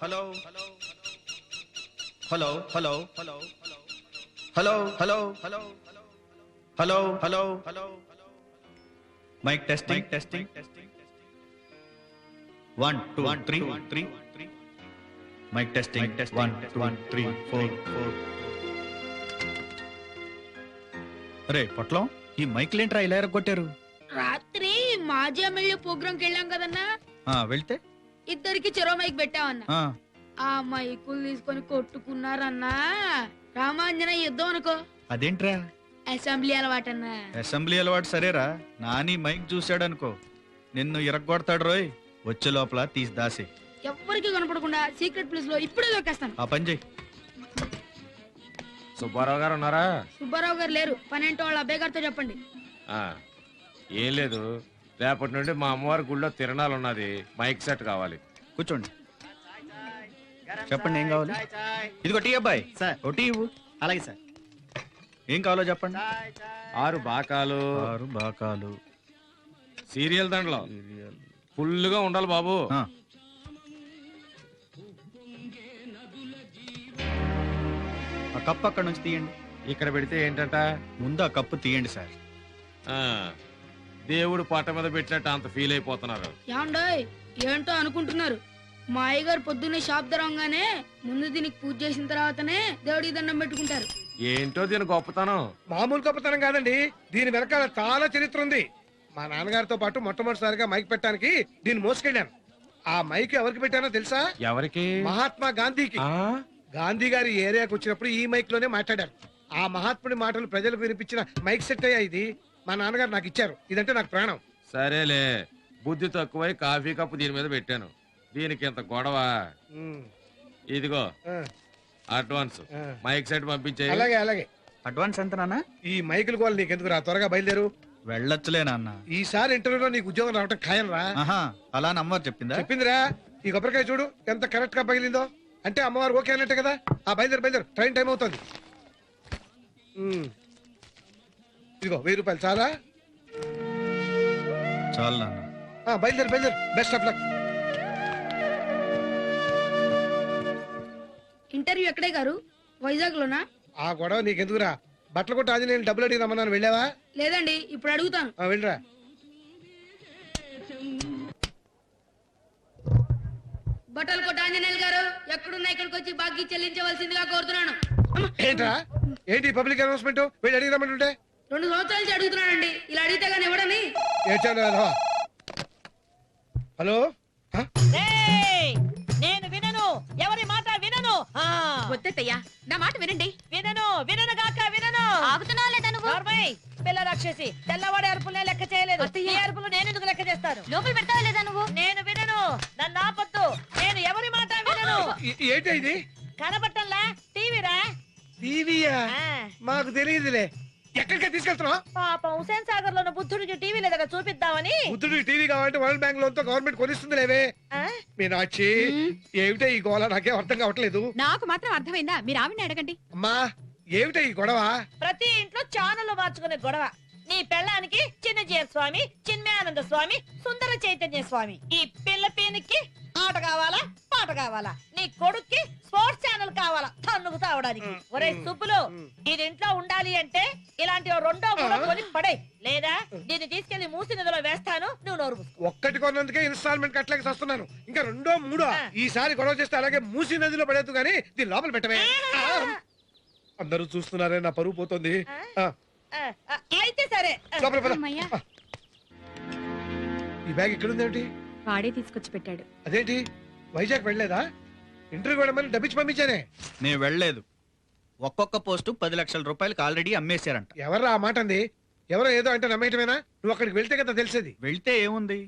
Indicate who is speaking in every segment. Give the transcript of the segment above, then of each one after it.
Speaker 1: Hello hello hello hello hello hello hello hello hello hello mic testing testing testing 1 2 3 mic testing 1 2 3 4 అరే పొట్లం ఈ mic లేంట్రా ఇలా ఎరగొట్టారు.
Speaker 2: రాత్రి మాజీ ఎమ్మెల్యే ప్రోగ్రాంకి వెళ్ళాం కదన్నా,
Speaker 1: వెళ్తే
Speaker 2: ఇద్దరికి చెరో మైక్ పెట్టామన్నా. ఆ మైకులు తీసుకొని కొట్టుకున్నారన్నా. రామాంజన యుద్ధం అనుకో.
Speaker 1: అదేంట్రా?
Speaker 2: అసెంబ్లీ అలవాటన్నా.
Speaker 1: అసెంబ్లీ అలవాటు సరేరా, నాని మైక్ చూశాడనుకో నిన్ను ఇరగొడతాడు రోయ్. వచ్చే లోపల తీసి దాసి
Speaker 2: ఎవ్వరికి కనపడకుండా సీక్రెట్ ప్లేస్ లో ఇప్పుడే దొరికేస్తాను.
Speaker 1: ఆ పని చెయ్యి.
Speaker 3: సుబ్బారావు గారు ఉన్నారా?
Speaker 2: సుబ్బారావు గారు లేరు, పనేంటో వాళ్ళ అబ్బాయి గారితో చెప్పండి.
Speaker 3: ఏం లేదు, రేపటి నుండి మా అమ్మవారి గుళ్ళో తిరణాలు ఉన్నది, మైక్ సెట్ కావాలి.
Speaker 1: కూర్చోండి, చెప్పండి ఏం కావాలి. ఇదిగో టీ అబ్బాయి
Speaker 4: సార్.
Speaker 1: ఓ టీ ఇవ్వు.
Speaker 4: అలాగే సార్.
Speaker 1: ఏం కావాలో చెప్పండి.
Speaker 3: 6 బాకాలు,
Speaker 1: 6 బాకాలు,
Speaker 3: సీరియల్ దండలు ఫుల్గా ఉండాలి బాబు.
Speaker 1: ఆ కప్పు అక్కడ నుంచి తీయండి.
Speaker 3: ఇక్కడ పెడితే ఏంటంట?
Speaker 1: ముందు ఆ కప్పు తీయండి సార్.
Speaker 3: దేవుడు పట్ట మీద పెట్టినట్టు అంత ఫీల్ అయిపోతున్నారు.
Speaker 2: ఏమండోయ్ ఏంటో అనుకుంటున్నారు. మా అయ్యగారు పొద్దున్నే షాప్ తెరవగానే ముందు దీనికి పూజ చేసిన తర్వాతనే దేవుడికి దండం పెట్టుకుంటారు.
Speaker 3: ఏంటో దీని గొప్పతనం.
Speaker 5: మామూలు గొప్పతనం కాదండి, దీని వెనకాల చాలా చరిత్ర ఉంది. మా నాన్నగారితో పాటు మొట్టమొదటిసారిగా మైక్ పెట్టడానికి దీన్ని మోసుకెళ్ళాను. ఆ మైక్ ఎవరికి పెట్టానో తెలుసా?
Speaker 3: ఎవరికి?
Speaker 5: మహాత్మా గాంధీకి. గాంధీ గారి ఏరియాకి వచ్చినప్పుడు ఈ మైక్ లోనే మాట్లాడారు. ఆ మహాత్ముడి మాటలు ప్రజలకు వినిపించిన మైక్ సెట్ అయ్యా ఇది. మా నాన్నగారు నాకు ఇచ్చారు, ఇదంటే నాకు ప్రాణం.
Speaker 3: సరేలే, బుద్ధి తక్కువై కాఫీ కప్పు దీని మీద పెట్టాను. దీనికి ఇంత గొడవ. ఇదిగో అడ్వాన్స్, మైక్ సెట్ పంపించే.
Speaker 5: అలాగే అలాగే.
Speaker 1: అడ్వాన్స్ ఎంత నాన్న?
Speaker 5: ఈ మైకులు కూడా నీకెందుకు రా, త్వరగా బయలుదేరు.
Speaker 1: వెళ్ళొచ్చులే నాన్న,
Speaker 5: ఈసారి ఇంటర్వ్యూలో నీకు ఉద్యోగం రావటం ఖాయం రా.
Speaker 1: అలా అమ్మవారు చెప్పిందా?
Speaker 5: చెప్పిందిరా. ఈ కొబ్బరికాయ చూడు ఎంత కరెక్ట్ గా పగిలిందో. అంటే అమ్మవారు ఓకే అన్నట్టే కదా. ఆ బయలుదేరు బయలుదేరు, ట్రైన్ టైం అవుతుంది. ఇదిగో 1000 రూపాయలు చాలా?
Speaker 1: చాలు నాన్న.
Speaker 5: బయలుదేరు బయలుదేరు, బెస్ట్ ఆఫ్ లక్.
Speaker 2: ఇంటర్వ్యూ ఎక్కడే గారు? వైజాగ్ లోనా?
Speaker 5: ఆ గొడవ నీకెందుకురా, బట్టలు కొట్టి ఆంజనేయులు డబ్బులు అడిగి రమ్మన్నాను, వెళ్ళావా?
Speaker 2: లేదండి, ఇప్పుడు అడుగుతాను.
Speaker 5: వెళ్ళరా.
Speaker 2: బట్టలు కొట్ట ఆంజనేయులు గారు ఎక్కడున్నా ఇక్కడికి వచ్చి బాకీ చెల్లించవలసిందిగా కోరుతున్నాను.
Speaker 5: ఏంట్రా ఏంటి పబ్లిక్ అనౌన్స్మెంట్? వెళ్ళి అడిగి రమ్మంటుంటే
Speaker 2: 2 సంవత్సరాల నుంచి అడుగుతున్నానండి, ఇలా అడిగితే గానీ ఇవ్వడని.
Speaker 5: హలో,
Speaker 6: నేను వినను, ఎవరి మాట వినను.
Speaker 7: వద్దయ్యా, నా మాట వినండి.
Speaker 6: వినను వినను గాక వినను.
Speaker 7: ఆగుతున్నావా లేదా నువ్వు?
Speaker 6: పిల్ల రాక్షసి, తెల్లవాడి అరుపులే లెక్క చేయలేదు. ఈ అరుపులు నేను ఎందుకు లెక్క చేస్తాను?
Speaker 7: లోపల పెడతావా లేదా నువ్వు?
Speaker 6: నేను వినను, నన్ను ఆపొద్దు. నేను ఎవరి మాట వినను.
Speaker 5: ఏంటి ఇది?
Speaker 6: కనబట్టంలా టీవీరా.
Speaker 5: టీవీయా? మాకు తెలియదులే. ఎక్కడికి తీసుకెళ్తున్నావు?
Speaker 6: పాపం హుసేన్ సాగర్ లో బుద్ధుడికి టీవీ లేదగా చూపిద్దామని.
Speaker 5: బుద్ధుడికి టీవీ కావాలంటే వరల్డ్ బ్యాంక్ లోన్ తో గవర్నమెంట్ కొనిస్తుంది లేవే. మీనాక్షి, ఏమిటో ఈ గోళ, నాకేం అర్థం కావట్లేదు.
Speaker 7: నాకు మాత్రం అర్థమైందా? మీరు ఆవిడని అడగండి.
Speaker 5: అమ్మా, ఏమిటో ఈ గొడవ?
Speaker 6: ప్రతి ఇంట్లో ఛానల్ మార్చుకునే గొడవ. నీ పెళ్ళానికి చిన్నజీయ స్వామి, చిన్మయానంద స్వామి, సుందర చైతన్య స్వామి. ఈ పిల్ల పీనికి ఆట కావాలా, పాట కావాలా? నీ కొడుక్కి స్పోర్ట్స్ ఛానల్ కావాలా తన్నుకు తావడానికి? ఒరే సుబ్బులు, ఇది ఇంట్లో ఉండాలి అంటే ఇలాంటి 2 3 కొని పడే, లేదా దీన్ని తీసుకెళ్లి మూసి నదిలో వేస్తాను. నువ్వు నోరు మూసుకో.
Speaker 5: ఒక్కటి కొన్నందుకే ఇన్స్టాల్మెంట్ కట్టలేక వస్తున్నాను, ఇంకా 2 3. ఈసారి గొడవ చేస్తే అలాగే మూసి నదిలో పడేద్దు గానీ దీన్ని లోపల పెట్టవే. అందరూ చూస్తున్నారే, నా పరువు పోతుంది.
Speaker 6: అయితే సరే,
Speaker 5: ఈ బ్యాగ్ ఎక్కడుందేమిటి?
Speaker 7: వాడే తీసుకొచ్చి పెట్టాడు.
Speaker 5: అదేంటి, వైజాగ్ వెళ్ళలేదా? ఇంటర్వ్యూ వెళ్ళమని డబ్బిచ్చి పంపించానే.
Speaker 1: నేను వెళ్ళలేదు. ఒక్కొక్క పోస్టు 10 లక్షల రూపాయలకి ఆల్రెడీ అమ్మేశారంట.
Speaker 5: ఎవరు ఆ మాట అంది? ఎవరో ఏదో అంటే నమ్మేయటమేనా? నువ్వు అక్కడికి వెళ్తే కదా తెలిసేది.
Speaker 1: వెళ్తే ఏముంది,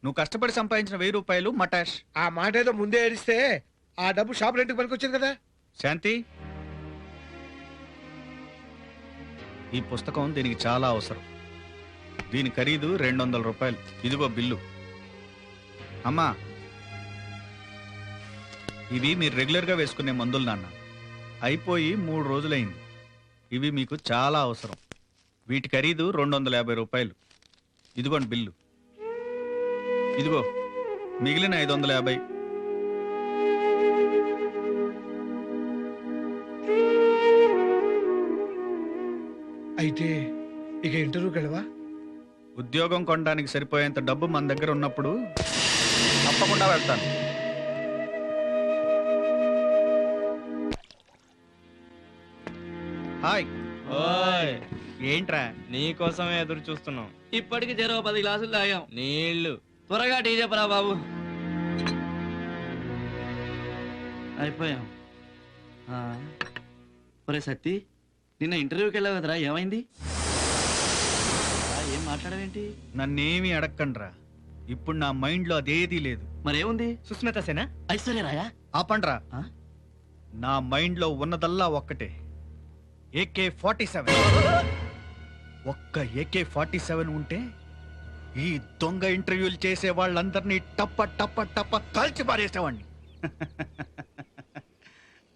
Speaker 1: నువ్వు కష్టపడి సంపాదించిన 1000 రూపాయలు మటాష్.
Speaker 5: ఆ మాట ఏదో ముందే ఏడిస్తే ఆ డబ్బు షాప్ రెంట్కి పనికొచ్చింది కదా.
Speaker 1: శాంతి, ఈ పుస్తకం దీనికి చాలా అవసరం. దీని ఖరీదు 200 రూపాయలు. ఇదిగో బిల్లు. అమ్మా, ఇవి మీరు రెగ్యులర్గా వేసుకునే మందులు నాన్న. అయిపోయి 3 రోజులైంది. ఇవి మీకు చాలా అవసరం. వీటి ఖరీదు 250 రూపాయలు. ఇదిగోండి బిల్లు. ఇదిగో మిగిలిన 550.
Speaker 5: అయితే ఇక ఇంటర్వ్యూకి వెళ్ళవా?
Speaker 1: ఉద్యోగం కొనడానికి సరిపోయేంత డబ్బు మన దగ్గర ఉన్నప్పుడు తప్పకుండా వెళ్తాను. హాయ్.
Speaker 4: ఓయ్
Speaker 1: ఏంట్రా?
Speaker 4: నీకోసమే ఎదురు చూస్తున్నాం. ఇప్పటికి 10 గ్లాసులు తాగాం నీళ్లు. త్వరగా టీ చెప్పరా బాబు. అయిపోయాం. ఒరే సత్తి, నిన్న ఇంటర్వ్యూకి వెళ్ళావు కదరా, ఏమైంది? ఏం మాట్లాడవేంటి?
Speaker 1: నన్నేమీ అడక్కండ్రా. ఇప్పుడు నా మైండ్ లో అదేదీ లేదు.
Speaker 4: మరేముంది? సుస్మిత సేనా, ఐశ్వర్య రాయా?
Speaker 1: ఆపండ్రా. నా మైండ్ లో ఉన్నదల్లా ఒక్కటే, AK-47. ఒక్క AK-47 ఉంటే ఈ దొంగ ఇంటర్వ్యూలు చేసే వాళ్ళందరినీ టప్ప టప్ప టప్ప కాల్చి పారేసేవాడిని.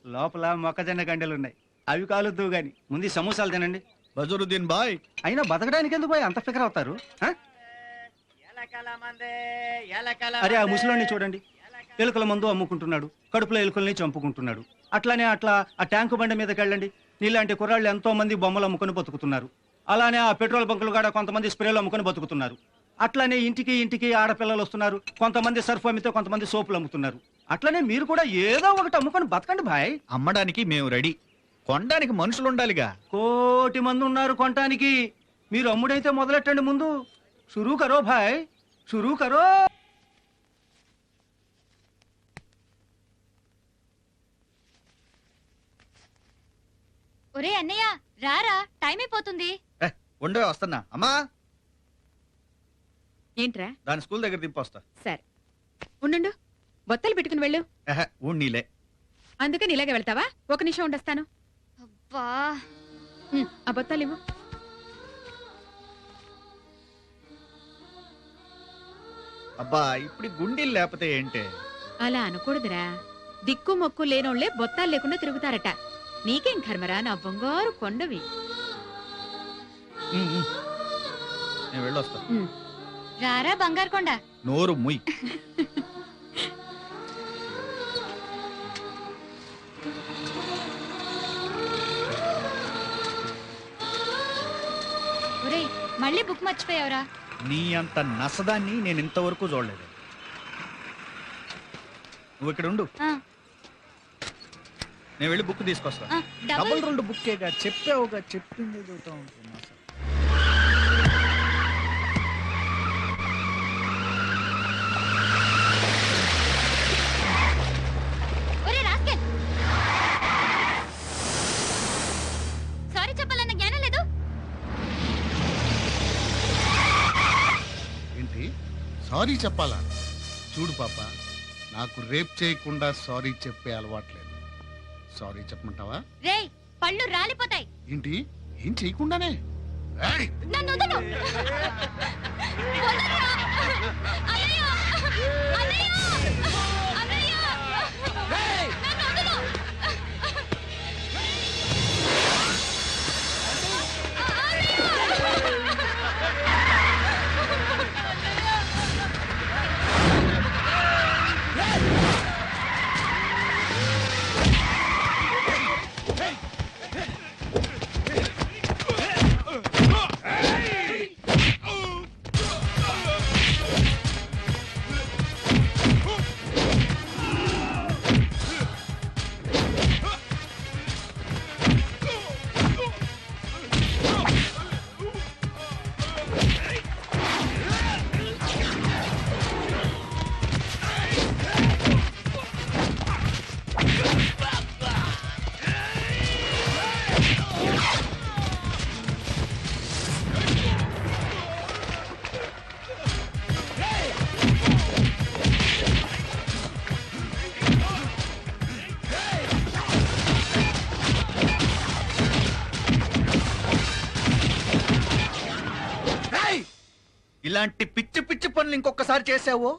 Speaker 8: లోపల మొక్కజొన్న గంటలున్నాయి, అవి కాలుద్దు గాని ముందు ఈ సమోసాలు తినండి.
Speaker 1: బజరుద్దీన్ బాయ్,
Speaker 8: అయినా బతకడానికి ఎందుకు పోయి అంత ఫికర్ అవుతారు? ఆ? అరే ఆ ముసలోని చూడండి, ఎలుకల మందు అమ్ముకుంటున్నాడు, కడుపులో ఎలుకల్ని చంపుకుంటున్నాడు. అట్లానే అట్లా ఆ ట్యాంకు బండి మీదకి వెళ్ళండి, నీలాంటి కుర్రాళ్ళు ఎంతో మంది బొమ్మలు అమ్ముకొని బతుకుతున్నారు. అలానే ఆ పెట్రోల్ బంకులు కాడ కొంతమంది స్ప్రేలు అమ్ముకొని బతుకుతున్నారు. అట్లానే ఇంటికి ఇంటికి ఆడపిల్లలు వస్తున్నారు, కొంతమంది సర్ఫ్ అమ్మితే కొంతమంది సోపులు అమ్ముతున్నారు. అట్లనే మీరు కూడా ఏదో ఒకటి అమ్ముకొని బతకండి భాయ్.
Speaker 1: అమ్మడానికి మేము రెడీ, కొనడానికి మనుషులు ఉండాలిగా.
Speaker 8: కోటి మంది ఉన్నారు కొనటానికి, మీరు అమ్ముడైతే మొదలెట్టండి ముందు. షురూ కరో భాయ్, షురూ కరో.
Speaker 7: ఒరే అన్నయ్య రారా, టైం అయిపోతుంది.
Speaker 1: ఉండే వస్తున్నా. అమ్మా,
Speaker 7: ఏంట్రా?
Speaker 1: దాని స్కూల్ దగ్గర దింపొస్తా.
Speaker 7: సరే ఉండు, బొత్తలు పెట్టుకుని వెళ్ళు.
Speaker 1: నీలే.
Speaker 7: అందుకని ఇలాగే వెళ్తావా? ఒక నిమిషం ఉండొస్తాను. అబ్బా, ఆ బొత్తాలు ఇవ్వు.
Speaker 1: అబ్బా, ఇప్పుడు గుండీలు లేకపోతే ఏంటే?
Speaker 7: అలా అనకూడదురా, దిక్కు మొక్కు లేనోళ్లే బొత్తాలు లేకుండా తిరుగుతారట. నీకేం కర్మరా నా బంగారు కొండవి.
Speaker 1: నేను వెళ్ళొస్తా.
Speaker 7: రారా బంగారు కొండ.
Speaker 1: నోరు ముయ్.
Speaker 7: ఒరేయ్, మళ్ళీ బుక్ మర్చిపోయావురా.
Speaker 1: నీ అంత నసదాన్ని నేను ఇంతవరకు చూడలేదు. నువ్వు ఇక్కడ ఉండు, నేను వెళ్ళి బుక్ తీసుకొస్తా. డబుల్ 2 బుక్కేగా చెప్పావుగా, చెప్పింది చదువుతా ఉంటున్నా.
Speaker 7: సారీ చెప్పాలన్న జ్ఞానం లేదు.
Speaker 9: ఏంటి సారీ చెప్పాలా? చూడు పాప, నాకు రేప్ చేయకుండా సారీ చెప్పే అలవాట్లేదు. సారీ చెప్పమంటావా?
Speaker 7: రేయ్, పళ్ళు రాలిపోతాయి.
Speaker 9: ఏంటి, ఏం చేయకుండానే? ఏయ్!
Speaker 7: నన్ను వదలు. వదలురా. అన్నయ్య! అన్నయ్య! అన్నయ్య! నన్ను వదలు.
Speaker 1: ఇలాంటి పిచ్చి పిచ్చి పనులు ఇంకొకసారి చేసావో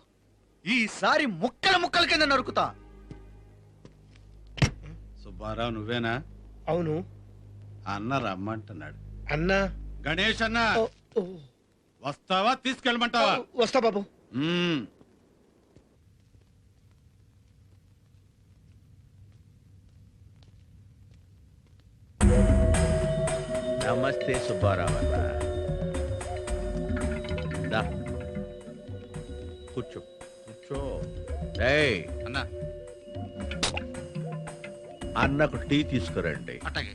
Speaker 1: ఈసారి ముక్కల ముక్కల కింద నరుకుతా.
Speaker 9: సుబ్బారావు నువ్వేనా?
Speaker 5: అవును.
Speaker 9: అన్న రమ్మంటున్నాడు.
Speaker 5: అన్నా?
Speaker 9: గణేష్ అన్న,
Speaker 5: ఓ, ఓ.
Speaker 9: వస్తావా తీసుకెళ్ళమంటావా?
Speaker 5: వస్తా బాబు.
Speaker 10: నమస్తే సుబ్బారావన్న. దా, కూర్చో కూర్చో. ఏయ్,
Speaker 9: అన్నా
Speaker 10: అన్నకు టీ తీసుకురండి.
Speaker 9: అట్టగే.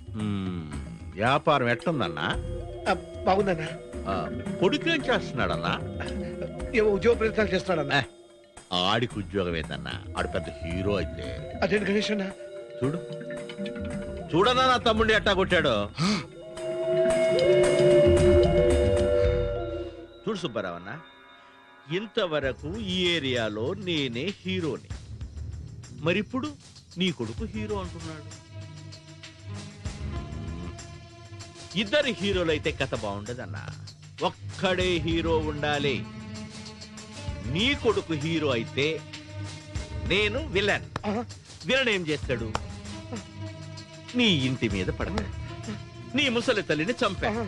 Speaker 10: వ్యాపారం ఎట్టుందన్నా?
Speaker 5: బాగుందన్నా.
Speaker 10: కొడుకు ఏం చేస్తున్నాడన్నా?
Speaker 5: ఏవో ఉద్యోగ ప్రయత్నాలు చేస్తాడన్నా.
Speaker 10: ఆడికి ఉద్యోగం ఏందన్నా? ఆడు పెద్ద హీరో అయితే.
Speaker 5: అదేంటి గణేష్ అన్న?
Speaker 10: చూడు చూడన్నా నా తమ్ముడిని ఎట్టా కొట్టాడు. చూడు సుబ్బారావన్న, ఇంతవరకు ఈ ఏరియాలో నేనే హీరోని, మరిప్పుడు నీ కొడుకు హీరో అంటున్నాడు. ఇద్దరు హీరోలైతే కథ బాగుండదన్నా. ఒక్కడే హీరో ఉండాలి. నీ కొడుకు హీరో అయితే నేను విలన్. విలన్ ఏం చేస్తాడు? నీ ఇంటి మీద పడతాడు, నీ ముసలి తల్లిని చంపాడు,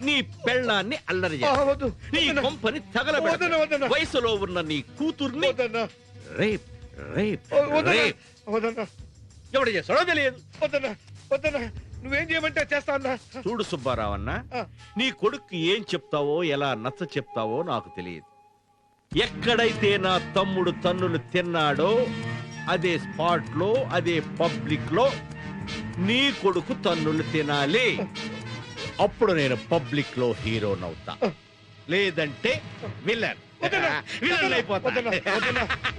Speaker 10: నీ పెళ్ళాన్ని అల్లరి చేస్తాడు, నీ కొంపని తగలబెడతాడు, వయసులో ఉన్న నీ కూతుర్ని రేప్ రేప్ రేప్. ఎవడు చేస్తాడో తెలియదు.
Speaker 5: నువ్వేం చేయమంటే చేస్తా అన్నా.
Speaker 10: చూడు సుబ్బారావన్న, నీ కొడుకు ఏం చెప్తావో ఎలా నచ్చ చెప్తావో నాకు తెలియదు. ఎక్కడైతే నా తమ్ముడు తన్నులు తిన్నాడో అదే స్పాట్ లో, అదే పబ్లిక్ లో నీ కొడుకు తన్నులు తినాలి. అప్పుడు నేను పబ్లిక్ లో హీరో నవ్వుతా, లేదంటే విలన్ విలన్ అయిపోతా.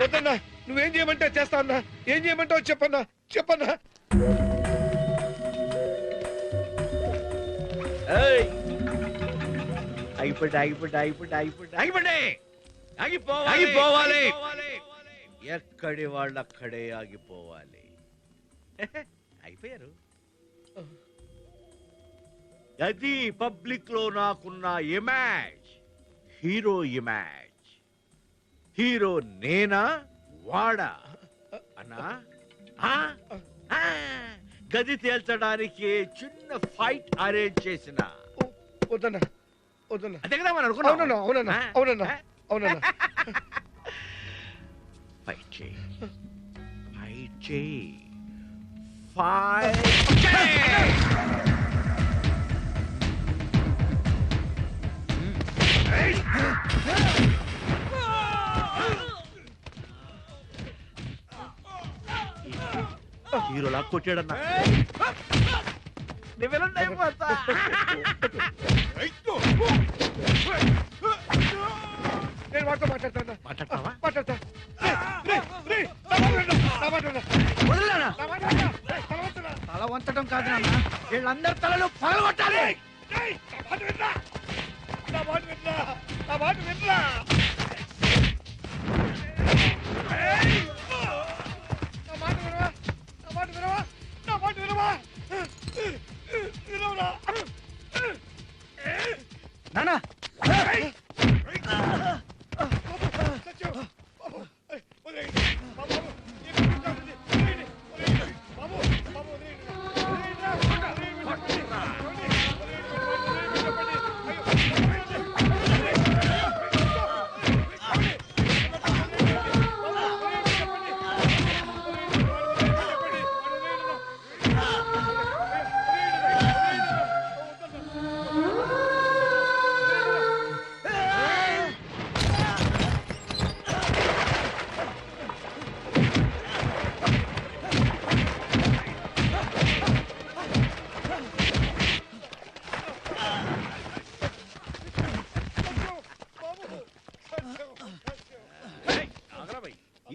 Speaker 5: వద్దన్నా, నువ్వేం చేయమంటే చేస్తా అన్నా. ఏం చేయమంటావు చెప్పన్నా, చెప్పన్నా.
Speaker 10: ఆగిపోవాలి. ఎక్కడి వాళ్ళు అక్కడే ఆగిపోవాలి. అయిపోయారు. అది పబ్లిక్ లో నాకున్న ఇమేజ్, హీరో ఇమేజ్. హీరో నేనా వాడా అన్నా? గది తేల్చడానికి చిన్న ఫైట్ అరేంజ్ చేసిన.
Speaker 5: వద్దన్నా, వద్దన్నా.
Speaker 10: అదే కదా మనం అనుకున్నాం.
Speaker 5: అవునన్నా, అవునన్నా, అవునన్నా, అవునన్నా.
Speaker 10: ఫైట్ చేయి, ఫైట్ చేయి, ఫైట్ చేయి. హీరోలా కొట్టాడన్నా.
Speaker 5: నేను వాటితో మాట్లాడతాను.
Speaker 10: మాట్లాడతావా?
Speaker 5: మాట్లాడతా.
Speaker 1: తల వంచడం కాదు నాన్న, వీళ్ళందరి తలలు పగలగొట్టాలి. నాన్న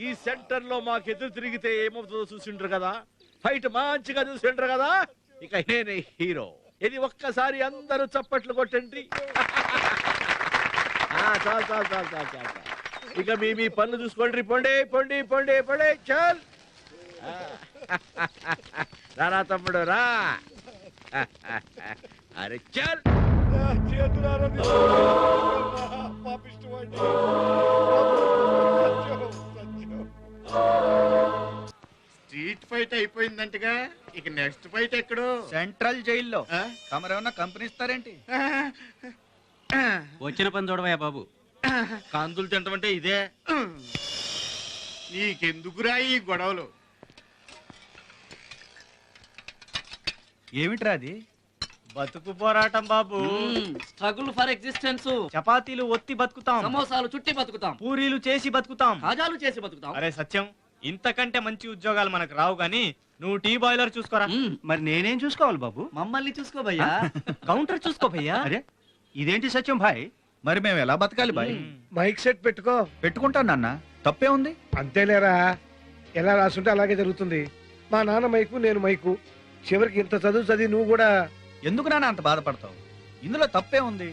Speaker 10: ఈ సెంటర్ లో మాకు ఎదురు తిరిగితే ఏమవుతుందో చూసిండ్రు కదా. ఫైట్ మంచిగా చూసిండ్రు కదా. ఇక నేనే హీరో. ఇది ఒక్కసారి అందరూ చప్పట్లు కొట్టండి. చాలు చాలు చాలు చాలు చాలు. ఇక మీ పనులు చూసుకోండి. పొండి పొండి పొండి పొండి. చల్ రా తమ్ముడు రా. అరే చల్.
Speaker 9: స్ట్రీట్ ఫైట్ అయిపోయిందంటగా, ఇక నెక్స్ట్ ఫైట్ ఎక్కడో
Speaker 1: సెంట్రల్ జైల్లో. తమరేమన్నా కంపెనీ ఇస్తారేంటి?
Speaker 8: వచ్చిన పని చూడవయ్యా బాబు.
Speaker 3: కాంతులు తింటామంటే ఇదే.
Speaker 9: నీకెందుకురా ఈ గొడవలు?
Speaker 1: ఏమిట్రా అది?
Speaker 8: బతుకు పోరాటం బాబు.
Speaker 4: Struggle for existence.
Speaker 8: చపాతీలు ఒత్తి బతుకుతాం,
Speaker 4: సమోసాలు చుట్టి బతుకుతాం,
Speaker 8: పూరీలు చేసి బతుకుతాం.
Speaker 4: కాజాలు చేసి బతుకుతాం.
Speaker 8: అరే సత్యం, ఇంతకంటే మంచి ఉద్యోగాలు మనకు రావు గాని నువ్వు టీ బాయిలర్ చూసుకోరా. మరి నేనేం చూసుకోవాలి బాబు?
Speaker 4: మమ్మల్ని చూసుకో భయ్యా.
Speaker 8: కౌంటర్ చూసుకో భయ్యా. అరే ఇదేంటి సత్యం భాయ్?
Speaker 1: మరి మేము ఎలా బతకాలి బాయ్?
Speaker 5: మైక్ సెట్ పెట్టుకో.
Speaker 1: పెట్టుకుంటాను నాన్న, తప్పే ఉంది.
Speaker 5: అంతేలేరా, ఎలా రాసుంటే అలాగే జరుగుతుంది. మా నాన్న మైకు, నేను మైకు. చివరికి ఇంత చదువు చదివి నువ్వు కూడా.
Speaker 1: ఎందుకు నాన్న అంత బాధపడతావు? ఇందులో తప్పే ఉంది.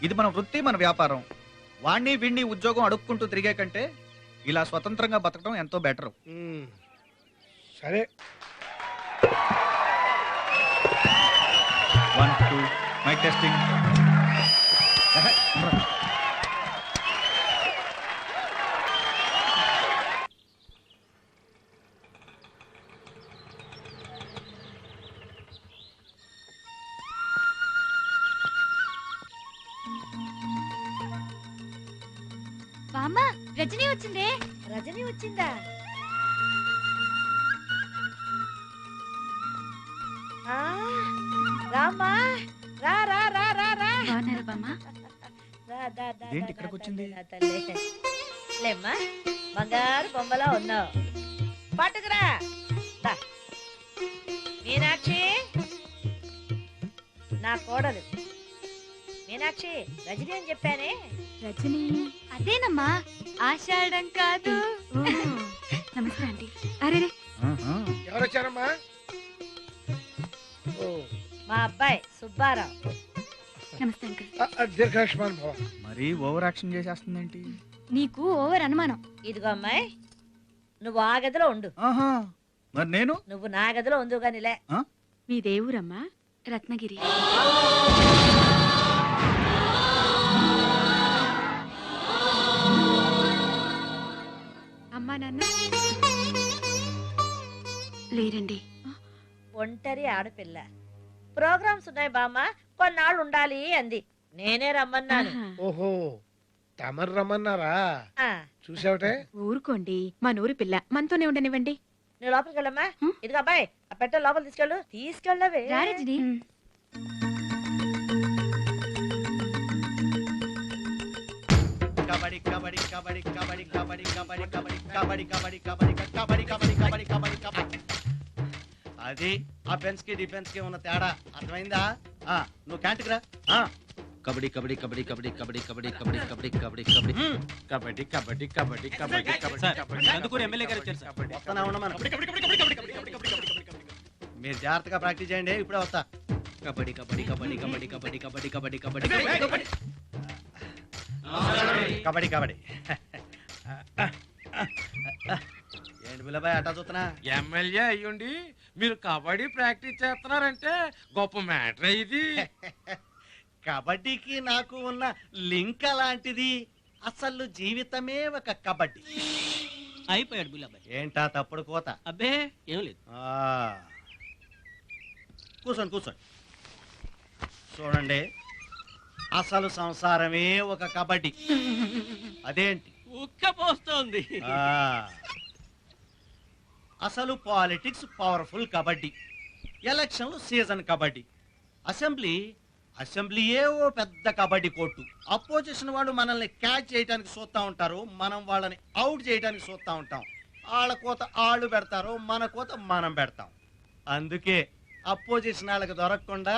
Speaker 1: ఇది మన వృత్తి, మన వ్యాపారం. వాణ్ణి వీణ్ణి ఉద్యోగం అడుక్కుంటూ తిరిగే కంటే ఇలా స్వతంత్రంగా బతకడం ఎంతో బెటర్.
Speaker 5: సరే
Speaker 1: 1 2 మైక్ టెస్టింగ్.
Speaker 2: బామ్మ, రజనీ వచ్చిందే.
Speaker 6: రజని వచ్చిందా? ఆ, రామ్మా, రా రా రా రా రా.
Speaker 2: బాగున్నారా బామ్మ?
Speaker 6: రా, దా, దా,
Speaker 1: ఏంటి
Speaker 6: దా,
Speaker 1: ఇక్కడికి
Speaker 6: దా,
Speaker 1: వచ్చింది?
Speaker 6: దా, తల్లి. లేమ్మా, బంగారు బొమ్మలా ఉన్నావు. పట్టుకురా. దా. మీనాక్షి, నా కోడలు మీనాక్షి. రజని అని చెప్పానే.
Speaker 2: రజనీ అదేనమ్మా, ఆషాఢం కాదు. నమస్తే ఆంటీ. అరే
Speaker 5: ఎవరు వచ్చారమ్మా? ఓ,
Speaker 6: మా అబ్బాయి సుబ్బారావు.
Speaker 2: నమస్తే అంకుల్.
Speaker 5: దీర్ఘాయుష్మాన్ భవ.
Speaker 1: మరి ఓవర్ యాక్షన్ చేసేస్తుందేంటి?
Speaker 2: నీకు ఓవర్ అనుమానం.
Speaker 6: ఇదిగో అమ్మాయి, నువ్వు ఆ గదిలో ఉండు.
Speaker 1: ఆహా, మరి నేను?
Speaker 6: నువ్వు నా గదిలో ఉండు గానిలే.
Speaker 7: మీ దేవురమ్మా?
Speaker 2: రత్నగిరి.
Speaker 7: అమ్మా నాన్న
Speaker 2: లేరండి.
Speaker 6: ఒంటరి ఆడపిల్ల. ప్రోగ్రామ్స్ ఉన్నాయి బామ్మ, కొన్నాళ్ళు ఉండాలి అంది. నేనే రమ్మన్నాను.
Speaker 5: ఓహో, తమరు రమ్మన్నారా?
Speaker 6: ఆ,
Speaker 5: చూసావటే.
Speaker 7: ఊరుకోండి, మా నూరి పిల్ల మనతోనే ఉండనివ్వండి.
Speaker 6: నువ్వు లోపలికి వెళ్ళమ్మా. ఇదిగో అబ్బాయి, ఆ పెట్టె లోపల తీసుకెళ్ళు. తీసుకెళ్ళవే.
Speaker 2: రజనీ.
Speaker 8: కబడ్డీ కబడ్డీ కబడ్డీ కబడ్డీ కబడ్డీ కబడ్డీ కబడ్డీ కబడ్డీ కబడ్డీ కబడ్డీ కబడ్డీ కబడ్డీ కబడ్డీ కబడ్డీ. అది అఫెన్స్ కి డిఫెన్స్ కి ఉన్న తేడా అర్థమైందా? నువ్వు క్యాంటీకి రా.
Speaker 3: కబడ్డీ కబడ్డీ కబడ్డీ కబడ్డీ కబడ్డీ కబడ్డీ కబడ్డీ కబడ్డీ కబడ్డీ కబడ్డీ కబడ్డీ కబడ్డీ కబడ్డీ కబడ్డీ కబడ్డీ.
Speaker 8: ఎమ్మెల్యే గారు వచ్చారు సార్. వస్తానా ఉండమను. మీరు జాగ్రత్తగా ప్రాక్టీస్ చేయండి, ఇప్పుడే వస్తా. కబడ్డీ కబడ్డీ కబడ్డీ కబడ్డీ కబడ్డీ కబడ్డీ కబడ్డీ కబడ్డీ కబడ్డీ కబడ్డీ. ఏంటి పిల్లబాయ్ అట్టా చూస్తున్నా?
Speaker 3: ఎమ్మెల్యే అయ్యుండి మీరు కబడ్డీ ప్రాక్టీస్ చేస్తున్నారంటే గొప్ప మ్యాటర్ ఇది.
Speaker 8: కబడ్డీకి నాకు ఉన్న లింక్ అలాంటిది. అసలు జీవితమే ఒక కబడ్డీ.
Speaker 4: అయిపోయాడు బుల్లబాయ్.
Speaker 8: ఏంటా తప్పుడు కోత?
Speaker 4: అబ్బే ఏం లేదు.
Speaker 8: కూర్చోండి కూర్చోండి. చూడండి, అసలు సంసారమే ఒక కబడ్డీ. అదేంటి?
Speaker 4: ఉక్క పోస్తోంది.
Speaker 8: అసలు పాలిటిక్స్ పవర్ఫుల్ కబడ్డీ, ఎలక్షన్లు సీజన్ కబడ్డీ, అసెంబ్లీయే ఓ పెద్ద కబడ్డీ కోర్టు. అపోజిషన్ వాడు మనల్ని క్యాచ్ చేయడానికి చూస్తా ఉంటారు, మనం వాళ్ళని అవుట్ చేయడానికి చూస్తా ఉంటాం. వాళ్ళ కోత ఆళ్ళు పెడతారు, మన కోత మనం పెడతాం. అందుకే అపోజిషన్ వాళ్ళకి దొరకకుండా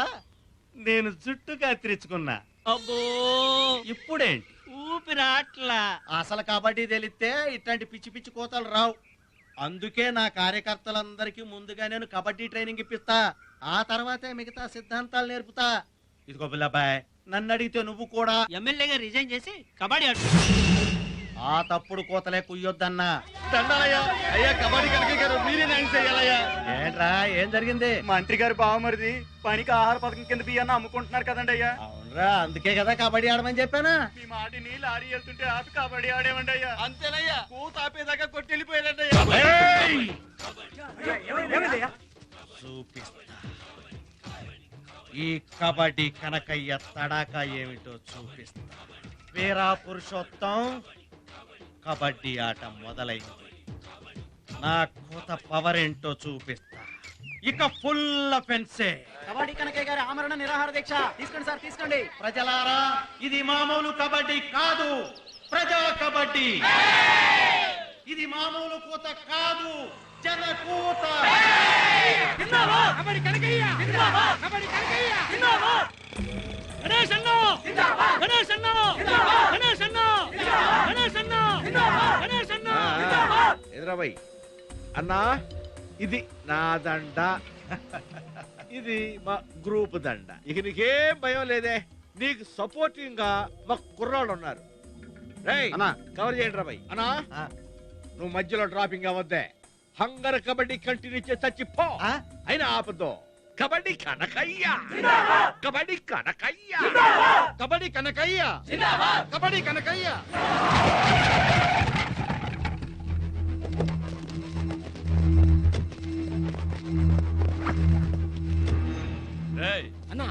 Speaker 8: నేను జుట్టు కత్తిరించుకున్నా.
Speaker 4: అబ్బో,
Speaker 8: ఇప్పుడేంటి
Speaker 4: ఊపిరాట్లా.
Speaker 8: అసలు కబడ్డీ తెలిస్తే ఇట్లాంటి పిచ్చి పిచ్చి కోతలు రావు. అందుకే నా కార్యకర్తలందరికీ ముందుగా నేను కబడ్డీ ట్రైనింగ్ ఇప్పిస్తా. ఆ తర్వాతే మిగతా సిద్ధాంతాలు నేర్పుతా. ఇదిగో పిల్లబాయ్, నన్ను అడిగితే నువ్వు కూడా
Speaker 4: ఎమ్మెల్యేగా రిజైన్ చేసి కబడ్డీ ఆడు.
Speaker 8: ఆ తప్పుడు కోతలే కుయ్యొద్దన్నా. ఏంట్రా, ఏం జరిగింది?
Speaker 11: మంత్రి గారు బావమరిది పనికి ఆహార పథకం కింద బియ్యాన్ని అమ్ముకుంటున్నారు కదండి అయ్యా.
Speaker 8: అవునరా, అందుకే కదా కబడ్డీ ఆడమని చెప్పానా.
Speaker 11: మీ మాటిని లారీ వెళ్తుంటే ఆపి కబడ్డీ ఆడేమండి అయ్యా.
Speaker 4: అంతేనయ్యా,
Speaker 11: కూత ఆపేదాకా కొట్టెళ్ళిపోయాడండి
Speaker 8: చూపిస్తా ఈ కబడ్డీ కనకయ్య తడాకా ఏమిటో చూపిస్తా. వీరా పురుషోత్తం, కబడ్డీ ఆట మొదలైంది. నా కోత పవర్ ఏంటో చూపిస్తా. ఇక ఫుల్ ఫెన్సే.
Speaker 11: కబడ్డీ కనకయ్య గారి ఆమరణ నిర్మాణ నిరాహార దీక్ష తీసుకోండి సార్ తీసుకోండి.
Speaker 8: ప్రజలారా ఇది మామూలు కబడ్డీ కాదు, ప్రజా కబడ్డీ. ఇది మామూలు కూత కాదు, జన కూత.
Speaker 10: ఎదురాబాయ్ అన్నా, ఇది నా దండ, ఇది మా గ్రూప్ దండ. ఇక నీకేం భయం లేదే. నీకు సపోర్టింగ్ గా మా కుర్రాళ్ళు ఉన్నారు. రేయ్
Speaker 8: అన్నా.
Speaker 10: కవర్ చేయండి రాబాయ్. అన్నా నువ్వు మధ్యలో డ్రాపింగ్ అవ్వద్దే. హంగర్ కబడ్డీ కంటిన్యూ చేసి చచ్చిపో. అయినా ఆపద్దు. కబడ్డీ కనకయ్య, కబడ్డీ కనకయ్య,
Speaker 8: కబడ్డీ కనకయ్య, కబడ్డీ కనకయ్య.
Speaker 4: అన్నా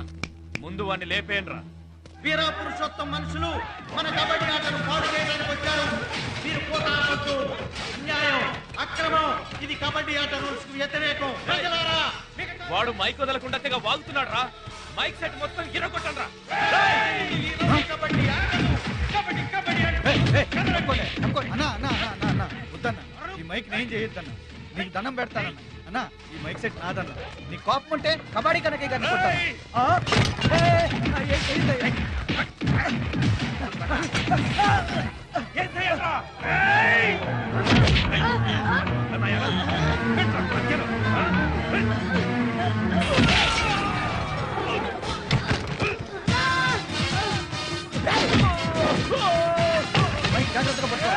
Speaker 4: ముందు వాడిని లేపేయండిరా.
Speaker 8: వీరా పురుషోత్తం మనుషులు మన కబడ్డీ ఆటను పాడు చేయడానికి వచ్చారు. మీరు పోతారొద్దు. అన్యాయం, అక్రమం. ఇది కబడ్డీ ఆట రూల్స్ కు వ్యతిరేకం. ప్రజలారా,
Speaker 4: వాడు మైక్ వదలకుండా తెగ వాగుతున్నాడు రా. మైక్ సెట్ మొత్తం ఇరగొట్టండి రా.
Speaker 8: కబడ్డీ ఆటను, కబడ్డీ కబడ్డీ అన్న వద్దన్న, ఈ మైక్ నేను చేయొద్దన్న. నీకు దండం పెడతానన్న. అన్న ఈ మైక్ సెట్ నాదన్న. నీ కోపం ఉంటే కబడ్డీ కనుక జాగ్రత్తగా పట్టుకో.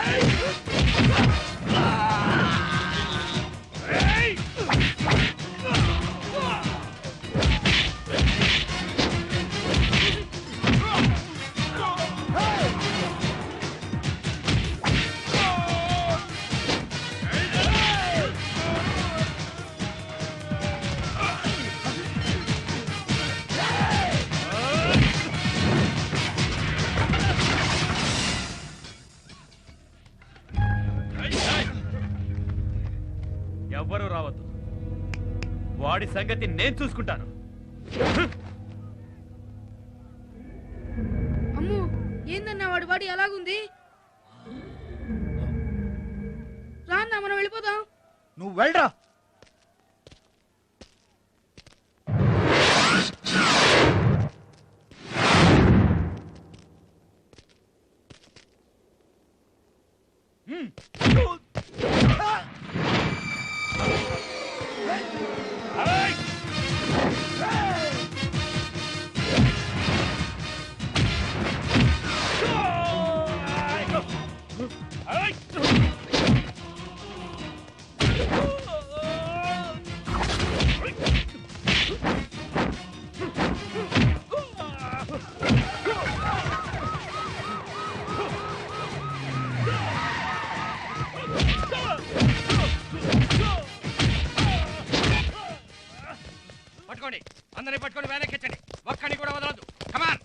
Speaker 4: ఎవ్వరూ రావద్దు. వాడి సంగతి నేను చూసుకుంటాను.
Speaker 2: అమ్ము ఏందన్నా వాడి బాడీ ఎలాగుంది? రాన్నా మనం వెళ్ళిపోదాం.
Speaker 8: నువ్వు వెళ్ళరా.
Speaker 3: పట్టుకోండి, అందరినీ పట్టుకొని వ్యాన్ ఎక్కించండి. ఒక్కడిని కూడా వదలొద్దు. కమాన్.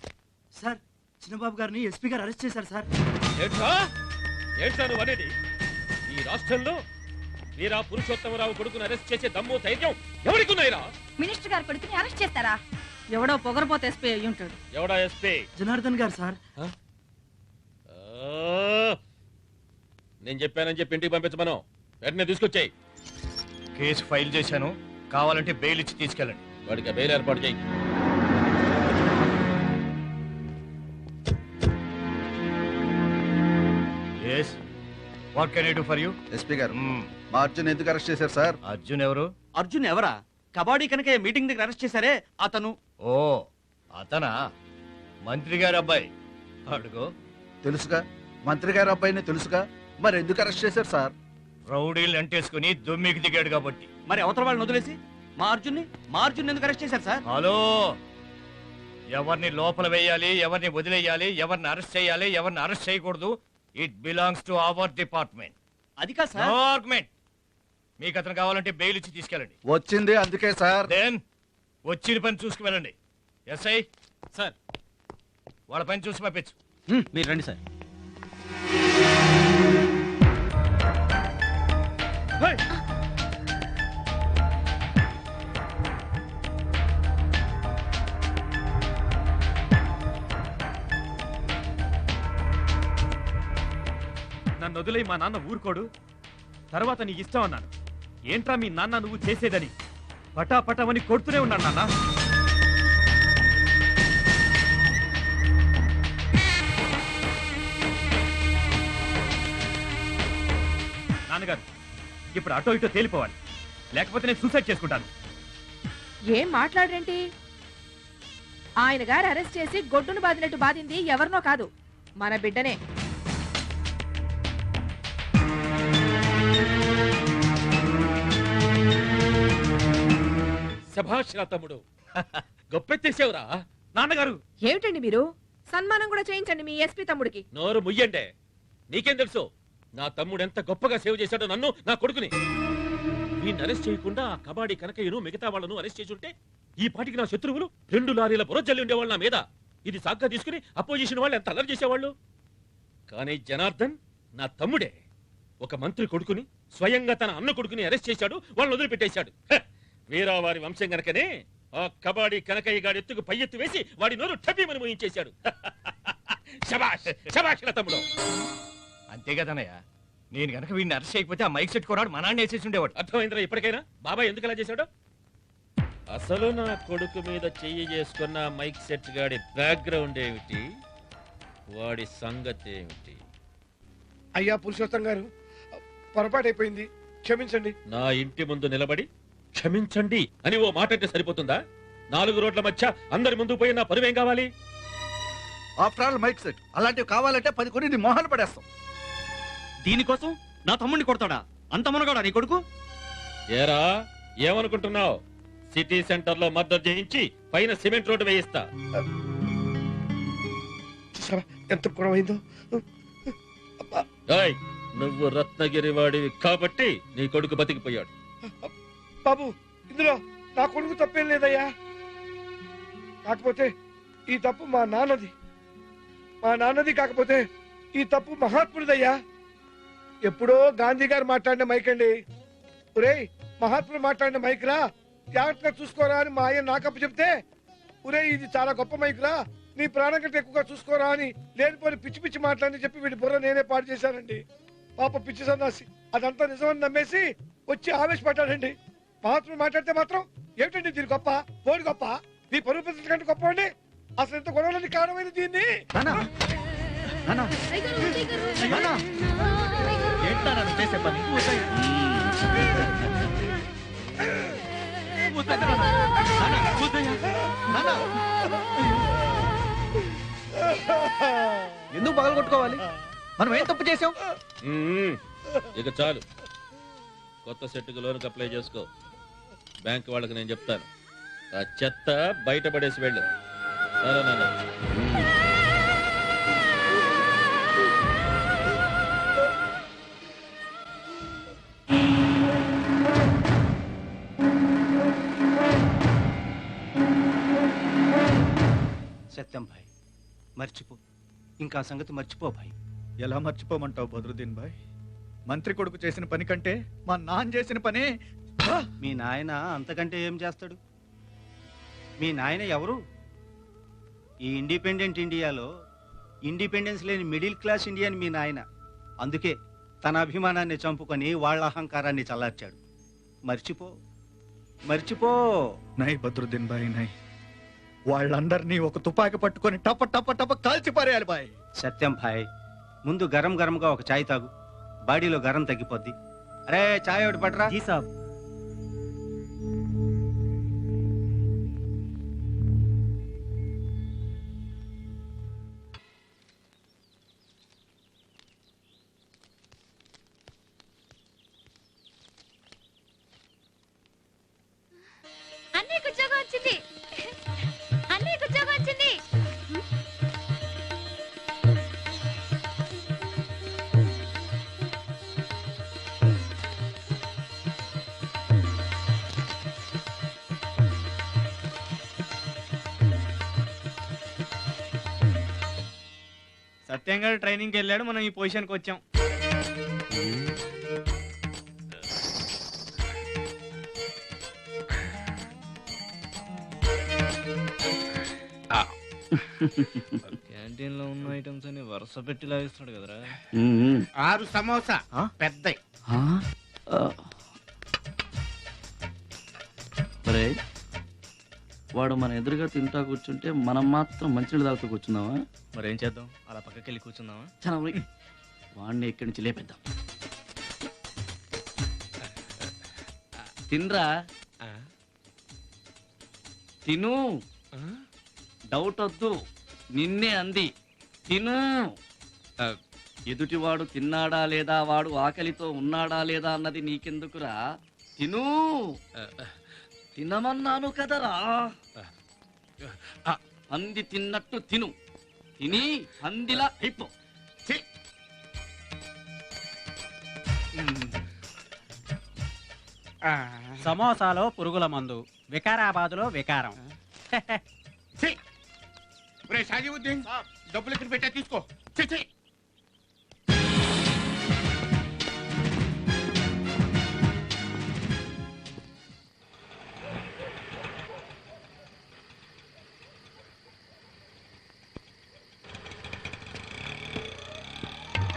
Speaker 11: సార్ చిన్నబాబు గారిని ఎస్పీ గారు అరెస్ట్ చేశారు సార్.
Speaker 3: ఏంటా నువ్వు అనేది? ఈ రాష్ట్రంలో వీరా పురుషోత్తమరావు కొడుకును అరెస్ట్ చేసే దమ్ము ధైర్యం ఎవరికున్నాయిరా?
Speaker 6: మినిస్టర్ గారి కొడుకుని అరెస్ట్ చేస్తారా? ఎవడో పొగరపోతే ఎస్పీ అయ్యి ఉంటాడు.
Speaker 3: ఎవడా ఎస్పీ?
Speaker 11: జనార్దన్ గారు సార్.
Speaker 3: నేను చెప్పానని చెప్పి ఇంటికి పంపించమను. వెంటనే తీసుకొచ్చాయి.
Speaker 1: కేసు ఫైల్ చేశాను, కావాలంటే బెయిల్ ఇచ్చి తీసుకెళ్ళండి.
Speaker 3: వాడికి బెయిల్ ఏర్పాటు చేయి.
Speaker 1: Yes, what can I do for you?
Speaker 12: SP గారు, మా అర్జున్ ఎందుకు అరెస్ట్ చేశారు సార్?
Speaker 1: అర్జున్ ఎవరు?
Speaker 11: అర్జున్ ఎవరా? కబడ్డీ కనుక మీటింగ్ దగ్గర అరెస్ట్ చేశారే అతను.
Speaker 1: ఓ అతనా? మంత్రి గారి అబ్బాయి. అడుగో.
Speaker 12: తెలుసుగా, మంత్రి గారి అబ్బాయిని తెలుసుగా, మరి ఎందుకు అరెస్ట్ చేశారు సార్?
Speaker 1: రౌడీలు అంటేసుకుని దుమ్మికి దిగాడు కాబట్టి.
Speaker 11: మరి అవతల వాళ్ళని వదిలేసి మా అర్జున్ ఎందుకు అరెస్ట్ చేశారు సార్?
Speaker 1: హలో, ఎవరిని లోపల వేయాలి, ఎవరిని వదిలేయాలి, ఎవరిని అరెస్ట్ చేయాలి, ఎవరిని అరెస్ట్ చేయకూడదు, it belongs to our department.
Speaker 11: అది కాదు సార్.
Speaker 1: No argument. మీకు అతను కావాలంటే బెయిల్ ఇచ్చి తీసుకెళ్ళండి.
Speaker 12: వచ్చింది అందుకే సార్.
Speaker 1: దెన్ వచ్చిన పని చూసుకు వెళ్ళండి. ఎస్ఐ
Speaker 11: సార్,
Speaker 1: వాళ్ళ పని చూసి పంపించు.
Speaker 11: మీరు రండి సార్.
Speaker 13: నన్ను వదిలే మా నాన్న ఊరుకోడు. తర్వాత నీ ఇష్టం అన్నాను. ఏంట్రా మీ నాన్న నువ్వు చేసేదని పటాపటమని కొడుతూనే ఉన్నాను నాన్న. నాన్నగారు ఇప్పుడు అటో ఇటో తేలిపోవాలి, లేకపోతే నేను సూసైడ్ చేసుకుంటాను.
Speaker 6: ఏం మాట్లాడరేంటి? ఆయన గారు అరెస్ట్ చేసి గొడ్డును బాదినట్టు బాధింది ఎవరినో కాదు, మన బిడ్డనే.
Speaker 3: శభాష్ రా తమ్ముడు, గొప్పెత్తేసావురా.
Speaker 13: నాన్నగారు
Speaker 6: ఏమిటండి మీరు? సన్మానం కూడా చేయించండి మీ ఎస్పీ తమ్ముడికి.
Speaker 3: నోరు ముయ్యండే. నీకేం తెలుసు నా తమ్ముడు ఎంత గొప్పగా సేవ్ చేశాడో నన్ను, నా కొడుకుని. వీడిని అరెస్ట్ చేయకుండా ఆ కబాడీ కనకయ్యను మిగతా వాళ్ళను అరెస్ట్ చేసుంటే ఈ పాటికి నా శత్రువులు 2 లారీల బురజల్లి ఉండేవాళ్ళు నా మీద. ఇది సాగ్గా తీసుకుని అపోజిషన్ వాళ్ళు ఎంత అల్లరి చేసేవాళ్ళు. కానీ జనార్దన్ నా తమ్ముడే ఒక మంత్రి కొడుకుని స్వయంగా తన అన్న కొడుకుని అరెస్ట్ చేశాడు, వాళ్ళని వదిలిపెట్టేశాడు. వీరావారి వంశం గనకనే ఆ కబాడీ కనకయ్య గాడి ఎత్తుకు పై ఎత్తు వేసి వాడి నోరు టపీమని మోయించేశాడు. శబాష్ శబాష్ రా తమ్ముడు.
Speaker 13: అంతే కదనయ్య, నేను గనక వీడిని అరెస్ట్ చేయకపోతే ఆ మైక్ సెట్ కొన్నాడు మా నాన్న వేసేసి ఉండేవాడు.
Speaker 3: అర్థమైందిరా ఇప్పటికైనా బాబాయ్ ఎందుకు అలా చేశాడు? అసలు నా కొడుకు మీద చెయ్యి చేసుకున్న మైక్ సెట్ గాడి బ్యాక్గ్రౌండ్ ఏమిటి, వాడి సంగతి ఏమిటి?
Speaker 5: అయ్యా పురుషోత్తం గారు, పొరపాటు అయిపోయింది, క్షమించండి.
Speaker 3: నా ఇంటి ముందు నిలబడి క్షమించండి అని ఓ మాట అంటే సరిపోతుందా? 4 రోడ్ల మధ్య అందరి ముందు పోయి నా పరువేం కావాలి?
Speaker 12: ఆఫ్టర్ ఆల్ మైక్ సెట్ అలాంటివి కావాలంటే 10 కొని నీ మొహాన్ని పడేస్తాం.
Speaker 8: దీనికోసం నా తమ్ముడిని కొడతాడా? అంత మనగాడా నీ కొడుకు?
Speaker 3: ఏరా ఏమనుకుంటున్నావు? సిటీ సెంటర్ లో మర్డర్ చేయించి పైన సిమెంట్ రోడ్డు వేయిస్తా.
Speaker 5: చూసావా ఎంత గొడవైందో?
Speaker 3: ఏయ్, నువ్వు రత్నగిరి వాడివి కాబట్టి నీ కొడుకు బతికిపోయాడు.
Speaker 5: బాబు, ఇందులో నా కొడుకు తప్పేం లేదయ్యా. కాకపోతే ఈ తప్పు మా నాన్నది కాకపోతే ఈ తప్పు మహాత్ముడిదయ్యా. ఎప్పుడో గాంధీ గారు మాట్లాడిన మైక్ అండి. ఒరేయ్, మహాత్ముడు మాట్లాడిన మైక్ రా, జాగ్రత్తగా చూసుకోరా అని మా ఆయన నాకప్పు చెప్తే, ఒరేయ్ ఇది చాలా గొప్ప మైక్ రా, నీ ప్రాణం కంటే ఎక్కువగా చూసుకోరా అని లేనిపోని పిచ్చి పిచ్చి మాట్లాడి చెప్పి వీడి బుర్ర నేనే పాడు చేశానండి. పాప పిచ్చి సన్నాసి అదంతా నిజమని నమ్మేసి వచ్చి ఆవేశపడ్డాడండి. మహాత్ముడు మాట్లాడితే మాత్రం ఏమిటండి దీని గొప్ప, బోడి గొప్ప, నీ పరువు ప్రతిష్ట కంటే గొప్ప అండి. అసలు ఎంత గొడవలని కారణమైంది దీన్ని.
Speaker 8: చేసే పని
Speaker 12: ఎందుకు పగలు కొట్టుకోవాలి? మనం ఏం తప్పు చేసాం?
Speaker 3: ఇక చాలు, కొత్త సెట్కి లోన్కి అప్లై చేసుకో. బ్యాంక్ వాళ్ళకి నేను చెప్తాను. ఆ చెత్త బయటపడేసి వెళ్ళు. సరే నాన్న.
Speaker 8: సత్యం భాయ్, మర్చిపో, ఇంకా సంగతి మర్చిపో భాయ్.
Speaker 1: ఎలా మర్చిపోమంటావు బద్రుద్దీన్ భాయ్? మంత్రి కొడుకు చేసిన పని కంటే మా నాన్న చేసిన పనే.
Speaker 8: మీ నాయన అంతకంటే ఏం చేస్తాడు? మీ నాయన ఎవరు? ఈ ఇండిపెండెంట్ ఇండియాలో ఇండిపెండెన్స్ లేని మిడిల్ క్లాస్ ఇండియన్ మీ నాయన. అందుకే తన అభిమానాన్ని చంపుకొని వాళ్ళ అహంకారాన్ని చల్లార్చాడు. మర్చిపో, మర్చిపో.
Speaker 1: నై బద్రుద్దీన్ భాయ్ నై, వాళ్ళందరినీ ఒక తుపాకి పట్టుకొని టప టప టప కాల్చి పారేయాలి బాయ్.
Speaker 8: సత్యం భాయ్, ముందు గరం గరంగా ఒక చాయ్ తాగు, బాడీలో గరం తగ్గిపోద్ది. అరే చాయ్ ఒకటి పట్రా. జీ సాబ్.
Speaker 14: అన్నయ్యకు ఉద్యోగం వచ్చింది. అన్నయ్యకు ఉద్యోగం వచ్చింది.
Speaker 4: సత్యం గారు ట్రైనింగ్కి వెళ్ళాడు, మనం ఈ పొజిషన్కి వచ్చాం. క్యాంటీన్ లో ఉన్న ఐటమ్స్ అని వరుస పెట్టి లాగిస్తాడు కదరా.
Speaker 15: 6 సమోసా పెద్ద.
Speaker 4: వాడు మన ఎదురుగా తింటా కూర్చుంటే మనం మాత్రం మంచినీళ్ళు తాగుతూ కూర్చుందామా?
Speaker 13: మరేం చేద్దాం, అలా పక్కకి వెళ్ళి కూర్చుందామా?
Speaker 4: వాడిని ఇక్కడి నుంచి లేపేద్దాం. తినరా, తిను. డౌట్ వద్దు, నిన్నే అంది. తిను. ఎదుటివాడు తిన్నాడా లేదా, వాడు ఆకలితో ఉన్నాడా లేదా అన్నది నీకెందుకురా? తిను. తినమన్నాను కదరా. పంది తిన్నట్టు తిను. తిని పందిలా అయిపో.
Speaker 11: సమోసాలో పురుగుల మందు, వికారాబాదులో వికారం.
Speaker 15: షాజీవుద్దీన్ డబ్బులు ఇక్కడ పెట్టా, తీసుకో.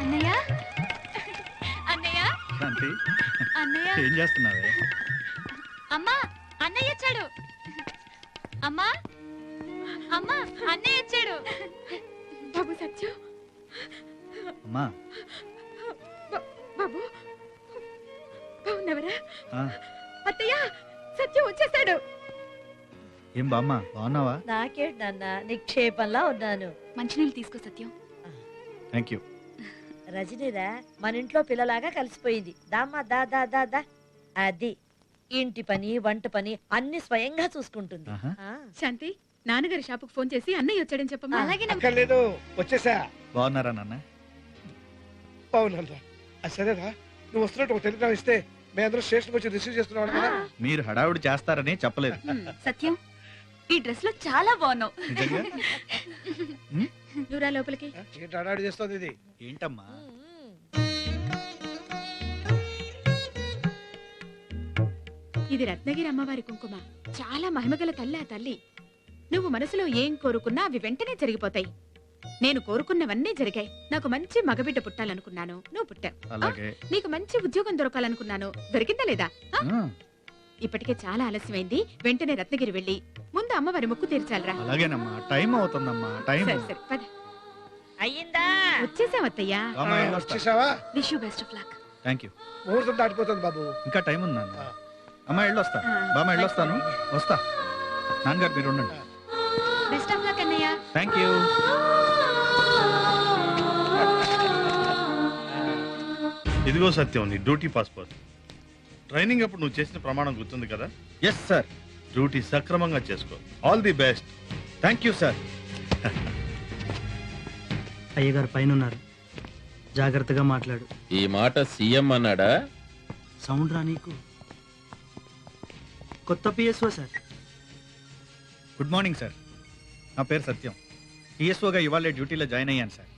Speaker 14: అన్నయ్య అన్నయ్య
Speaker 1: శాంతి,
Speaker 14: అన్నయ్య
Speaker 1: ఏం చేస్తున్నావే?
Speaker 14: అమ్మా అన్నయ్య వచ్చాడు. అమ్మా అమ్మా అన్నయ్య వచ్చాడు. బాబు సత్యం.
Speaker 1: అమ్మా
Speaker 7: బాబు బాగున్నావరా?
Speaker 1: ఆ,
Speaker 7: అత్తయ్య సత్యం వచ్చేసాడు.
Speaker 1: ఏం బామ్మ, బాగున్నావా?
Speaker 6: నాకేంటి నాన్న, నిక్షేపంలా ఉన్నాను.
Speaker 7: మంచినీళ్ళు తీసుకో సత్యం.
Speaker 1: Thank you.
Speaker 6: రజనీరా మన ఇంట్లో పిల్లలాగా కలిసిపోయింది. దామ్మా దా దా దా దా. అది ఇంటి పని వంట పని అన్ని స్వయంగా చూసుకుంటుంది. ఆ.
Speaker 7: శాంతి, నాన్నగారి షాపుకు ఫోన్ చేసి అన్నయ్య వచ్చాడని చెప్పమ్మా. అలాగే
Speaker 5: అక్కర్లేదు, వచ్చేసా.
Speaker 1: బాగున్నారా నాన్న?
Speaker 5: బాగున్నా. సరేరా, నువ్వు వస్తున్నట్టు ఒక టెలిగ్రామ్ ఇస్తే మేమందరం స్టేషన్కి వచ్చి రిసీవ్ చేస్తున్నాం కదా.
Speaker 1: మీరు హడావుడి చేస్తారని చెప్పలేదు.
Speaker 7: సత్యం, ఈ డ్రెస్ లో చాలా బాగున్నావు.
Speaker 1: నిజంగా?
Speaker 7: నువ్వురా లోపలికి.
Speaker 5: ఏంటి హడావుడి చేస్తుంది ఇది?
Speaker 1: ఏంటమ్మా?
Speaker 7: ఇది రత్నగిరి అమ్మవారి కుంకుమ. చాలా మహిమగల తల్లి ఆ తల్లి. నువ్వు మనసులో ఏం కోరుకున్నా అవి వెంటనే జరిగిపోతాయి. నేను కోరుకున్నవన్నీ జరిగాయి. నాకు మంచి మగబిడ్డ పుట్టాలనుకున్నాను, నువ్వు పుట్టావు.
Speaker 1: అలాగే.
Speaker 7: నీకు మంచి ఉద్యోగం దొరకాలనుకున్నాను, దొరికిందా లేదా? ఇప్పటికే చాలా ఆలస్యమైంది. వెంటనే రత్నగిరి వెళ్ళి ముందు అమ్మవారి ముక్కు తీర్చాలరా.
Speaker 1: అలాగేనమ్మా, టైం అవుతుందమ్మా. టైం.
Speaker 7: సరే సరే పద.
Speaker 6: అయ్యిందా?
Speaker 7: వచ్చేసావత్తయ్యా.
Speaker 5: వచ్చేసావా?
Speaker 7: Wish you best of luck.
Speaker 1: Thank you.
Speaker 5: ముహూర్తం దాటిపోతుంది బాబు.
Speaker 1: ఇంకా టైం ఉంది నాన్న. అమ్మ వెళ్ళొస్తా. బామ్మ వెళ్ళొస్తాను, వస్తా. నాన్నగారు మీరు ఉండండి.
Speaker 7: బెస్ట్ ఆఫ్ లక్ అన్నయ్య.
Speaker 1: Thank you.
Speaker 16: ఇదిగో సత్యం, నీ డ్యూటీ పాస్పోర్ట్. ట్రైనింగ్ అప్పుడు నువ్వు చేసిన ప్రమాణం గుర్తుంది కదా?
Speaker 1: Yes sir.
Speaker 16: డ్యూటీ సక్రమంగా చేసుకో. All the best.
Speaker 1: Thank you sir.
Speaker 8: అయ్యగారు పైన ఉన్నారు, జాగ్రత్తగా మాట్లాడు.
Speaker 3: ఈ మాట సీఎం అన్నాడా?
Speaker 8: సౌండ్ రా నీకు. కొత్త PSO sir.
Speaker 1: Good morning sir. నా పేరు సత్యం. పిఎస్ఓగా ఇవాళ డ్యూటీలో జాయిన్ అయ్యాను సార్.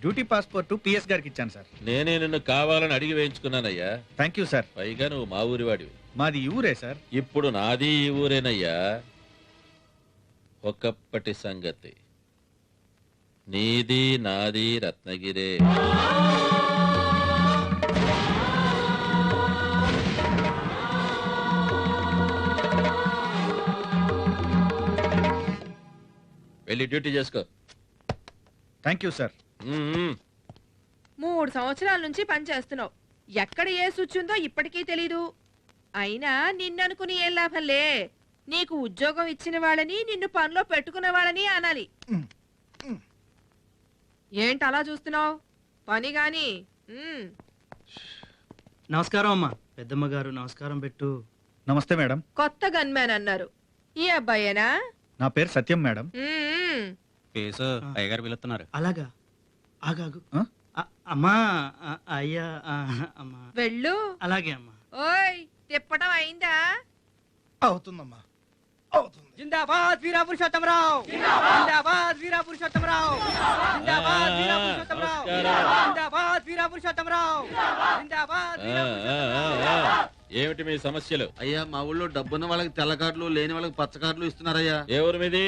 Speaker 1: డ్యూటీ పాస్పోర్ట్ పిఎస్ గారికి ఇచ్చాను సార్.
Speaker 3: నేనే నిన్ను కావాలని అడిగి వేయించుకున్నానయ్యా.
Speaker 1: Thank you sir.
Speaker 3: పైగా నువ్వు మా ఊరి వాడివి.
Speaker 1: మాది ఈ ఊరే సార్.
Speaker 3: ఇప్పుడు నాది ఈ ఊరేనయ్యా. ఒకప్పటి సంగతి. నీది నాది రత్నగిరే. వెళ్ళి డ్యూటీ చేసుకో.
Speaker 1: Thank you sir.
Speaker 17: 3 సంవత్సరాల నుంచి పని చేస్తున్నావు. ఎక్కడ ఏ స్విచ్ ఉందో ఇప్పటికీ తెలీదు. అయినా నిన్ననుకుని ఏం లాభంలే. నీకు ఉద్యోగం ఇచ్చిన వాళ్ళని, నిన్ను పనిలో పెట్టుకున్న వాళ్ళని అనాలి. ఏంటి అలా చూస్తున్నావు? పని గాని.
Speaker 8: నమస్కారం అమ్మా. పెద్దమ్మ గారు నమస్కారం పెట్టు.
Speaker 1: నమస్తే మేడం.
Speaker 17: కొత్త గన్మ్యాన్ అన్నారు. ఈ అబ్బాయేనా?
Speaker 1: నా పేరు సత్యం మేడం.
Speaker 11: కేసు అయ్యగారు పిలుస్తున్నారు.
Speaker 8: అలాగా, ఆగాగు. అమ్మా, అయ్యా, అమ్మా.
Speaker 17: వెళ్ళు.
Speaker 8: అలాగే అమ్మా.
Speaker 17: ఓయ్, తిప్పటం అయిందా?
Speaker 5: అవుతుందమ్మా.
Speaker 11: జిందాబాద్ వీరా పురుషోత్తమరావు. జిందాబాద్ వీరా పురుషోత్తమరావు. జిందాబాద్ వీరా పురుషోత్తమరావు. జిందాబాద్ వీరా పురుషోత్తమరావు. జిందాబాద్ వీరా పురుషోత్తమరావు.
Speaker 3: ఏమిటి మీ సమస్యలు?
Speaker 4: అయ్యా, మా ఊళ్ళో డబ్బున్న వాళ్ళకి తెల్ల కార్డులు, లేని వాళ్ళకి పచ్చ కార్డులు ఇస్తున్నారయ్యా.
Speaker 3: ఏ ఊరు మీది?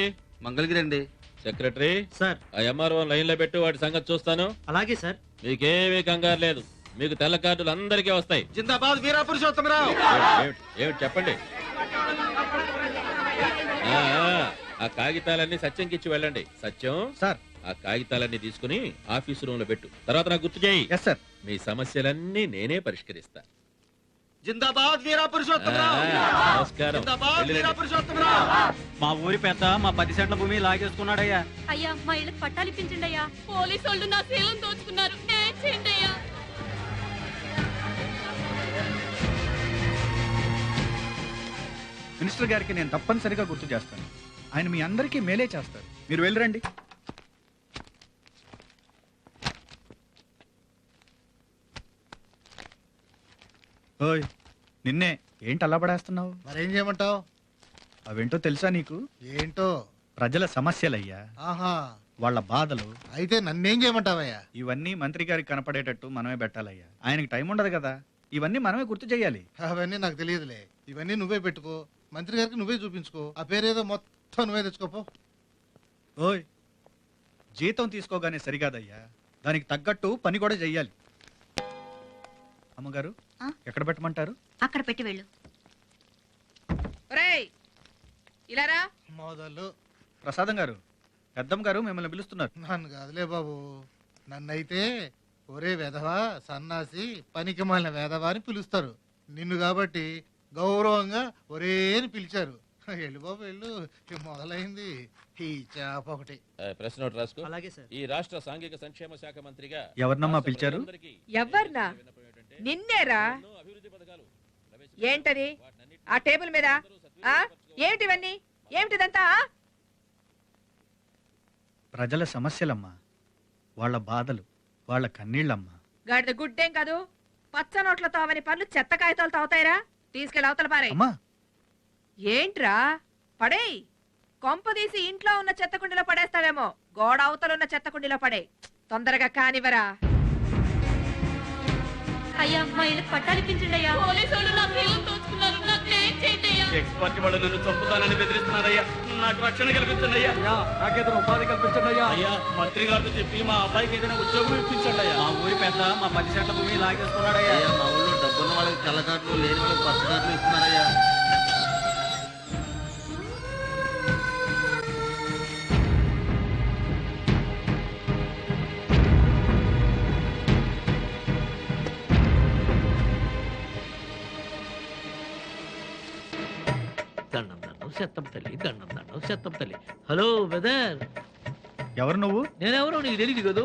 Speaker 4: మంగళగిరి అండి.
Speaker 3: సెక్రటరీ
Speaker 8: సార్
Speaker 3: ఆ ఎంఆర్ఓ లైన్ లో పెట్టు, వాటి సంగతి చూస్తాను.
Speaker 8: అలాగే సార్.
Speaker 3: మీకేమీ కంగారు లేదు, మీకు తెల్ల కార్డులు అందరికీ వస్తాయి.
Speaker 12: జిందాబాద్ వీరా పురుషోత్తమరావు.
Speaker 3: ఏమిటి చెప్పండి. ఆ కాగితాలన్నీ సత్యంకిచ్చి వెళ్ళండి. సత్యం
Speaker 1: సార్,
Speaker 3: ఆ కాగితాలన్నీ తీసుకుని ఆఫీసు రూమ్ లో పెట్టు. తర్వాత నాకు గుర్తు చేయి.
Speaker 1: Yes sir.
Speaker 3: మీ సమస్యలన్నీ నేనే పరిష్కరిస్తా.
Speaker 12: జిందాబాద్ వీరా పురుషోత్తమరావు.
Speaker 3: నమస్కారం.
Speaker 12: జిందాబాద్
Speaker 3: వెళ్ళిరండి.
Speaker 12: వీరా పురుషోత్తమరావు.
Speaker 8: మా ఊరి పెద్ద మా 10 సెంట్ల భూమి లాగేసుకున్నాడయ్యా.
Speaker 14: అయ్యా మా ఇళ్ళకి పట్టాలు ఇప్పించండి అయ్యా. పోలీసు వాళ్ళు నా శీలం దోచుకున్నారు. నేను చేయండి అయ్యా.
Speaker 1: మినిస్టర్ గారికి నేను తప్పనిసరిగా గుర్తు చేస్తాను. ఆయన మీ అందరికీ మేలే చేస్తారు. మీరు వెళ్ళరండి. ఓయ్, నిన్నే ఏంటి అలా పడేస్తున్నావు?
Speaker 9: మరేం చేయమంటావు?
Speaker 1: అవేంటో తెలుసా నీకు?
Speaker 9: ఏంటో?
Speaker 1: ప్రజల సమస్యలయ్యా,
Speaker 9: ఆహా,
Speaker 1: వాళ్ళ బాధలు.
Speaker 9: అయితే నన్నేం చేయమంటావయ్యా?
Speaker 1: ఇవన్నీ మంత్రి గారికి కనపడేటట్టు మనమే పెట్టాలయ్యా. ఆయనకి టైం ఉండదు కదా, ఇవన్నీ మనమే గుర్తు చేయాలి.
Speaker 9: అవన్నీ నాకు తెలియదులే. ఇవన్నీ నువ్వే పెట్టుకో, మంత్రి గారికి నువ్వే చూపించుకో. ఆ పేరేదో మొత్తం నువ్వే తెచ్చుకోపో.
Speaker 1: ఓయ్, జీతం తీసుకోగానే సరికాదయ్యా, దానికి తగ్గట్టు పని కూడా చెయ్యాలి. అమ్మగారు, ఎక్కడ పెట్టమంటారు?
Speaker 14: అక్కడ పెట్టి వెళ్ళు.
Speaker 17: ఒరేయ్ ఇలారా.
Speaker 9: మొదలు.
Speaker 1: ప్రసాదం గారు, పెద్దమ్మ గారు మిమ్మల్ని పిలుస్తున్నారు.
Speaker 9: నన్ను కాదులే బాబు, నన్నైతే ఒరే వెధవా, సన్నాసి, పనికి మాలిన వెధవా అని పిలుస్తారు. నిన్ను కాబట్టి గౌరవంగా ఒరే అని పిలిచారు. వెళ్ళు బాబు వెళ్ళు, మొదలైంది ఈ చేప ఒకటి.
Speaker 3: ప్రెస్ నోట్ రాసుకో.
Speaker 8: అలాగే సార్.
Speaker 3: ఈ రాష్ట్ర సాంఘిక సంక్షేమ శాఖ మంత్రిగా
Speaker 1: ఎవరినమ్మా పిలిచారు?
Speaker 17: ఎవర్నా? నిన్నేరా. ఏంటది ఆ టేబుల్ మీద? ఏమిటివన్నీ? ఏమిటిదంతా?
Speaker 1: ప్రజల సమస్యలమ్మా, వాళ్ళ బాధలు, వాళ్ళ కన్నీళ్ళమ్మా.
Speaker 17: గాడిద గుడ్డేం కాదు, పచ్చ నోట్లతో అవని పనులు చెత్త కాగితాలతో అవుతాయిరా. తీసుకెళ్ళి అవతల పారే. ఏంట్రా పడేయ్. కొంపదీసి ఇంట్లో ఉన్న చెత్త కుండీలో పడేస్తావేమో, గోడ అవతలున్న చెత్త కుండీలో పడే. తొందరగా కానివరా.
Speaker 14: అయ్యా మా ఇళ్ళకి పట్టాలు ఇప్పించండి అయ్యా. పోలీసు వాళ్ళు నా శీలం దోచుకున్నారు. నాకు న్యాయం చేయండి అయ్యా.
Speaker 4: ఎక్స్పర్ట్ వాళ్ళు నన్ను చంపుతానని బెదిరిస్తున్నారయ్యా. నాకు రక్షణ కల్పించండి అయ్యా. నాకేదైనా ఉపాధి కల్పించండి అయ్యా. అయ్యా మంత్రి గారితో చెప్పి మా అబ్బాయికి ఏదైనా ఉద్యోగం ఇప్పించండి అయ్యా. మా ఊరి పెద్ద మా 10 సెంట్ల భూమి లాగేసుకున్నాడయ్యా.
Speaker 12: మా ఊళ్ళో డబ్బున్న వాళ్ళకి తెల్ల కార్డులు, లేని వాళ్ళకి పచ్చ కార్డులు ఇస్తున్నారయ్యా.
Speaker 18: దండం దండం సెత్తం తల్లి, దండం దండం సెత్తం తల్లి. హలో వెదర్,
Speaker 1: ఎవరు నువ్వు?
Speaker 18: నేనెవరో నీకు తెలియదు కదూ?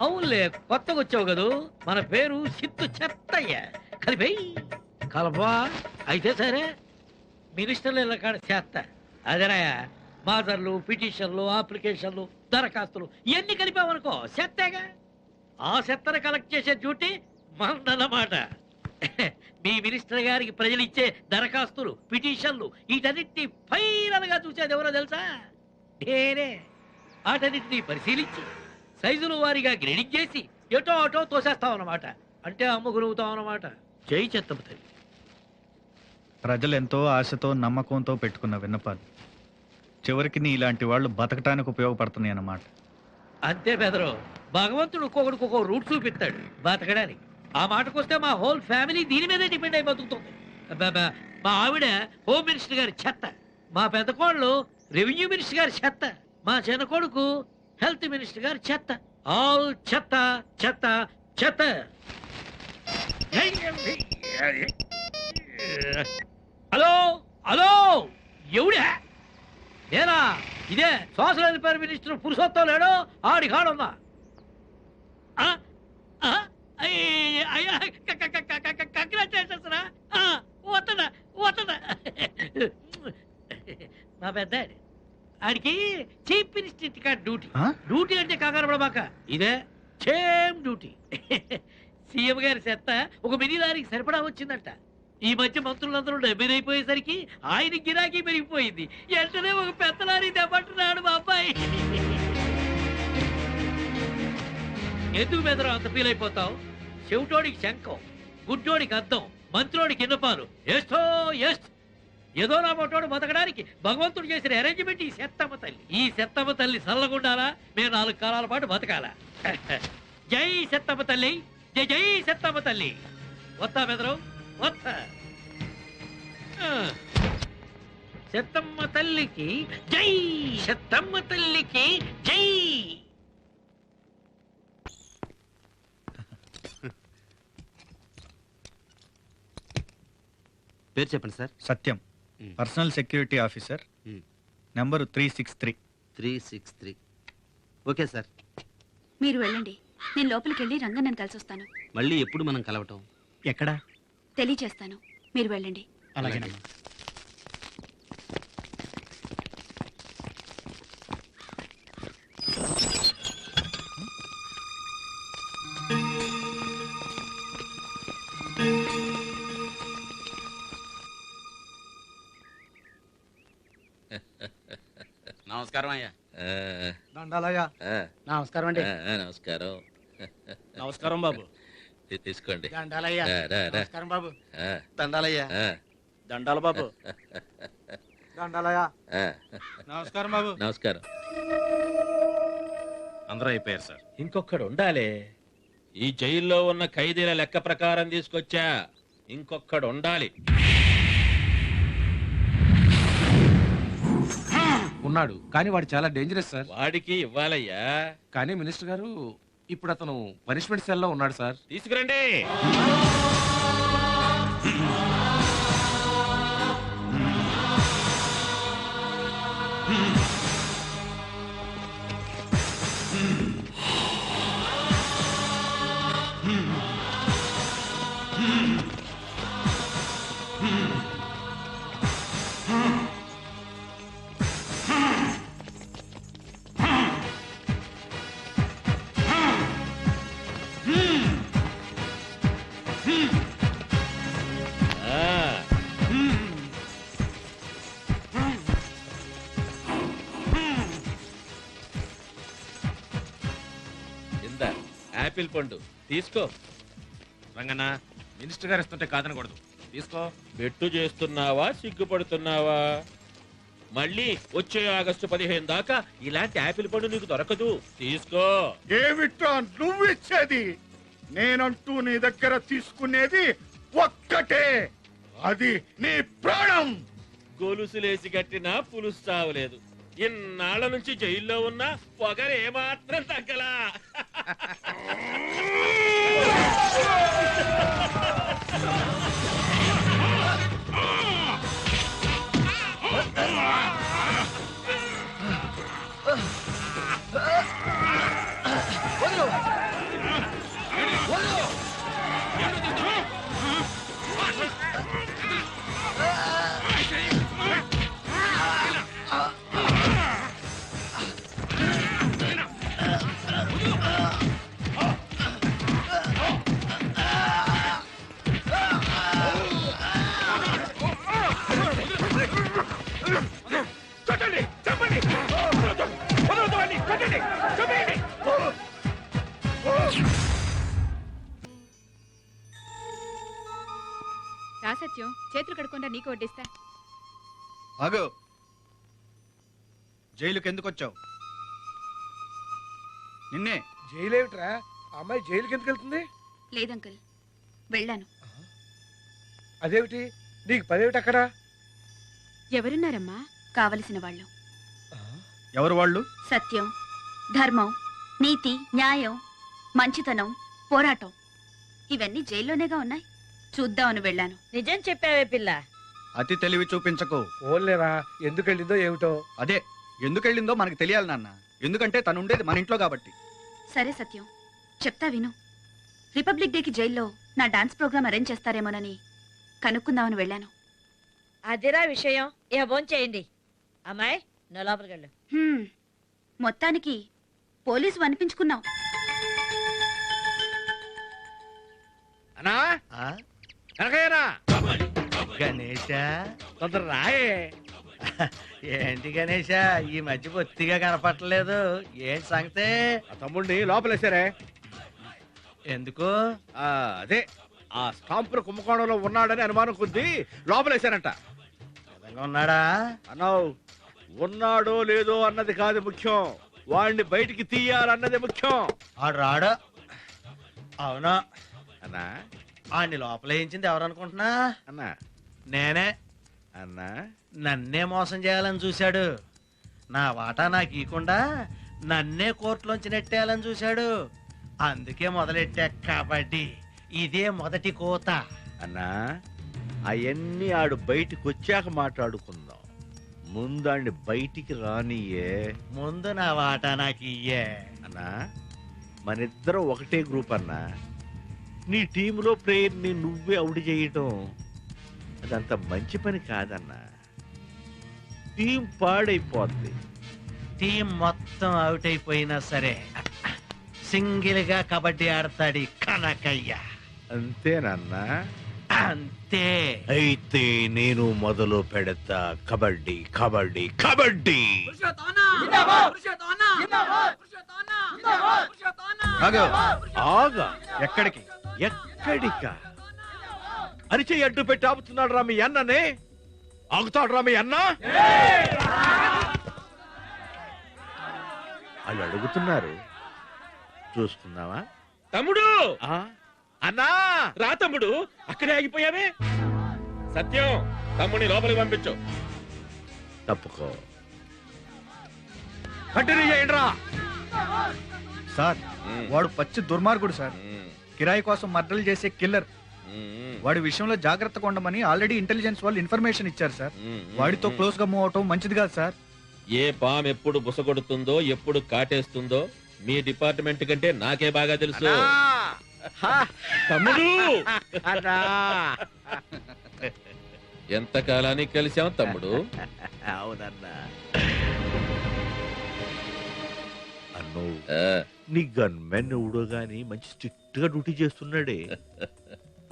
Speaker 18: అవునులే, కొత్తగా వచ్చావు కదూ. మన పేరు సిత్తు చెత్తయ్య. కలిపి కలపా అయితే సరే. మినిస్టర్లు ఇలా కాడ చేస్తా అదేనాయా. మాదర్లు, పిటిషన్లు, అప్లికేషన్లు, దరఖాస్తులు ఇవన్నీ కలిపామనుకో చెత్తగా. ఆ చెత్తను కలెక్ట్ చేసే డ్యూటీ మందన్నమాట. మీ మినిస్టర్ గారికి ప్రజలు ఇచ్చే దరఖాస్తులు, పిటిషన్లు వీటన్నిటిని ఫైనల్ గా చూసేది ఎవరో తెలుసా? నేనే. వాటన్నిటిని పరిశీలించి సైజుల వారీగా గ్రేడింగ్ చేసి ఎటో అటో తోసేస్తాం అన్నమాట. అంటే అమ్ముకులుగుతాం అన్నమాట. జై చెత్తపతి.
Speaker 1: ప్రజలు ఎంతో ఆశతో నమ్మకంతో పెట్టుకున్న విన్నపాలు చివరికి నీ ఇలాంటి వాళ్ళు బతకటానికి ఉపయోగపడుతున్నాయి అన్నమాట.
Speaker 18: అంతే బెదరు, భగవంతుడు ఒక్కొక్కడికి ఒక్కో రూట్ చూపిస్తాడు బతకడానికి. ఆ మాటకొస్తే మా హోల్ ఫ్యామిలీ దీని మీదే డిపెండ్ అయి బతుకుతుంది. మా ఆవిడ హోమ్ మినిస్టర్ గారి చెత్త, మా పెద్ద కోళ్ళు రెవెన్యూ మినిస్టర్ గారి చెత్త, మా చిన్న కొడుకు హెల్త్ మినిస్టర్ గారి చెత్త. ఆల్ చెత్త చెత్త చెత్త. హలో హలో, ఎవడా? నేనా? ఇదే సోషల్ వెల్ఫేర్ మినిస్టర్ పురుషోత్తం లేడు, ఆడి కాడుందా? కంగ్రాచులేషన్స్ రా. వస్తుందా వస్తుందా? మా పెద్ద ఆడికి చీఫ్ మినిస్టర్ డ్యూటీ. డ్యూటీ అంటే కంగారు పడబాక, ఇదే సేమ్ డ్యూటీ. సీఎం గారి చెత్త ఒక మినీ లారీకి సరిపడా వచ్చిందంట. ఈ మధ్య మంత్రులందరూ డబ్బినైపోయేసరికి ఆయన గిరాకీ పెరిగిపోయింది. వెంటనే ఒక పెద్ద లారీ దెబ్బట్టున్నాడు మా అబ్బాయి. ఎందుకు బెదరు అంత ఫీల్ అయిపోతావు? చెవిటోడికి శంఖం, గుడ్డోడికి అద్దం, మంత్రోడికి ఇన్నపాలు. ఏస్తో ఏస్ట్. ఏదో నా పొట్టోడు బతకడానికి భగవంతుడు చేసిన అరేంజ్మెంట్ ఈ సెత్తమ్మ తల్లి. ఈ సెత్తమ్మ తల్లి చల్లగుండాలా, మేము 4 కాలాల పాటు బతకాలా. జై సెత్తమ్మ తల్లి, జై జై సెత్తమ్మ తల్లి. వస్తా బెదరు, వస్తా. సెత్తమ్మ తల్లికి జై, సెత్తమ్మ తల్లికి జై.
Speaker 19: పేరు చెప్పండి sir.
Speaker 1: Satyam, personal security officer, number 363.
Speaker 19: 363. Okay sir.
Speaker 14: మీరు వెళ్ళండి, నేను లోపలికి వెళ్ళి రంగన్నని కలిసి వస్తాను.
Speaker 19: మళ్ళీ ఎప్పుడు మనం కలవటం?
Speaker 8: ఎక్కడ?
Speaker 14: తెలియచేస్తాను, మీరు వెళ్ళండి.
Speaker 8: అలాగేనమ్మా.
Speaker 4: నమస్కారం అయ్యా.
Speaker 5: దండాలయ్యా.
Speaker 4: నమస్కారం అండి. నమస్కారం.
Speaker 11: నమస్కారం బాబు.
Speaker 3: తీసుకోండి.
Speaker 9: దండాలయ్యా. నమస్కారం బాబు.
Speaker 19: దండాలయ్యా.
Speaker 11: దండాల బాబు.
Speaker 5: దండాలయ్యా.
Speaker 11: నమస్కారం బాబు.
Speaker 3: నమస్కారం.
Speaker 11: అందరూ అయిపోయారు సార్.
Speaker 3: ఇంకొకడు ఉండాలి. ఈ జైల్లో ఉన్న ఖైదీల లెక్క ప్రకారం తీసుకొచ్చా. ఇంకొకడు ఉండాలి.
Speaker 11: ఉన్నాడు, కానీ వాడు చాలా డేంజరస్ సార్.
Speaker 3: వాడికి ఇవ్వాలయ్యా.
Speaker 11: కానీ మినిస్టర్ గారు ఇప్పుడు అతను పనిష్మెంట్ సెల్ లో ఉన్నాడు సార్.
Speaker 3: తీసుకురండి. యాపిల్ పండు తీసుకో.
Speaker 11: రంగన్న, మినిస్టర్ గారు ఇస్తుంటే కాదనకూడదు. తీసుకో.
Speaker 3: బెట్టు చేస్తున్నావా, సిగ్గుపడుతున్నావా? మళ్ళీ వచ్చే ఆగస్టు 15 దాకా ఇలాంటి యాపిల్ పండు నీకు దొరకదు. తీసుకో.
Speaker 15: ఏమిట్రా నువ్విచ్చేది? నేనంటూ నీ దగ్గర తీసుకునేది ఒక్కటే, అది నీ ప్రాణం.
Speaker 3: గొలుసులేసి కట్టినా పులుసు చావలేదు. ఇన్నాళ్ల నుంచి జైల్లో ఉన్న పొగరు ఏమాత్రం తగ్గలా.
Speaker 7: రాసత్యం, చేతులు కడుక్కుండా నీకు వడ్డిస్తా.
Speaker 1: ఆగు. జైలుకి ఎందుకు వచ్చావు? నిన్నే.
Speaker 5: జైలు ఏమిట్రా? ఆ అమ్మాయి జైలుకి ఎందుకు వెళ్తుంది?
Speaker 14: లేదంకుల్, వెళ్ళాను.
Speaker 5: అదేమిటి, నీకు పదేమిటి అక్కడ?
Speaker 7: ఎవరున్నారమ్మా?
Speaker 14: కావలసిన వాళ్ళు.
Speaker 1: ఎవరు వాళ్ళు?
Speaker 14: సత్యం, ధర్మం, నీతి, న్యాయం, మంచితనం, పోరాటం ఇవన్నీ జైల్లోనేగా ఉన్నాయి. చూద్దామని వెళ్ళాను.
Speaker 6: నిజం చెప్పావే పిల్ల.
Speaker 1: అతి తెలివి చూపించకు.
Speaker 5: ఓన్లేరా, ఎందుకు వెళ్ళిందో ఏమిటో.
Speaker 1: అదే, ఎందుకు వెళ్ళిందో మనకు తెలియాలి నాన్న. ఎందుకంటే తను ఉండేది మన ఇంట్లో కాబట్టి.
Speaker 14: సరే సత్యం, చెప్తా విను. రిపబ్లిక్ డేకి జైల్లో నా డాన్స్ ప్రోగ్రామ్ అరేంజ్ చేస్తారేమోనని కనుక్కుందామని వెళ్ళాను.
Speaker 6: అదిరా విషయం. ఇక భోంచేయండి. అమ్మాయి, నువ్వు లోపలికి వెళ్ళు.
Speaker 14: మొత్తానికి పోలీసు అనిపించుకున్నావు.
Speaker 10: అన్నా
Speaker 8: గణేష,
Speaker 10: తొందర రాయే.
Speaker 8: ఏంటి గణేష, ఈ మధ్య బొత్తిగా కనపట్టలేదు. ఏంటి సంగతే?
Speaker 10: తమ్ముడిని లోపలేసారే.
Speaker 8: ఎందుకు?
Speaker 10: అదే ఆ స్టాంపుల కుంభకోణంలో ఉన్నాడని అనుమానం కొద్దీ లోపలేశారంట. ఉన్నాడా అన్నావు. ఉన్నాడో లేదో అన్నది కాదు ముఖ్యం, వాడిని బయటికి తీయాలన్నది ముఖ్యం.
Speaker 8: ఆడు రాడు. అవునా
Speaker 10: అన్నా?
Speaker 8: ఆడిని లోపల వేయించింది ఎవరు అనుకుంటున్నా?
Speaker 10: అన్నా
Speaker 8: నేనే.
Speaker 10: అన్నా
Speaker 8: నన్నే మోసం చేయాలని చూశాడు. నా వాటా నాకు ఇవ్వకుండా నన్నే కోర్టులోంచి నెట్టేయాలని చూశాడు. అందుకే మొదలెట్టా కబడ్డీ. ఇదే మొదటి కోత.
Speaker 10: అన్నా అవన్నీ ఆడు బయటికి వచ్చాక మాట్లాడుకుందాం. ముందాడిని బయటికి రానియే.
Speaker 8: ముందు నా వాటా నాకు ఇయ్యే.
Speaker 10: అన్నా మనిద్దరం ఒకటే గ్రూప్ అన్నా. నీ టీంలో ప్లేయర్ని నువ్వే అవుట్ చేయటం అదంత మంచి పని కాదన్నా. టీం పాడైపోద్ది.
Speaker 8: టీం మొత్తం అవుట్ అయిపోయినా సరే సింగిల్ గా కబడ్డీ ఆడతాడు కనకయ్య.
Speaker 10: అంతేనన్నా?
Speaker 8: అంతే.
Speaker 10: అయితే నేను మొదలు పెడతా. కబడ్డీ కబడ్డీ కబడ్డీ. ఆగా.
Speaker 1: ఎక్కడికి?
Speaker 10: ఎక్కడికా? అరిచేయి అడ్డు పెట్టి ఆపుతున్నాడు రా మీ అన్ననే. ఆగుతాడు రా మీ అన్న. వాళ్ళు అడుగుతున్నారు, చూసుకుందామా?
Speaker 3: తమ్ముడు
Speaker 10: అన్నా
Speaker 3: రా తమ్ముడు, అక్కడే ఆగిపోయావే. సత్యం, తమ్ముడిని లోపలికి పంపించు.
Speaker 10: తప్పుకో. కంటిన్యూ చేయండి రా.
Speaker 1: సార్ వాడు పచ్చి దుర్మార్గుడు సార్. కిరాయి కోసం మర్డర్లు చేసే కిల్లర్. వాడి విషయంలో జాగ్రత్తగా ఉండమని ఆల్రెడీ ఇంటెలిజెన్స్ వాళ్ళు ఇన్ఫర్మేషన్ ఇచ్చారు సార్. వాడితో క్లోజ్ గా మూవ్ అవటం మంచిది కాదు సార్.
Speaker 3: ఏ పాము ఎప్పుడు బుసగొడుతుందో ఎప్పుడు కాటేస్తుందో మీ డిపార్ట్మెంట్ కంటే నాకే బాగా తెలుసు. తమ్ముడు ఎంత కాలానికి కలిసాం తమ్ముడు.
Speaker 10: అవునన్నా. అన్నో నీ గన్మెన్ ఎవడో గాని మంచి స్ట్రిక్ట్ గా డ్యూటీ చేస్తున్నాడే.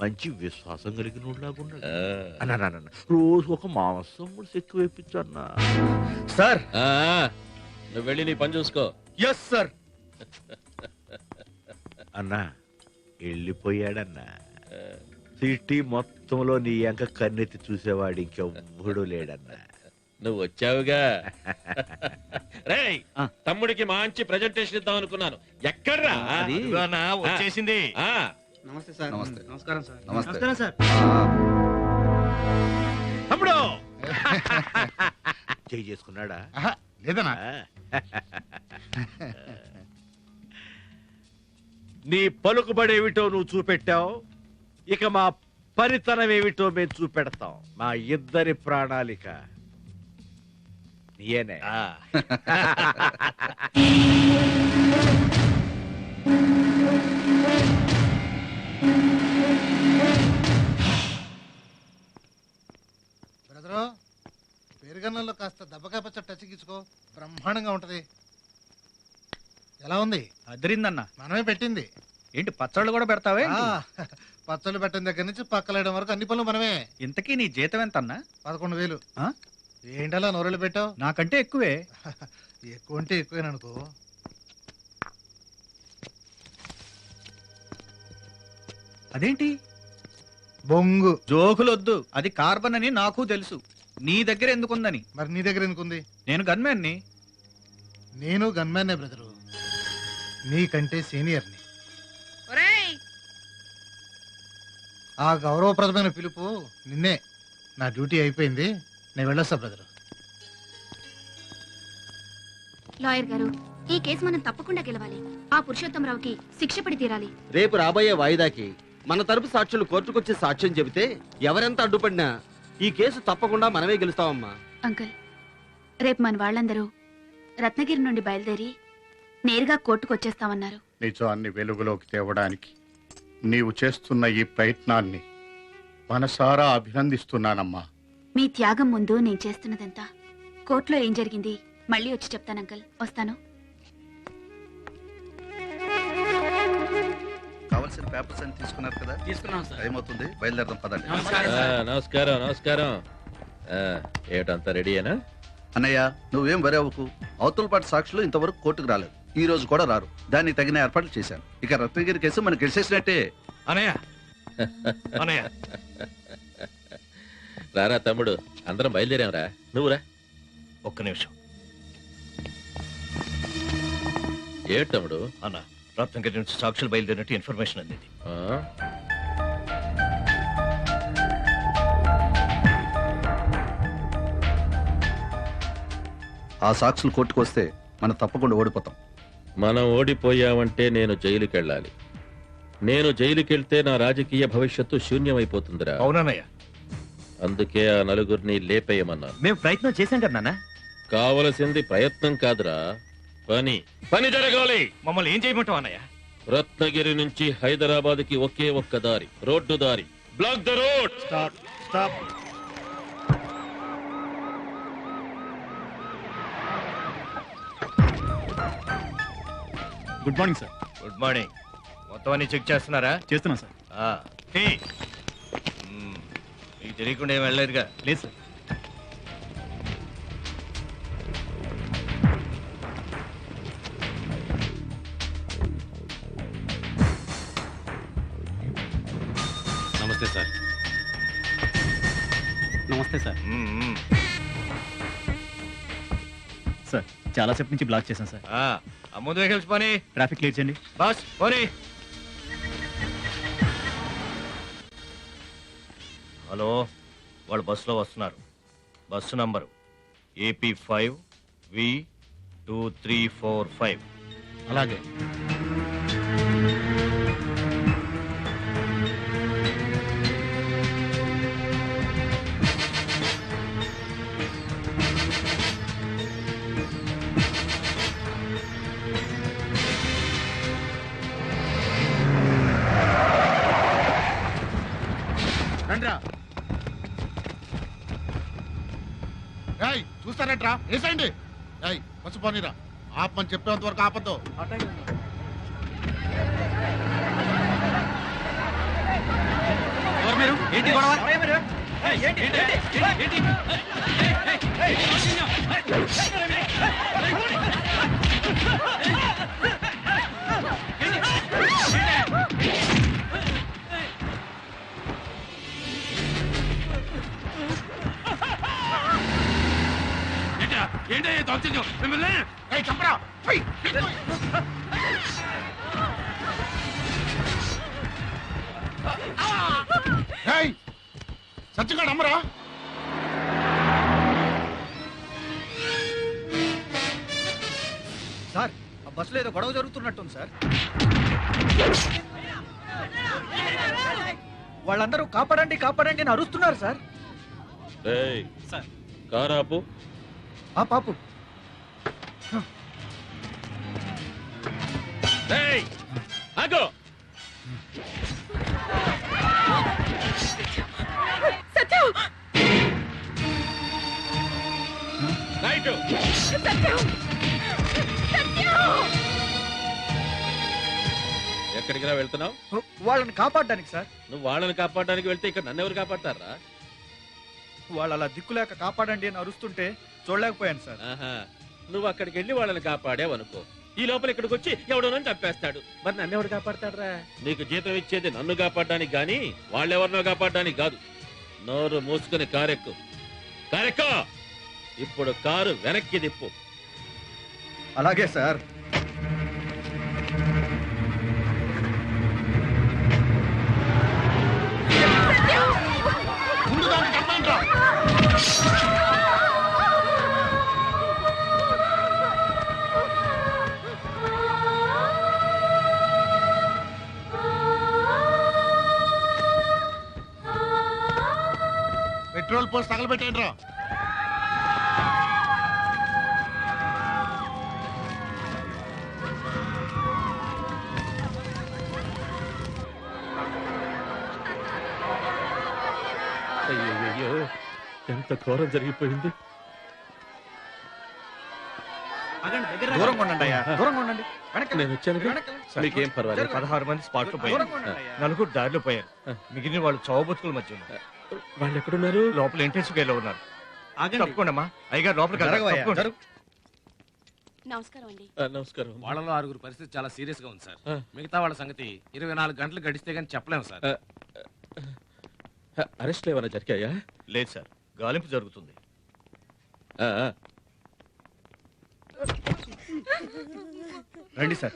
Speaker 10: మంచి విశ్వాసం కలిగిన లాగున్నాడు అన్నా. రోజు ఒక మాంసం ఎక్కువ వేయించు అన్నా.
Speaker 1: సార్
Speaker 3: నువ్వు వెళ్ళి నీ పని చూసుకో.
Speaker 1: Yes sir.
Speaker 10: అన్నా వెళ్ళిపోయాడన్నా. సిటీ మొత్తంలో నీ ఎంక కన్నెత్తి చూసేవాడు ఇంకెవ్వడూ లేడన్నా.
Speaker 3: నువ్వు వచ్చావుగా. రేయ్, తమ్ముడికి మంచి ప్రెజెంటేషన్ ఇద్దాం అనుకున్నాను. ఎక్కడ్రా?
Speaker 8: వచ్చేసింది.
Speaker 12: నమస్తే సార్. నమస్తే.
Speaker 8: నమస్కారం సార్.
Speaker 12: నమస్కారం
Speaker 8: సార్.
Speaker 10: తమ్ముడు చేయి చేసుకున్నాడా?
Speaker 9: లేదన్నా.
Speaker 10: నీ పలుకుబడేమిటో నువ్వు చూపెట్టావు. ఇక మా పనితనం ఏమిటో మేము చూపెడతాం. మా ఇద్దరి ప్రణాళిక నీయేనే.
Speaker 9: బ్రదరు, పెరుగన్నంలో కాస్త దెబ్బకాయ పచ్చడి టచ్చికిచ్చుకో. బ్రహ్మాండంగా ఉంటది. ఎలా ఉంది?
Speaker 1: అదిరిందన్నా.
Speaker 9: మనమే పెట్టింది.
Speaker 1: ఏంటి పచ్చళ్ళు కూడా పెడతావే?
Speaker 9: పచ్చళ్ళు పెట్టిన దగ్గర నుంచి పక్కలేయడం వరకు అన్ని పనులు మనమే.
Speaker 1: ఇంతకీ నీ జీతం ఎంత అన్నా?
Speaker 9: 11,000. ఏంటలా నోరెళ్ళు పెట్టావు?
Speaker 1: నాకంటే ఎక్కువే.
Speaker 9: ఎక్కువ అంటే ఎక్కువేననుకో.
Speaker 1: అదేంటి
Speaker 9: బొంగు?
Speaker 1: జోకులొద్దు. అది కార్బన్ అని నాకు తెలుసు. నీ దగ్గర ఎందుకుందని?
Speaker 9: మరి నీ దగ్గర ఎందుకుంది?
Speaker 1: నేను గన్మ్యాన్ని.
Speaker 9: నేను గన్మ్యాన్నే బ్రదరు, నీకంటే సీనియర్ని. ఆ గౌరవప్రదమైన పిలుపు నిన్నే. నా డ్యూటీ అయిపోయింది, నేను వెళ్ళొస్తా బ్రదరు.
Speaker 14: లాయర్ గారు, ఈ కేసు మనం తప్పకుండా గెలవాలి. ఆ పురుషోత్తమరావుకి శిక్ష పడి తీరాలి.
Speaker 19: రేపు రాబోయే వాయిదాకి మన తరపు సాక్షులు కోర్టుకొచ్చి సాక్ష్యం చెబితే ఎవరెంత అడ్డుపడినా ఈ కేసు తప్పకుండా మనమే గెలుస్తామమ్మా.
Speaker 14: అంకుల్, రేపు మన వాళ్ళందరూ రత్నగిరి నుండి బయలుదేరి నేరుగా కోర్టుకు వచ్చేస్తామన్నారు.
Speaker 15: నిజాన్ని వెలుగులోకి తేవడానికి నీవు చేస్తున్న ఈ ప్రయత్నాన్ని మనసారా అభినందిస్తున్నానమ్మా.
Speaker 14: మీ త్యాగం ముందు నేను చేస్తున్నదంతా. కోర్టులో ఏం జరిగింది మళ్ళీ వచ్చి చెప్తాను అంకుల్. వస్తాను.
Speaker 12: కావాల్సిన పేపర్స్ అన్ని తీసుకున్నారు కదా?
Speaker 18: తీసుకున్నాం సార్.
Speaker 12: టైం అవుతుంది, బయలుదేరదాం పదండి.
Speaker 3: నమస్కారం. నమస్కారం. ఏమిటంతా రెడీయేనా?
Speaker 12: అన్నయ్య నువ్వేం వరే అవ్వకు. అవతల పాటి సాక్షులు ఇంతవరకు కోర్టుకు రాలేదు, ఈ రోజు కూడా రారు. దానికి తగిన ఏర్పాట్లు చేశాను. ఇక రత్నగిరి కేసు మనకి గెలిచేసినట్టే.
Speaker 3: అనయ్య రారా తమ్ముడు, అందరం బయలుదేరాంరా. నువ్వురా.
Speaker 20: ఒక్క నిమిషం
Speaker 3: ఏంటి తమ్ముడు?
Speaker 20: అన్న, రత్నగిరి నుంచి సాక్షులు బయలుదేరినట్టు ఇన్ఫర్మేషన్ అందింది.
Speaker 12: ఆ సాక్షులు కోర్టుకు వస్తే మనం తప్పకుండా ఓడిపోతాం.
Speaker 3: మనం ఓడిపోయామంటే నేను జైలుకి వెళ్ళాలి. నేను జైలుకి వెళ్తే నా రాజకీయ భవిష్యత్తు శూన్యమైపోతుందిరా.
Speaker 20: అవునన్నయ్య.
Speaker 3: అందుకే ఆ నలుగురిని లేపేయమన్నారు.
Speaker 13: మేము ప్రయత్నం చేశాం కదా నాన్న.
Speaker 3: కావలసింది ప్రయత్నం కాదురా, పని. పని జరగాలి.
Speaker 20: మమ్మల్ని ఏం చేయమంటావు అన్నయ్య?
Speaker 3: రత్నగిరి నుంచి హైదరాబాద్ కి ఒకే ఒక్క దారి, రోడ్డు దారి. Block the road.
Speaker 16: Stop stop.
Speaker 20: Good morning sir. Good morning. మొత్తం అన్ని చెక్ చేస్తున్నారా?
Speaker 16: చేస్తున్నాం సార్.
Speaker 20: మీకు తెలియకుండా ఏం వెళ్ళలేదుగా?
Speaker 16: లేదు సార్.
Speaker 19: నమస్తే సార్.
Speaker 13: నమస్తే సార్. సార్ చాలాసేపు నుంచి బ్లాక్ చేశాం సార్.
Speaker 20: ముందు వెహికల్స్ పోనీ.
Speaker 13: ట్రాఫిక్ క్లియర్ చేయండి.
Speaker 20: బస్ పోనీ. హలో, వాళ్ళు బస్సులో వస్తున్నారు. Bus number AP5V2345.
Speaker 15: అలాగే. రండ్రా. చూస్తారంట్రా, వేసేయండి. బస్సు పోనీరా. ఆపమని చెప్పేంత వరకు ఆపద్దు.
Speaker 13: మీరు ఏంటి గొడవ?
Speaker 3: ఏంటి దౌర్జన్యం? మిమ్మల్ని
Speaker 15: చెప్పరా. సత్యగాడు అమ్మరా.
Speaker 1: సార్ ఆ బస్సులో ఏదో గొడవ జరుగుతున్నట్టుంది సార్. వాళ్ళందరూ కాపాడండి కాపాడండి అని అరుస్తున్నారు సార్.
Speaker 3: సార్ కారాపు.
Speaker 1: ఆ పాపు.
Speaker 3: ఆగో.
Speaker 17: సత్యం.
Speaker 3: రైట్.
Speaker 17: సత్యం.
Speaker 3: ఎక్కడికి రా వెళ్తున్నావు?
Speaker 1: వాళ్ళని కాపాడడానికి సార్.
Speaker 3: నువ్వు వాళ్ళని కాపాడడానికి వెళ్తే ఇక్కడ నన్ను ఎవరు కాపాడతారా?
Speaker 1: వాళ్ళు అలా దిక్కులేక కాపాడండి అని అరుస్తుంటే చూడలేకపోయాను సార్.
Speaker 3: నువ్వు అక్కడికి వెళ్ళి వాళ్ళని కాపాడావు అనుకో, ఈ లోపల ఇక్కడికి వచ్చి ఎవడో చంపేస్తాడు. మరి నన్ను ఎవడు కాపాడతాడరా? నీకు జీతం ఇచ్చేది నన్ను కాపాడడానికి గాని వాళ్ళెవరినో కాపాడడానికి కాదు. నోరు మూసుకుని కారెక్కు. కారెక్కు. ఇప్పుడు కారు వెనక్కి దిప్పు.
Speaker 1: అలాగే సార్.
Speaker 15: పెట్రోల్ పోస్ట్ తగలబెట్టండి రా.
Speaker 3: అయ్యో, ఎంత ఘోరం జరిగిపోయింది.
Speaker 1: దూరంగా ఉండండి అయ్యా, దూరంగా ఉండండి.
Speaker 3: నేను వచ్చాను. మీకేం పర్వాలేదు.
Speaker 20: 16 మంది స్పాట్ లో పోయారు. నలుగురు దారిలో పోయారు. మిగిలిన వాళ్ళు చౌబతుకుల మధ్య ఉన్నారు.
Speaker 3: వాళ్ళు ఎక్కడున్నారు?
Speaker 20: లోపల ఇంటెన్సివ్ గా ఉన్నారు. తప్పకుండా అయ్యగారు లోపలికి
Speaker 14: నమస్కారం అండి.
Speaker 3: నమస్కారం.
Speaker 21: వాళ్ళలో 6 పరిస్థితి చాలా సీరియస్ గా ఉంది సార్. మిగతా వాళ్ళ సంగతి 24 గంటలు గడిస్తే గానీ చెప్పలేము సార్.
Speaker 3: అరెస్ట్ ఏమైనా జరిగాయా?
Speaker 20: లేదు సార్, గాలింపు జరుగుతుంది.
Speaker 1: రండి సార్.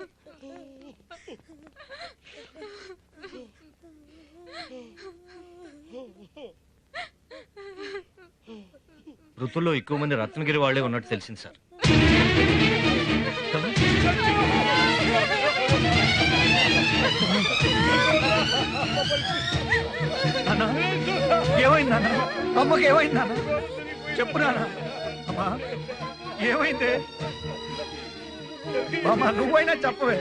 Speaker 20: మృతుల్లో ఎక్కువ మంది రత్నగిరి వాళ్లే ఉన్నట్టు తెలిసింది సార్.
Speaker 1: ఏమైంది నాన్న? అమ్మకి ఏమైంది నాన్న? చెప్పు నాన్న. అమ్మా ఏమైంది? అమ్మా నువ్వైనా చెప్పవే.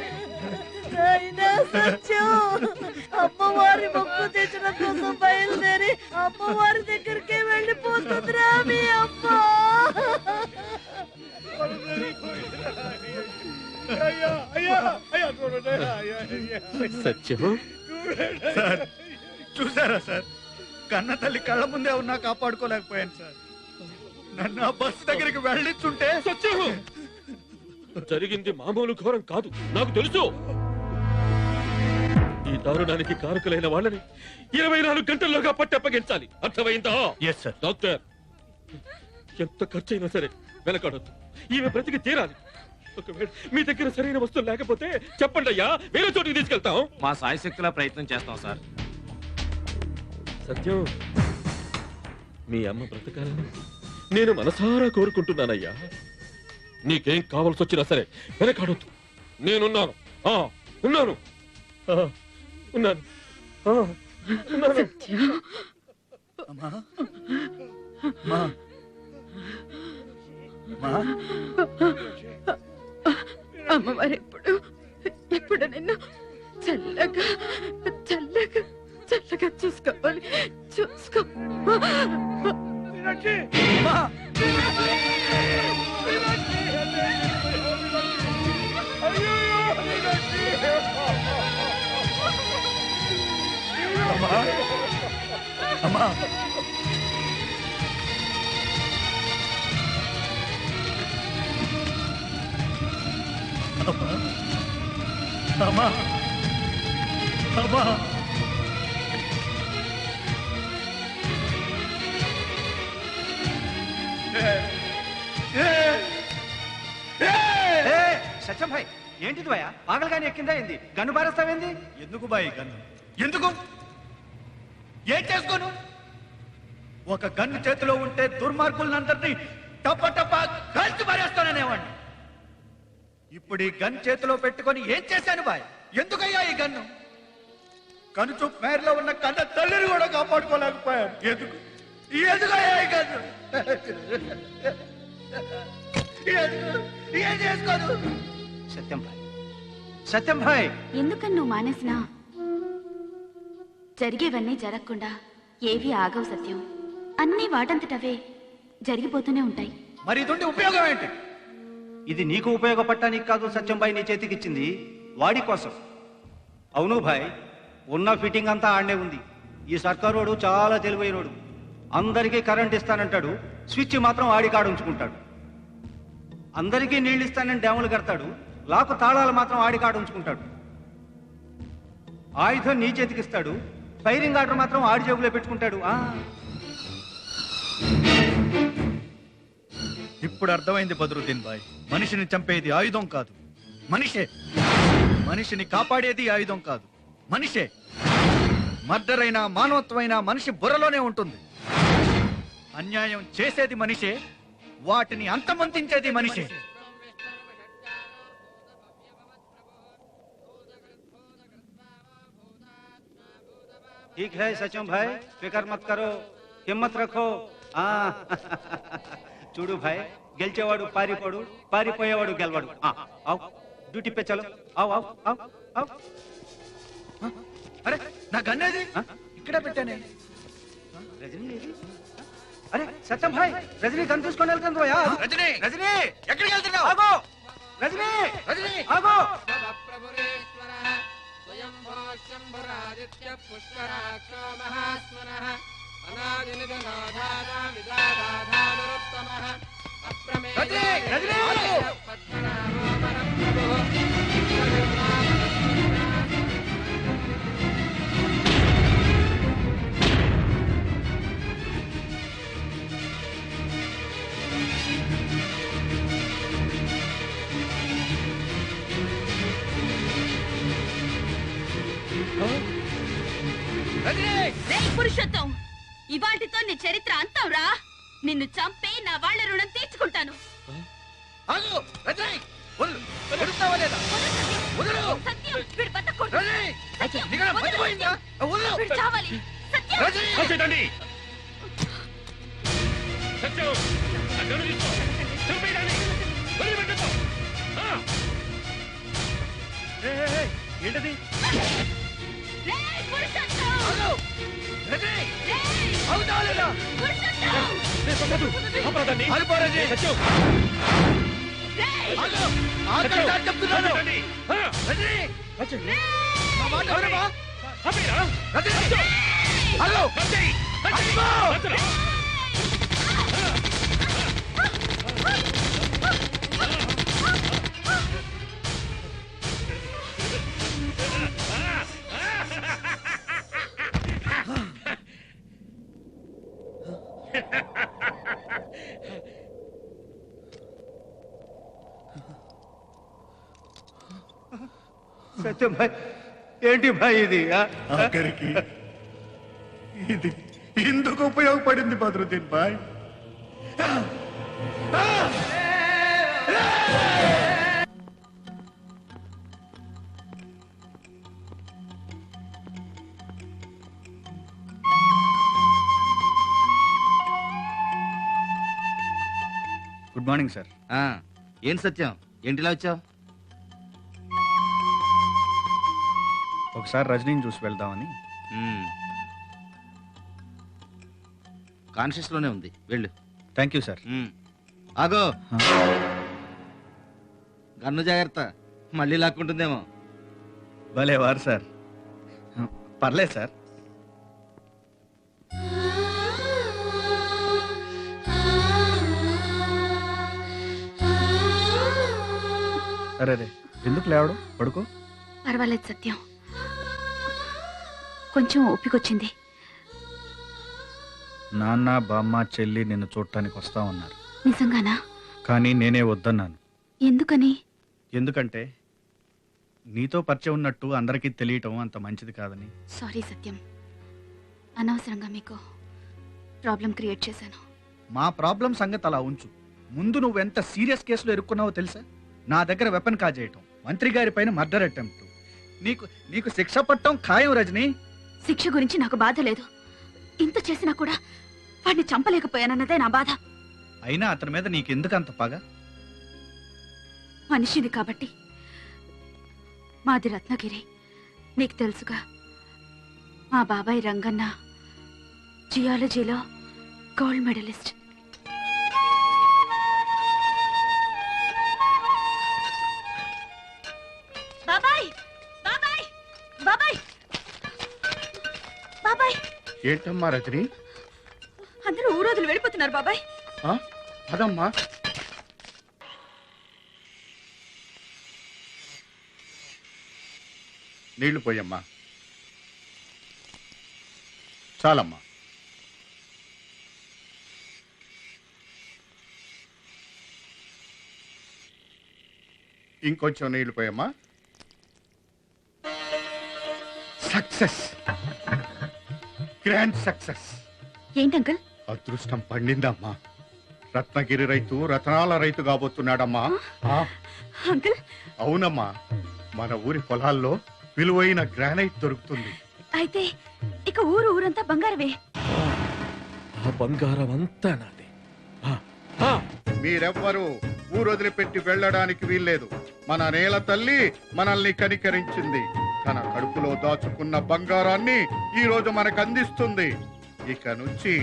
Speaker 6: అమ్మవారి మొక్కు తెచ్చిన కోసం బయలుదేరి అమ్మవారి దగ్గరికి వెళ్ళిపోతుందిరా మీ అమ్మ.
Speaker 3: సత్యం
Speaker 1: సార్ చూసారా సార్, కన్న తల్లి కళ్ళ ముందే ఉన్నా కాపాడుకోలేకపోయాను సార్. నన్ను ఆ బస్సు దగ్గరికి వెళ్ళిస్తుంటే.
Speaker 3: సత్యం, జరిగింది మామూలు ఘోరం కాదు, నాకు తెలుసు. ఈ దారుణానికి కారకులైన వాళ్ళని 24 గంటల్లోగా పట్టప్పగించాలి. అర్థమైందా? డాక్టర్, ఎంత ఖర్చైనా సరే వెనకాడొద్దు. ఈమె బ్రతికి తీరాలి. ఒకవేళ మీ దగ్గర సరైన వస్తువులు లేకపోతే చెప్పండి అయ్యా, వేరే చోటికి తీసుకెళ్తాం.
Speaker 21: మా సాయశక్తిలా ప్రయత్నం చేస్తాం సార్.
Speaker 3: సత్యం, మీ అమ్మ బ్రతకాలని నేను మనసారా కోరుకుంటున్నానయ్యా. నీకేం కావాల్సి వచ్చినా సరే వెనకాడొద్దు. నేనున్నాను. ఉన్నాను ఉన్నాను ఉన్నాను.
Speaker 7: అమ్మవారు ఎప్పుడు నిన్ను చల్లగా చల్లగా చల్లగా చూసుకోవాలి. చూసుకో.
Speaker 1: అమ్మా అమ్మా అమ్మా
Speaker 8: సత్యం భాయ్, ఏంటిది భయ? పాగలగాని ఎక్కిందా ఏంది? గన్ను బారేస్తావేంది?
Speaker 1: ఎందుకు బాయ్ గన్ను? ఎందుకు? ఏం చేసుకోను? ఒక గన్ను చేతిలో ఉంటే దుర్మార్గులందరినీ టప టప కాల్చి పారేస్తాననేవాడిని. ఇప్పుడు ఈ గన్ చేతిలో పెట్టుకొని ఏం చేశాను బాయ్? ఎందుకయ్యా ఈ గన్ను? కనుచు పేరులో ఉన్న కన్న తల్లిని కూడా కాపాడుకోలేకపోయాను. ఎందుకు? ఎందుకయ్యా ఈ గన్ను? ఏం చేసుకోను?
Speaker 8: సత్యం భాయ్, సత్యం భాయ్,
Speaker 14: ఎందుకని నువ్వు మానేసినా జరిగేవన్నీ జరగకుండా ఏవి ఆగవు సత్యం. అన్నీ వాటంతటవే జరిగిపోతూనే ఉంటాయి.
Speaker 1: మరి ఇదంటే ఉపయోగం ఏంటి?
Speaker 8: ఇది నీకు ఉపయోగపడటానికి కాదు సత్యం భాయ్ నీ చేతికిచ్చింది, వాడి కోసం. అవును భాయ్, ఉన్న ఫిట్టింగ్ అంతా ఆడనే ఉంది. ఈ సర్కారోడు చాలా తెలివైనోడు. అందరికీ కరెంట్ ఇస్తానంటాడు, స్విచ్ మాత్రం ఆడి కాడ ఉంచుకుంటాడు. అందరికీ నీళ్ళు ఇస్తానని డ్యాములు కడతాడు, లాకు తాళాలు మాత్రం ఆడి కాడ ఉంచుకుంటాడు. ఆయుధం నీ చేతికిస్తాడు, ఫైరింగ్ ఆర్డర్ మాత్రం ఆడి జేబులో పెట్టుకుంటాడు.
Speaker 1: ఇప్పుడు అర్థమైంది బద్రుద్దీన్ భాయ్, మనిషిని చంపేది ఆయుధం కాదు, మనిషే. మనిషిని కాపాడేది ఆయుధం కాదు, మనిషే. మర్డర్ అయినా మానవత్వమైనా మనిషి బుర్రలోనే ఉంటుంది. అన్యాయం చేసేది మనిషే, వాటిని అంతమొందించేది మనిషే.
Speaker 8: ठीक है सचिन भाई, फिक्र मत करो, हिम्मत रखो. చూడు భాయ్, గెలిచేవాడు పారిపోడు, పారిపోయేవాడు గెలవాడు. ఆవ్ డ్యూటీ పే చలో. ఆవ్ ఆవ్ ఆవ్ ఆవ్.
Speaker 1: అరే నా గన్నేది? ఇక్కడే పెట్టానే.
Speaker 8: రజనీ ఏది? అరే సత్యం భాయ్, రజనీ గన్ తీసుకొని వెళ్తుంది భయ్యా.
Speaker 1: రజనీ, రజనీ ఎక్కడికి వెళ్తున్నావు?
Speaker 8: ఆగో రజనీ, రజనీ ఆగో.
Speaker 14: రేయ్ పురుషోత్తం, ఇవాటితో నీ చరిత్ర అంతం రా. నిన్ను చంపి నా వాళ్ళ రుణం తీర్చుకుంటాను. సత్యం, వీడు బతకూడదు. వీడు చావాలి. సత్యం.
Speaker 13: ఏంటది?
Speaker 14: రేయ్ పురుషోత్తం! రేయ్! పురుషోత్తం!
Speaker 8: సత్యం భాయ్, ఏంటి భాయ్ ఇది?
Speaker 2: ఆఖరికి ఇది ఎందుకు ఉపయోగపడింది Badruddin bhai?
Speaker 1: Good morning sir.
Speaker 19: ఏం సత్యం, ఏంటిలా వచ్చావు?
Speaker 1: ఒకసారి రజనీని చూసి వెళ్దామని.
Speaker 19: కాన్షియస్ లోనే ఉంది, వెళ్ళు.
Speaker 1: Thank you sir.
Speaker 19: ఆగో, గన్ను జాగ్రత్త, మళ్ళీ లాక్కుంటుందేమో.
Speaker 1: భలే వారు సార్. పర్లేదు సార్. అరే రే, ఎందుకు లేవడం? పడుకో.
Speaker 14: పర్వాలేదు సత్యం, కొంచెం ఓపికొచ్చింది.
Speaker 1: నాన్న, బామ్మ, చెల్లి నిన్ను చూడటానికి వస్తా ఉన్నారు.
Speaker 14: నిజంగానా?
Speaker 1: కానీ నేనే వద్దన్నాను.
Speaker 14: ఎందుకని?
Speaker 1: ఎందుకంటే నీతో పరిచయం ఉన్నట్టు అందరికీ తెలియటం అంత మంచిది కాదని.
Speaker 14: సారీ సత్యం, అనవసరంగా మీకు ప్రాబ్లం క్రియేట్ చేశాను.
Speaker 1: మా ప్రాబ్లం సంగతి అలా ఉంచు. ముందు నువ్వెంత సీరియస్ కేసులో ఇరుక్కున్నావో తెలుసా? నా దగ్గర వెపన్ కాజేయటం, మంత్రి గారి పైన మర్డర్ అటెంప్ట్. నీకు శిక్ష పట్టడం ఖాయం రజని.
Speaker 14: శిక్ష గురించి నాకు బాధ లేదు. ఇంత చేసినా కూడా వాడిని చంపలేకపోయానన్నదే నా బాధ.
Speaker 1: అయినా అతని మీద నీకెందుకు అంత పగ?
Speaker 14: మనిషిని కాబట్టి. మాది రత్నగిరి, నీకు తెలుసుగా. మా బాబాయ్ రంగన్న జియాలజీలో గోల్డ్ మెడలిస్ట్. బాబాయ్, బాబాయ్, బాబాయ్, బాబాయ్!
Speaker 2: ఏంటమ్మా రజని?
Speaker 14: అందరూ ఊరోజులు వెళ్ళిపోతున్నారు బాబాయ్.
Speaker 2: అదమ్మా. నీళ్లు పోయమ్మా. చాలమ్మా. ఇంకొంచెం నీళ్లు పోయమ్మా. Success, grand success.
Speaker 14: ఏంటి అంకుల్?
Speaker 2: అదృష్టం పండిందమ్మా. రత్నగిరి రైతు రతనాల రైతు కాబోతున్నాడమ్మా.
Speaker 14: అంకుల్?
Speaker 2: అవునమ్మా, మన ఊరి పొలాల్లో విలువైన గ్రానైట్ దొరుకుతుంది.
Speaker 14: అయితే ఇక ఊరంతా బంగారమే.
Speaker 3: ఆ బంగారం అంతా నాది.
Speaker 2: మీరెవ్వరూ ఊరు వదిలిపెట్టి వెళ్ళడానికి వీల్లేదు. మన నేల తల్లి మనల్ని కనికరించింది. తన కడుపులో దాచుకున్న బంగారాన్ని ఈ రోజు మనకు అందిస్తుంది. ఇక నుంచి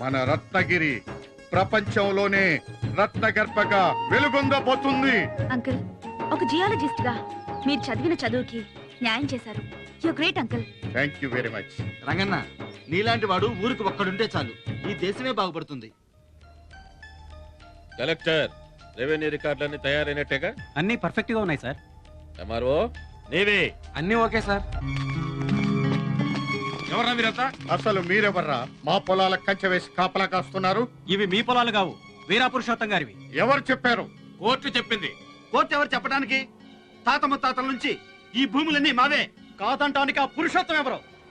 Speaker 2: మన రత్నగిరి ప్రపంచంలోనే రత్నగర్భగా వెలుగొందబోతుంది.
Speaker 14: అంకుల్, ఒక జియాలజిస్ట్ గా మీరు చదివిన చదువుకి న్యాయం చేశారు. You great uncle.
Speaker 2: Thank you very much.
Speaker 19: Ranganna, నీలాంటి వాడు ఊరికి ఒక్కడుంటే చాలు, ఈ దేశమే బాగుపడుతుంది.
Speaker 3: కలెక్టర్, రెవెన్యూ రికార్డులన్నీ తయారైనట్టేగా?
Speaker 8: అన్ని పర్ఫెక్ట్ గా ఉన్నాయి సార్.
Speaker 3: ఎంఆర్ఓ, నీవే?
Speaker 8: అన్ని ఓకే సార్.
Speaker 2: ఎవరా మీరంతా? అసలు మీరెవర్రా మా పొలాల కంచె వేసి కాపలా కాస్తున్నారు?
Speaker 8: ఇవి మీ పొలాలు కావు, వీరాపురుషోత్తం గారివి.
Speaker 2: ఎవరు చెప్పారు?
Speaker 8: కోర్టు చెప్పింది. కోర్టు ఎవరు చెప్పడానికి? తాత ముత్తాతల నుంచి ఈ భూములన్నీ మావే. కాదంటానికి ఆ పురుషోత్తం ఎవరు?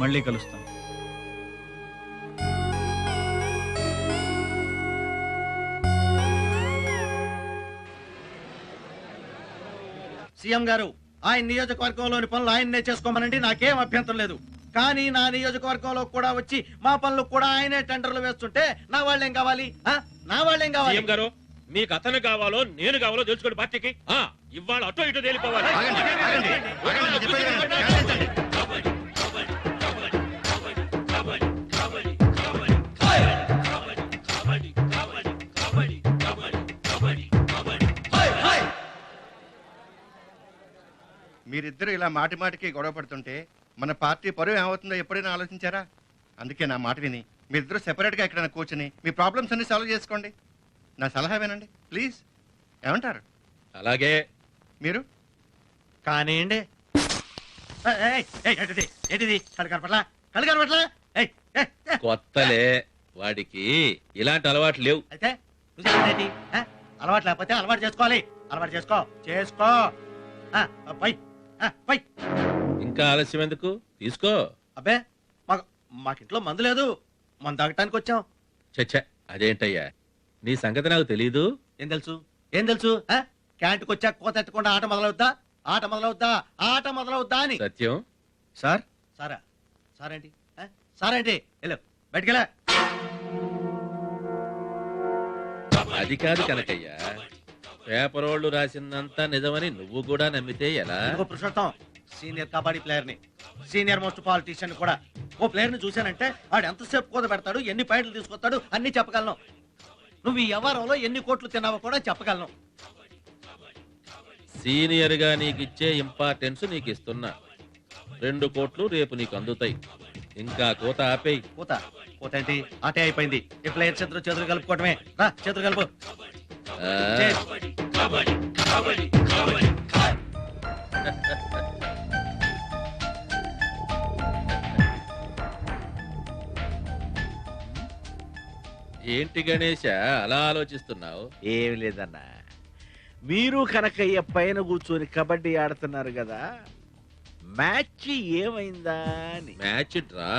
Speaker 1: మళ్ళీ కలుస్తాం.
Speaker 8: సీఎం గారు, ఆయన నియోజకవర్గంలోని పనులు ఆయన్నే చేసుకోమనండి, నాకేం అభ్యంతరం లేదు. కానీ నా నియోజకవర్గంలో కూడా వచ్చి మా పనులు కూడా ఆయనే టెండర్లు వేస్తుంటే నా వాళ్ళేం కావాలి? నా వాళ్ళేం కావాలి?
Speaker 3: సీఎం గారు, మీకు అతను కావాలో నేను కావాలో తెలుసుకోండి పార్టీకి. ఇవాళ అటో ఇటో తేలిపోవాలి.
Speaker 4: మీరిద్దరు ఇలా మాటి మాటికి గొడవ పడుతుంటే మన పార్టీ పరువు ఏమవుతుందో ఎప్పుడైనా ఆలోచించారా? అందుకే నా మాట విని మీరిద్దరు సెపరేట్గా ఎక్కడైనా కూర్చుని మీ ప్రాబ్లమ్స్ అన్ని సాల్వ్ చేసుకోండి. నా సలహా వినండి ప్లీజ్. ఏమంటారు?
Speaker 3: అలాగే.
Speaker 4: మీరు
Speaker 8: కానివ్వండి. ఏంటిది? కలగనపట్లా
Speaker 3: కొత్తలే, వాడికి ఇలాంటి అలవాట్లు లేవు.
Speaker 8: అయితే అలవాటు లేకపోతే అలవాటు చేసుకోవాలి. అలవాటు చేసుకో. పై
Speaker 3: ఇంకా ఆలస్యం ఎందుకు? తీసుకో.
Speaker 8: అబ్బే, మాకింట్లో మందు లేదు, మందు తాగటానికి వచ్చాం.
Speaker 3: చచ్చా, అదేంటయ్యా, నీ సంగతి నాకు తెలీదు.
Speaker 8: ఏం తెలుసు? క్యాంటీకి వచ్చాక కోతెట్టకుండా ఆట మొదలవుద్దా అని.
Speaker 3: సత్యం
Speaker 1: సార్.
Speaker 8: సారేంటి వెళ్ళు, బయటికెళ్ళా.
Speaker 3: అది కాదు కనకయ్యా, పేపర్ వాళ్ళు రాసిందంతా నిజమని నువ్వు కూడా నమ్మితే ఎలా?
Speaker 8: పురుషోత్తం, సీనియర్ కబడ్డీ ప్లేయర్ ని, సీనియర్ మోస్ట్ పాలిటీషియన్ కూడా ఓ ప్లేయర్ ని చూశానంటే వాడు ఎంతసేపు కూత పెడతాడు, ఎన్ని పాయింట్లు తీసుకొస్తాడు అన్ని చెప్పగలను. నువ్వు ఈ వ్యవహారంలో ఎన్ని కోట్లు తిన్నావో కూడా చెప్పగలను.
Speaker 3: సీనియర్ గా నీకిచ్చే ఇంపార్టెన్స్ నీకు ఇస్తున్నా. 2 కోట్లు రేపు నీకు అందుతాయి. ఇంకా కోత ఆపేయి.
Speaker 8: కోత ఏంటి? ఆటే అయిపోయింది. ఈ ప్లేయర్ చేతులు కలుపుకోవటమే. రా, చేతులు కలుపు.
Speaker 3: ఏంటి గణేష అలా ఆలోచిస్తున్నావు?
Speaker 10: ఏమి లేదన్నా, మీరు కనకయ్య పైన కూర్చొని కబడ్డీ ఆడుతున్నారు కదా, మ్యాచ్ ఏమైందా అని.
Speaker 3: Match draw.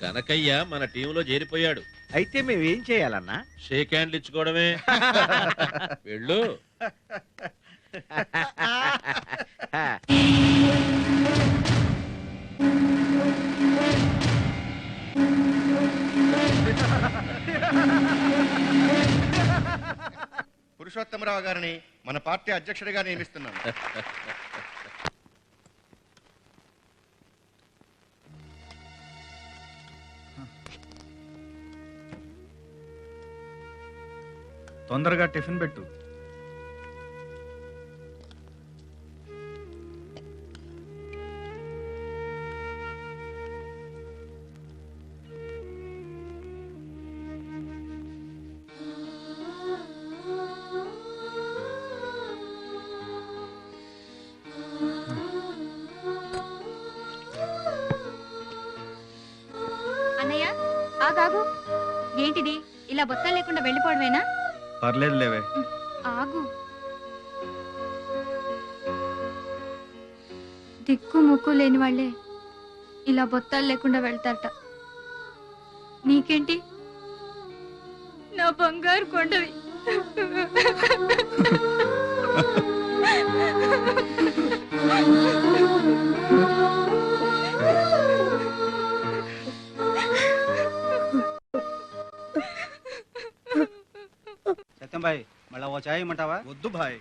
Speaker 3: కనకయ్య మన టీంలో చేరిపోయాడు.
Speaker 10: అయితే మేమేం చేయాలన్నా?
Speaker 3: షేక్ హ్యాండ్లు ఇచ్చుకోవడమే. వెళ్ళు.
Speaker 4: పురుషోత్తమరావు గారిని మన పార్టీ అధ్యక్షుడిగా నియమిస్తున్నాను.
Speaker 1: తొందరగా టిఫిన్ పెట్టు.
Speaker 14: అన్నయ్య, ఆగాగు. ఏంటిది, ఇలా బొత్తాలు లేకుండా వెళ్ళిపోవడమేనా?
Speaker 1: పర్లేదు లేవే.
Speaker 14: ఆగు. దిక్కు ముక్కు లేని వాళ్ళే ఇలా బొత్తాలు లేకుండా వెళ్తారట. నీకేంటి? నా బంగారు కొండవి.
Speaker 8: సత్యం భాయ్, మళ్ళా ఓ చాయ్ ఇమ్మంటావా?
Speaker 1: వద్దు భాయ్.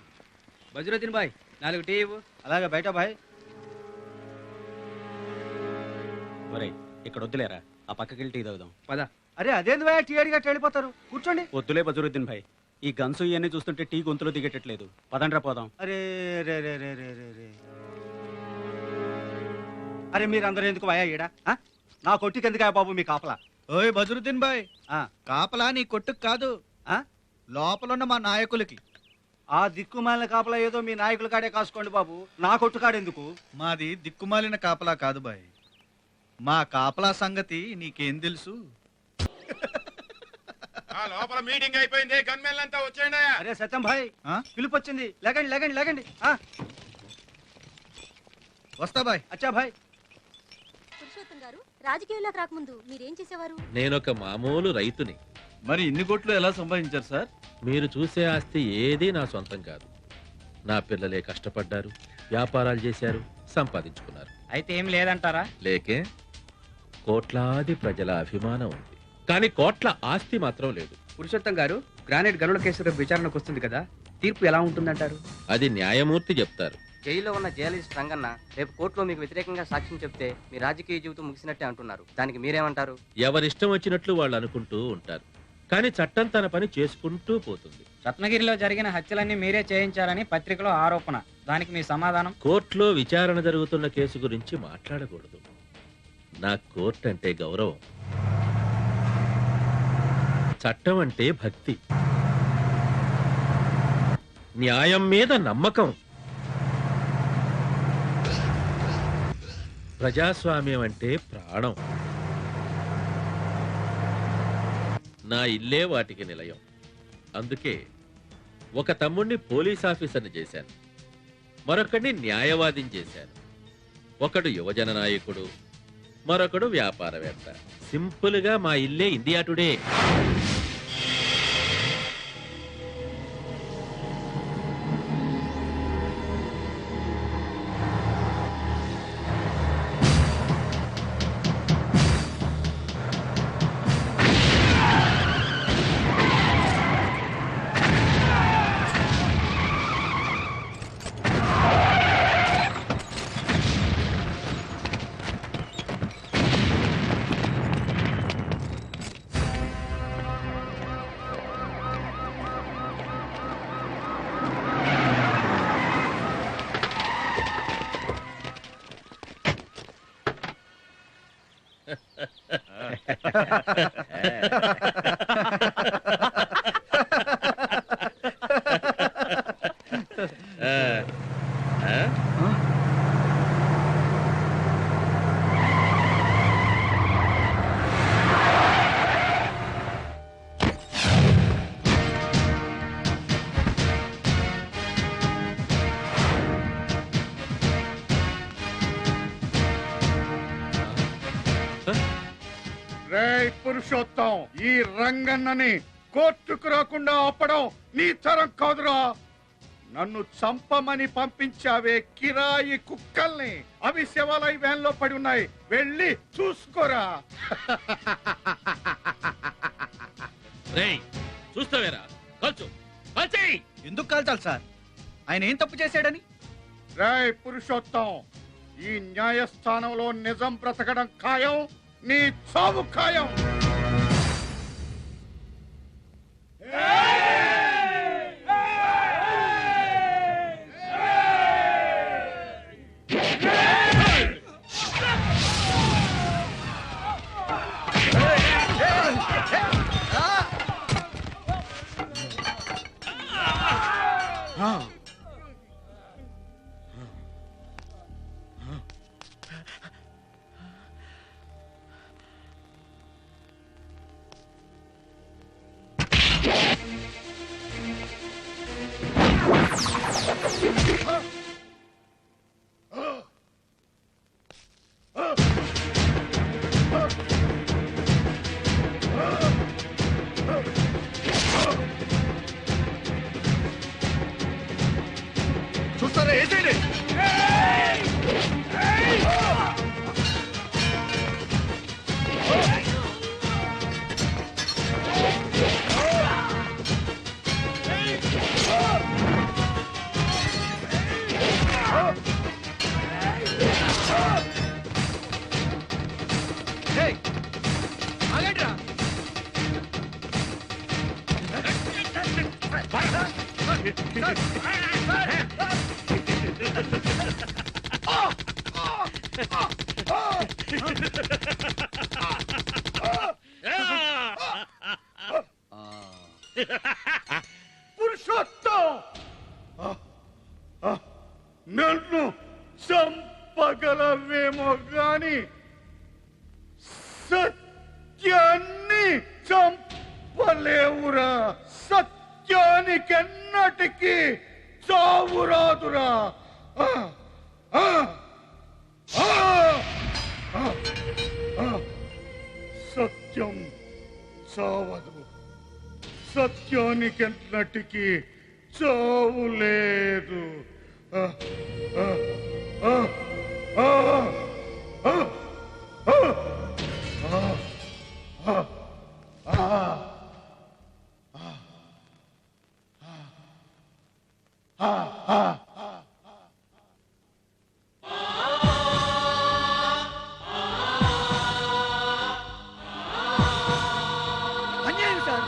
Speaker 8: బజరుద్దీన్ భాయ్, 4 టీ ఇవ్వు. అలాగే బయట భాయ్.
Speaker 11: ఇక్కడ వద్దులేరా, ఆ పక్కకి టీ తాగుదాం పద.
Speaker 8: అరే అదేంది భాయ్, టీ అడిగట్టు వెళ్ళిపోతారు, కూర్చోండి.
Speaker 11: వద్దులే బజరుద్దీన్ భాయ్, ఈ గన్సు ఇవన్నీ చూస్తుంటే టీ గొంతులో దిగేటట్లేదు. పదండ్రా పోదాం.
Speaker 8: అరే రే రే రే రే రే రే అరే మీరందరూ ఎందుకు భయ ఈడ? నా కొట్టుకి ఎందుకు బాబు మీ కాపలా?
Speaker 1: ఓయ్ బజరుద్దీన్ భాయ్, కాపలా నీ కొట్టుకు కాదు, లోపలున్న మా నాయకులకి.
Speaker 8: ఆ దిక్కుమాలిన కాపలా ఏదో మీ నాయకుల కాడే కాసుకోండి బాబు, నా కొట్టు కాడెందుకు?
Speaker 1: మాది దిక్కుమాలిన కాపలా కాదు బాయ్, మా కాపలా సంగతి నీకేం తెలుసు?
Speaker 15: లోపల మీటింగ్ అయిపోయింది, గన్మెన్లంతా వచ్చేయండి.
Speaker 8: అరే సత్యం భాయ్, పిలుపు వచ్చింది, లేకండి లేకండి లేకండి.
Speaker 1: వస్తా భాయ్.
Speaker 8: అచ్చా భాయ్.
Speaker 5: రాజకీయాల్లోకి రాకముందు మీరేం చేసేవారు?
Speaker 3: నేనొక మామూలు రైతుని.
Speaker 20: మరి ఇన్ని కోట్లు ఎలా సంపాదించారు సార్?
Speaker 3: మీరు చూసే ఆస్తి ఏదీ నా సొంతం కాదు. నా పిల్లలే కష్టపడ్డారు, వ్యాపారాలు చేశారు, సంపాదించుకున్నారు.
Speaker 11: అయితే ఏం లేదంటారా?
Speaker 3: లేకే కోట్లాది ప్రజల అభిమానం ఉంది, కానీ కోట్ల ఆస్తి మాత్రం లేదు.
Speaker 22: పురుషోత్తం గారు, గ్రానైట్ గనుల కేసు రేపు విచారణకు వస్తుంది కదా, తీర్పు ఎలా ఉంటుందంటారు?
Speaker 3: అది న్యాయమూర్తి చెప్తారు.
Speaker 22: జైల్లో ఉన్న జర్నలిస్ట్ రంగన్న రేపు కోర్టులో మీకు వ్యతిరేకంగా సాక్ష్యం చెప్తే మీ రాజకీయ జీవితం ముగిసినట్టే అంటున్నారు. దానికి మీరేమంటారు?
Speaker 3: ఎవరిష్టం వచ్చినట్లు వాళ్ళు అనుకుంటూ ఉంటారు, కానీ చట్టం తన పని చేసుకుంటూ పోతుంది.
Speaker 11: రత్నగిరిలో జరిగిన హత్యలన్నీ మీరే చేయించారని పత్రికలో ఆరోపణ. దానికి మీ సమాధానం?
Speaker 3: కోర్టులో విచారణ జరుగుతున్న కేసు గురించి మాట్లాడకూడదు. నా కోర్టు అంటే గౌరవం, చట్టం అంటే భక్తి, న్యాయం మీద నమ్మకం. ప్రజాస్వామ్యం అంటే ప్రాణం. నా ఇల్లే వాటికి నిలయం. అందుకే ఒక తమ్ముణ్ణి పోలీస్ ఆఫీసర్ని చేశాను, మరొకడిని న్యాయవాదిని చేశాను. ఒకడు యువజన నాయకుడు, మరొకడు వ్యాపారవేత్త. సింపుల్గా మా ఇల్లే ఇండియా టుడే.
Speaker 2: రేయ్ పురుషోత్తం, ఈ రంగన్నని కోర్టుకు రాకుండా ఆపడం నీ తరం కాదురా. నన్ను చంపమని పంపించావే కిరాయి కుక్కల్ని, అవి శివాలయ వ్యాన్ లో పడి ఉన్నాయి, వెళ్ళి చూసుకోరా.
Speaker 3: రేయ్ చూస్తావేరా, కాల్చు, కాల్చేయ్.
Speaker 1: ఎందుకు కాల్చాలి సార్? ఆయన ఏం తప్పు చేశాడని?
Speaker 2: రేయ్ పురుషోత్తం, ఈ న్యాయస్థానంలో నిజం బ్రతకడం ఖాయం, నీ చావు ఖాయం. చూస్తారా, ఏంటండి? పురుషోత్తం, నన్ను చంపగలవేమో గాని సత్యాన్ని చంపలేవురా. సత్యానికెన్నటికీ చావు రాదురా. ఆ ఆ ఆ ఆ సత్యానికెంతటికి చావు లేదు.
Speaker 1: అన్యాయం సార్,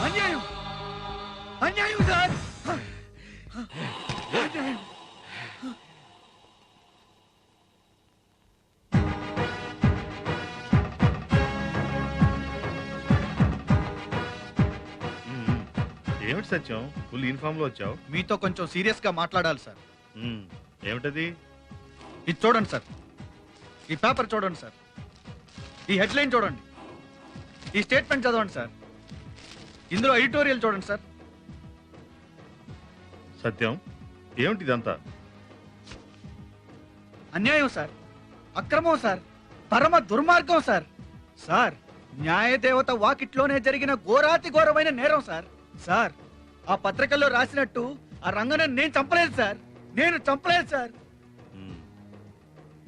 Speaker 1: అన్యాయం, అన్యాయం సార్, అన్యాయం.
Speaker 16: ఏమిటి సత్యం ఫుల్ యూనిఫామ్ లో వచ్చావు?
Speaker 1: మీతో కొంచెం సీరియస్ గా మాట్లాడాలి సార్.
Speaker 16: ఏమిటది?
Speaker 1: ఇది చూడండి సార్, ఈ పేపర్ చూడండి సార్, ఈ హెడ్లైన్ చూడండి, ఈ స్టేట్మెంట్ చదవండి సార్, ఇందులో ఎడిటోరియల్ చూడండి సార్.
Speaker 16: సత్యం ఏమిటి ఇదంతా?
Speaker 1: అన్యాయం సార్, అక్రమం సార్, పరమ దుర్మార్గం సార్. సార్, న్యాయదేవత వాకిట్లోనే జరిగిన ఘోరాతి ఘోరమైన నేరం సార్. సార్, ఆ పత్రికల్లో రాసినట్టు ఆ రంగనని నేను చంపలేదు సార్, నేను చంపలేదు సార్.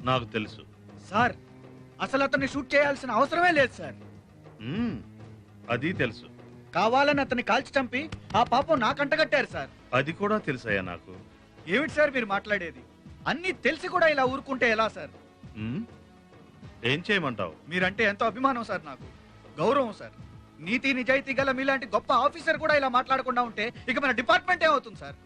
Speaker 16: నాకు తెలుసు
Speaker 1: సార్, అసలు అతన్ని షూట్ చేయాల్సిన అవసరమే లేదు సార్.
Speaker 16: అది తెలుసు.
Speaker 1: కావాలని అతన్ని కాల్చి చంపి ఆ పాపం నాకంటగట్టారు సార్.
Speaker 16: అది కూడా తెలుసయ్యా నాకు.
Speaker 1: ఏమిటి సార్ మీరు మాట్లాడేది? అన్ని తెలిసి కూడా ఇలా ఊరుకుంటే ఎలా సార్?
Speaker 16: ఏం చేయమంటావు?
Speaker 1: మీరంటే ఎంతో అభిమానం సార్, నాకు గౌరవం సార్. నీతి నిజాయితీ గల మీలాంటి గొప్ప ఆఫీసర్ కూడా ఇలా మాట్లాడకుండా ఉంటే ఇక మన డిపార్ట్మెంట్ ఏమవుతుంది సార్?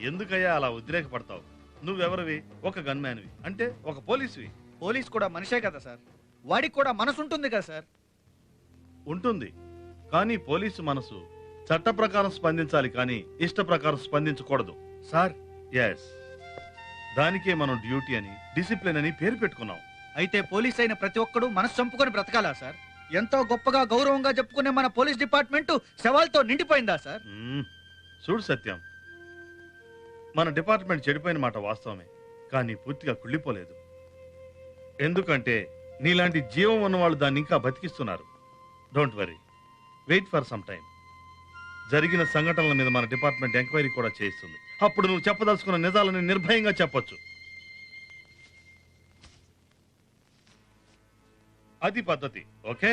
Speaker 16: ఎందుకయ్యా అలా ఉద్రేకపడతావు? నువ్వెవరివి? ఒక గన్మ్యాన్వి, అంటే ఒక పోలీసువి.
Speaker 1: పోలీస్ కూడా మనిషే కదా సార్, వాడికి కూడా మనసు ఉంటుంది కదా సార్.
Speaker 16: ఉంటుంది, కానీ పోలీసు మనసు చట్ట ప్రకారం స్పందించాలి, కానీ ఇష్ట ప్రకారం స్పందించకూడదు
Speaker 1: సార్.
Speaker 16: ఎస్, దానికే మనం డ్యూటీ అని, డిసిప్లిన్ అని పేరు పెట్టుకున్నాం.
Speaker 1: అయితే పోలీస్ అయిన ప్రతి ఒక్కడు మనసు చంపుకొని బ్రతకాలా సార్? ఎంతో గొప్పగా గౌరవంగా చెప్పుకునే మన పోలీస్ డిపార్ట్మెంట్ శవాలతో నిండిపోయిందా సార్?
Speaker 16: చూడు సత్యం, మన డిపార్ట్మెంట్ చెడిపోయిన మాట వాస్తవమే, కానీ పూర్తిగా కుళ్ళిపోలేదు. ఎందుకంటే నీలాంటి జీవం ఉన్న వాళ్ళు దాన్ని ఇంకా బతికిస్తున్నారు. Don't worry, wait for some time. జరిగిన సంఘటనల మీద మన డిపార్ట్మెంట్ ఎంక్వైరీ కూడా చేయిస్తుంది. అప్పుడు నువ్వు చెప్పదలుచుకున్న నిజాలని నిర్భయంగా చెప్పొచ్చు. అది పద్ధతి. Okay?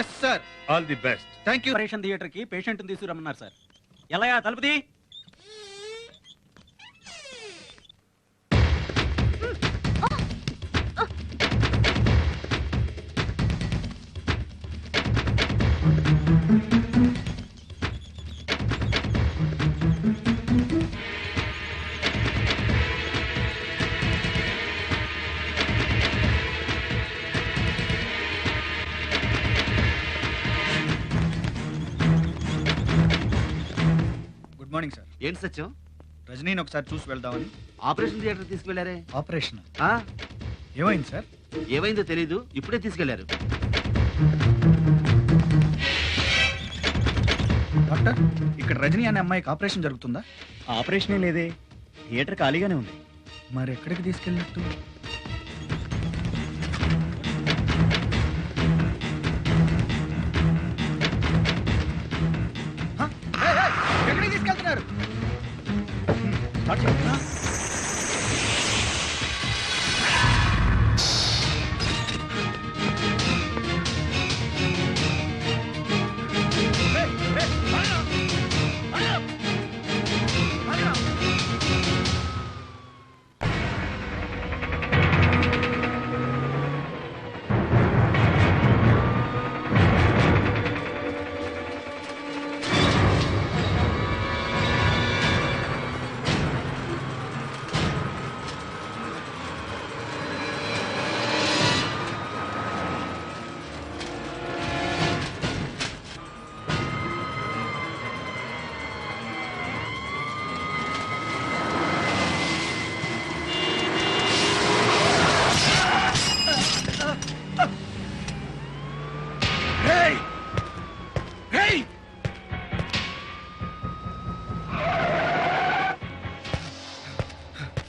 Speaker 1: Yes sir.
Speaker 16: All the best.
Speaker 1: Thank you.
Speaker 11: Operation theatre కి పేషెంట్ తీసుకురమ్మన్నారు సార్. ఎలాయా తలుపుది?
Speaker 1: Good morning sir.
Speaker 19: ఏంటి సత్యం?
Speaker 1: రజనీని ఒకసారి చూసి వెళ్దామని.
Speaker 19: ఆపరేషన్ థియేటర్ తీసుకెళ్లారే?
Speaker 1: ఆపరేషన్ ఏమైంది సార్?
Speaker 19: ఏమైందో తెలీదు, ఇప్పుడే తీసుకెళ్లారు.
Speaker 1: డాక్టర్, ఇక్కడ రజనీ అనే అమ్మాయికి ఆపరేషన్ జరుగుతుందా?
Speaker 11: ఆపరేషనే లేదే, థియేటర్ ఖాళీగానే ఉంది.
Speaker 1: మరి ఎక్కడికి తీసుకెళ్ళినట్టు? ఎక్కడికి తీసుకెళ్తున్నారు?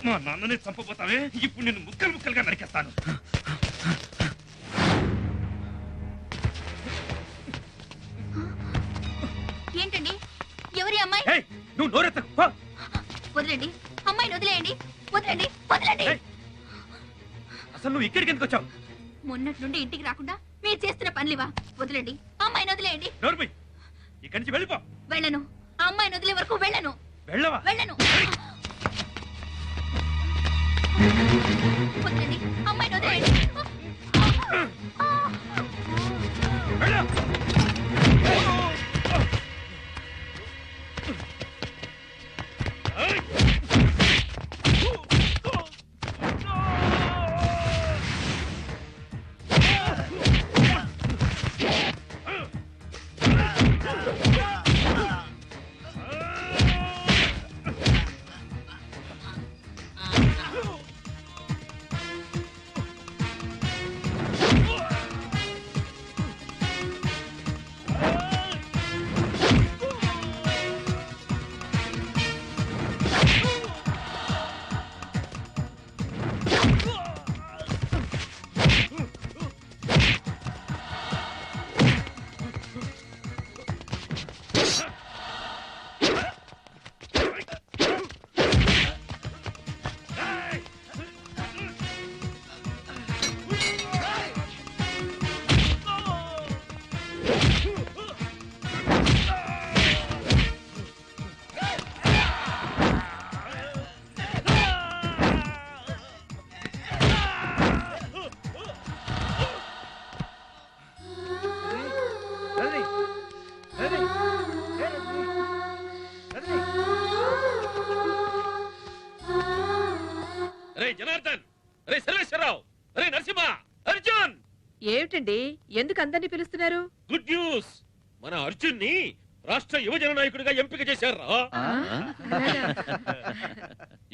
Speaker 13: మా నాన్ననే చంపబోతావే, ఇప్పుడు నిన్ను ముక్కలు ముక్కలుగా నరికేస్తాను. నువ్వు నోరెత్తకు పో.
Speaker 14: వదిలేండి అమ్మాయిని వదిలేయండి వదిలేండి వదిలేండి
Speaker 13: అసలు నువ్వు ఇక్కడికి ఎందుకు వచ్చావు?
Speaker 14: మొన్నటి నుండి ఇంటికి రాకుండా మీరు చేస్తున్న పనులివా? వదిలేండి అమ్మాయిని వదిలేయండి.
Speaker 13: నోరుపై ఇక్కడి నుంచి వెళ్ళిపో.
Speaker 14: వెళ్ళను. ఆ అమ్మాయిని వదిలే వరకు వెళ్ళను.
Speaker 13: వెళ్ళవా?
Speaker 14: వెళ్ళను. వదిలేండి అమ్మాయిని వదిలేయండి.
Speaker 3: జనార్దన్, అరే సర్వేశ్వరరావు, అరే నరసింహ, అర్జున్.
Speaker 17: ఏమిటండి ఎందుకు అందరినీ పిలుస్తున్నారు?
Speaker 3: గుడ్ న్యూస్, మన అర్జున్ ని రాష్ట్ర యువజన నాయకుడిగా ఎంపిక చేశారా?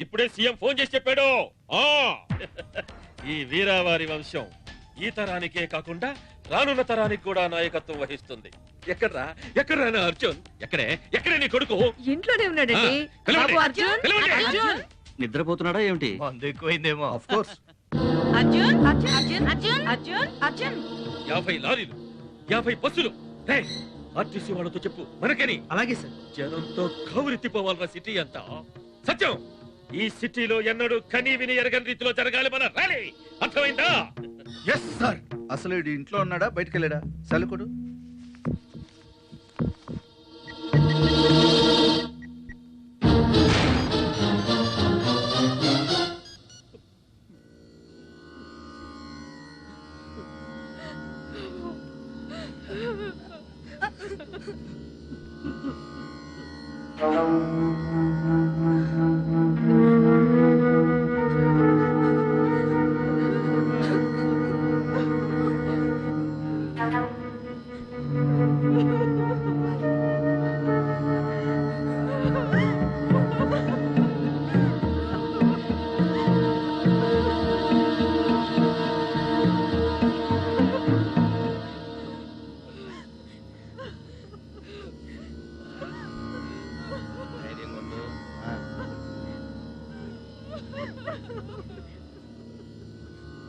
Speaker 3: ఇప్పుడే సీఎం ఫోన్ చేసి చెప్పాడు. ఈ వీరావారి వంశం ఈ తరానికే కాకుండా రానున్న తరానికి కూడా నాయకత్వం వహిస్తుంది. ఎక్కడ్రా నా అర్జున్? ఎక్కడే నీ కొడుకు?
Speaker 17: ఇంట్లోనే ఉన్నాడండి. బాబు అర్జున్, అర్జున్
Speaker 8: నిద్రపోతున్నాడా ఏమిటి?
Speaker 13: ఎక్కువైందేమో.
Speaker 8: Of course.
Speaker 17: అర్జున్, అర్జున్, అర్జున్, అర్జున్, అర్జున్.
Speaker 3: 50 లారీలు, 50 బస్సులు. ఆర్టీసీ వాళ్ళతో చెప్పు మనకని.
Speaker 8: అలాగే సార్.
Speaker 3: జనంతో కౌరెత్తిపోవాలన్న సిటీ అంతా. సత్యం, ఈ సిటీలో ఎన్నడూ కనీ విని ఎరగని రీతిలో జరగాలి మన ర్యాలీ. అర్థమైందా?
Speaker 12: Yes sir. అసలు వీడు ఇంట్లో ఉన్నాడా బయటకు వెళ్ళాడా? సెలకుడు.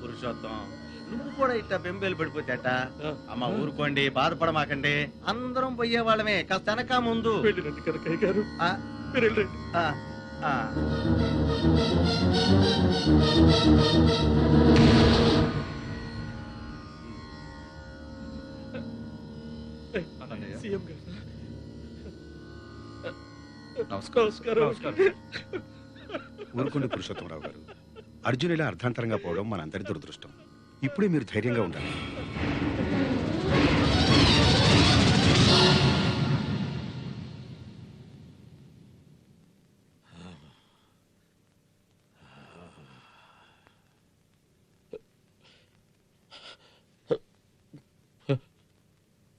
Speaker 19: పురుషోత్తం, నువ్వు కూడా ఇట్లా బెంబేలు పడిపోతేట. అమ్మ ఊరుకోండి, బాధపడమాకండి. అందరం పోయే వాళ్ళమే. కాస్త వెనక ముందు.
Speaker 9: ఊరుకోండి పురుషోత్తమరావు గారు. అర్జున్ ఇలా అర్ధాంతరంగా పోవడం మనందరి దురదృష్టం. ఇప్పుడే మీరు ధైర్యంగా ఉండాలి.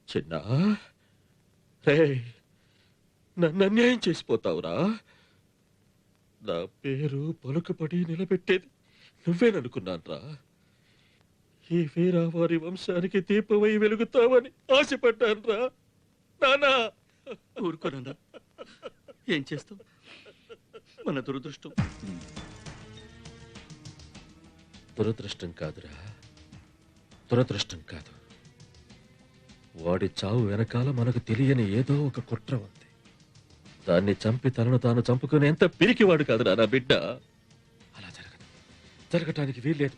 Speaker 3: చిన్నా, నన్ను అన్యాయం చేసిపోతావురా. నా పేరు పలుకుపడి నిలబెట్టేది నువ్వేననుకున్నాన్రా. ఈ వీరావారి వంశానికి దీపమై వెలుగుతావని ఆశపడ్డాన్రా. నానా
Speaker 8: ఊరుకోనందా, ఏం చేస్తాం? మన దురదృష్టం.
Speaker 3: దురదృష్టం కాదురా, దురదృష్టం కాదు. వాడి చావు వెనకాల మనకు తెలియని ఏదో ఒక కుట్ర ఉంది. దాన్ని చంపి తనను తాను చంపుకునే ఎంత పిరికివాడు కాదురా నా బిడ్డ. అలా జరగదు, జరగటానికి వీల్లేదు.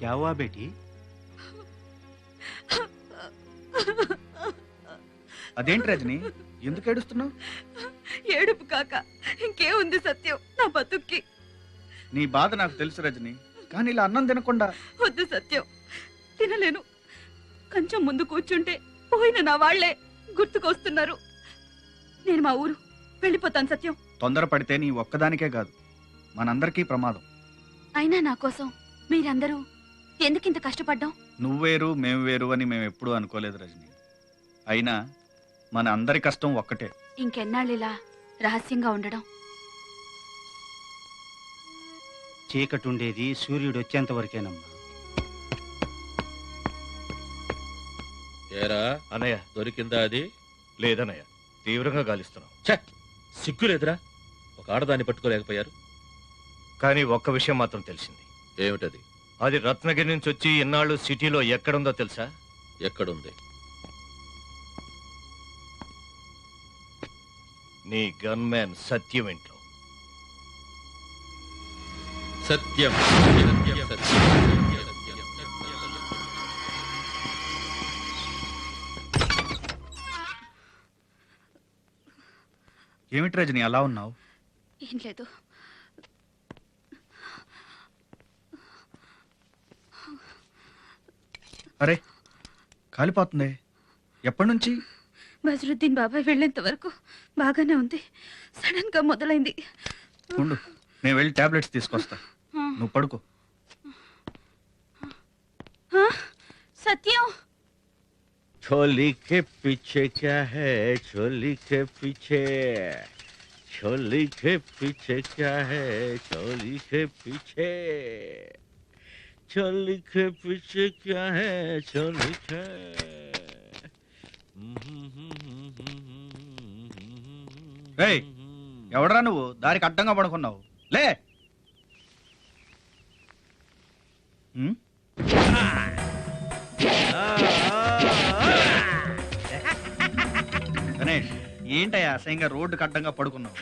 Speaker 8: क्या हुआ बेटी?
Speaker 1: అదేంటి రజని, ఎందుకు ఏడుస్తున్నావు?
Speaker 6: ఏడుపు కాక ఇంకేముంది సత్యం నా బతుక్కి.
Speaker 1: నీ బాధ నాకు తెలుసు రజని, కానీ ఇలా అన్నం తినకుండా.
Speaker 6: వద్దు సత్యం, తినలేను. కొంచెం ముందు కూర్చుంటే పోయిన నా వాళ్లే గుర్తుకొస్తున్నారు. నేను మా ఊరు వెళ్ళిపోతాను సత్యం.
Speaker 1: తొందరపడితే నీ ఒక్కదానికే కాదు, మనందరికీ ప్రమాదం.
Speaker 14: అయినా నా కోసం మీరందరూ ఎందుకింత కష్టపడ్డాం?
Speaker 1: నువ్వేరు మేము వేరు అని మేము ఎప్పుడూ అనుకోలేదు రజని. అయినా మన అందరి కష్టం ఒక్కటే.
Speaker 14: ఇంకెన్నాళ్ళిలా రహస్యంగా ఉండడం?
Speaker 8: చీకటి ఉండేది సూర్యుడు వచ్చేంత వరకేనమ్మా.
Speaker 3: ఏరా
Speaker 20: అన్నయ్య,
Speaker 3: దొరికిందా అది?
Speaker 20: లేదన్నయ్య, తీవ్రంగా గాలిస్తున్నాం.
Speaker 3: సిగ్గులేదురా, ఒక ఆడదాన్ని పట్టుకోలేకపోయారు.
Speaker 20: కానీ ఒక్క విషయం మాత్రం తెలిసింది.
Speaker 3: ఏమిటది?
Speaker 20: అది రత్నగిరి నుంచి వచ్చి ఇన్నాళ్ళు సిటీలో ఎక్కడుందో తెలుసా?
Speaker 3: ఎక్కడుంది?
Speaker 20: నీ గన్మ్యాన్ సత్యం ఇంట్లో.
Speaker 3: సత్యం.
Speaker 1: ఏమిటి రజని అలా ఉన్నావు?
Speaker 14: ఏం లేదు.
Speaker 1: అరే కాలిపోతుంది. ఎప్పటి నుంచి?
Speaker 6: బజరుద్దీన్ బాబాయ్ వెళ్ళేంత వరకు బాగానే ఉంది. సడన్ గా మొదలైంది.
Speaker 1: ఉండు, నేను వెళ్ళి టాబ్లెట్స్ తీసుకొస్తా, నువ్వు పడుకో.
Speaker 14: సత్యం,
Speaker 10: छोली के पीछे क्या है? छोली के पीछे, छोली के पीछे क्या है? छोली के पीछे, छोली के पीछे क्या है? छोली के
Speaker 1: ఏయ్, ఎవడరా నువ్వు? దారికి అడ్డంగా పడుకున్నావు, లే. గణేష్, ఏంటయ్యా అసహ్యంగా రోడ్డుకి అడ్డంగా పడుకున్నావు?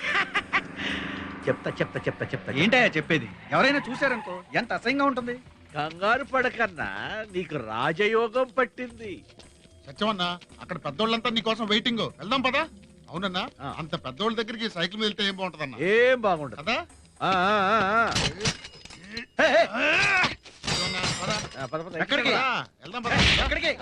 Speaker 10: చెప్తా చెప్తా చెప్తా చెప్తా.
Speaker 1: ఏంటయ్యా చెప్పేది? ఎవరైనా చూశారనుకో ఎంత అసహ్యంగా ఉంటుంది.
Speaker 10: కంగారు పడకన్నా, నీకు రాజయోగం పట్టింది.
Speaker 15: సత్యమన్నా, అక్కడ పెద్దోళ్ళంతా నీకోసం వెయిటింగ్. వెళ్దాం పదా. అవునన్నా, అంత పెద్దోళ్ళ దగ్గరికి సైకిల్ వెళ్తే ఏం బాగుంటదన్నా?
Speaker 10: ఏం బాగుంటది
Speaker 15: కదా?
Speaker 10: ఎక్కడికి
Speaker 15: వెళ్దాం పదా.
Speaker 10: ఎక్కడికి?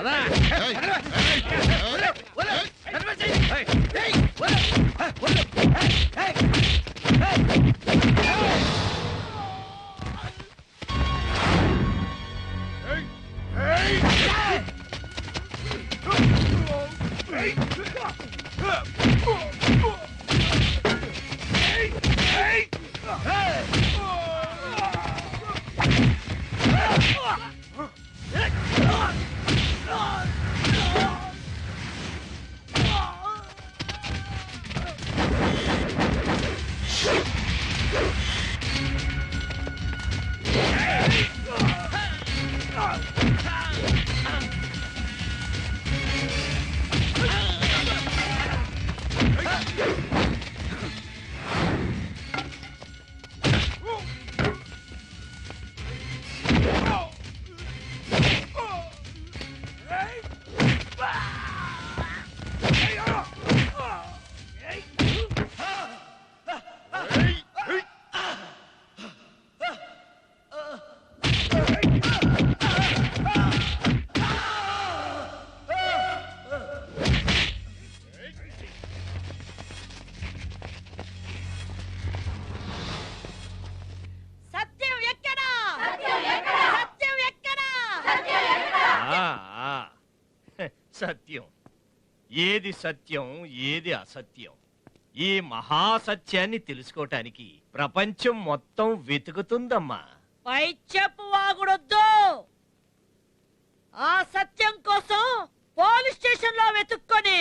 Speaker 20: సత్యం ఏది సత్యం, ఏది అసత్యం, ఈ మహాసత్యాన్ని తెలుసుకోవటానికి ప్రపంచం మొత్తం వెతుకుతుందమ్మా.
Speaker 18: పై చెప్పు వాగుడొద్దు. ఆ సత్యం కోసం పోలీస్ స్టేషన్ లో వెతుక్కొని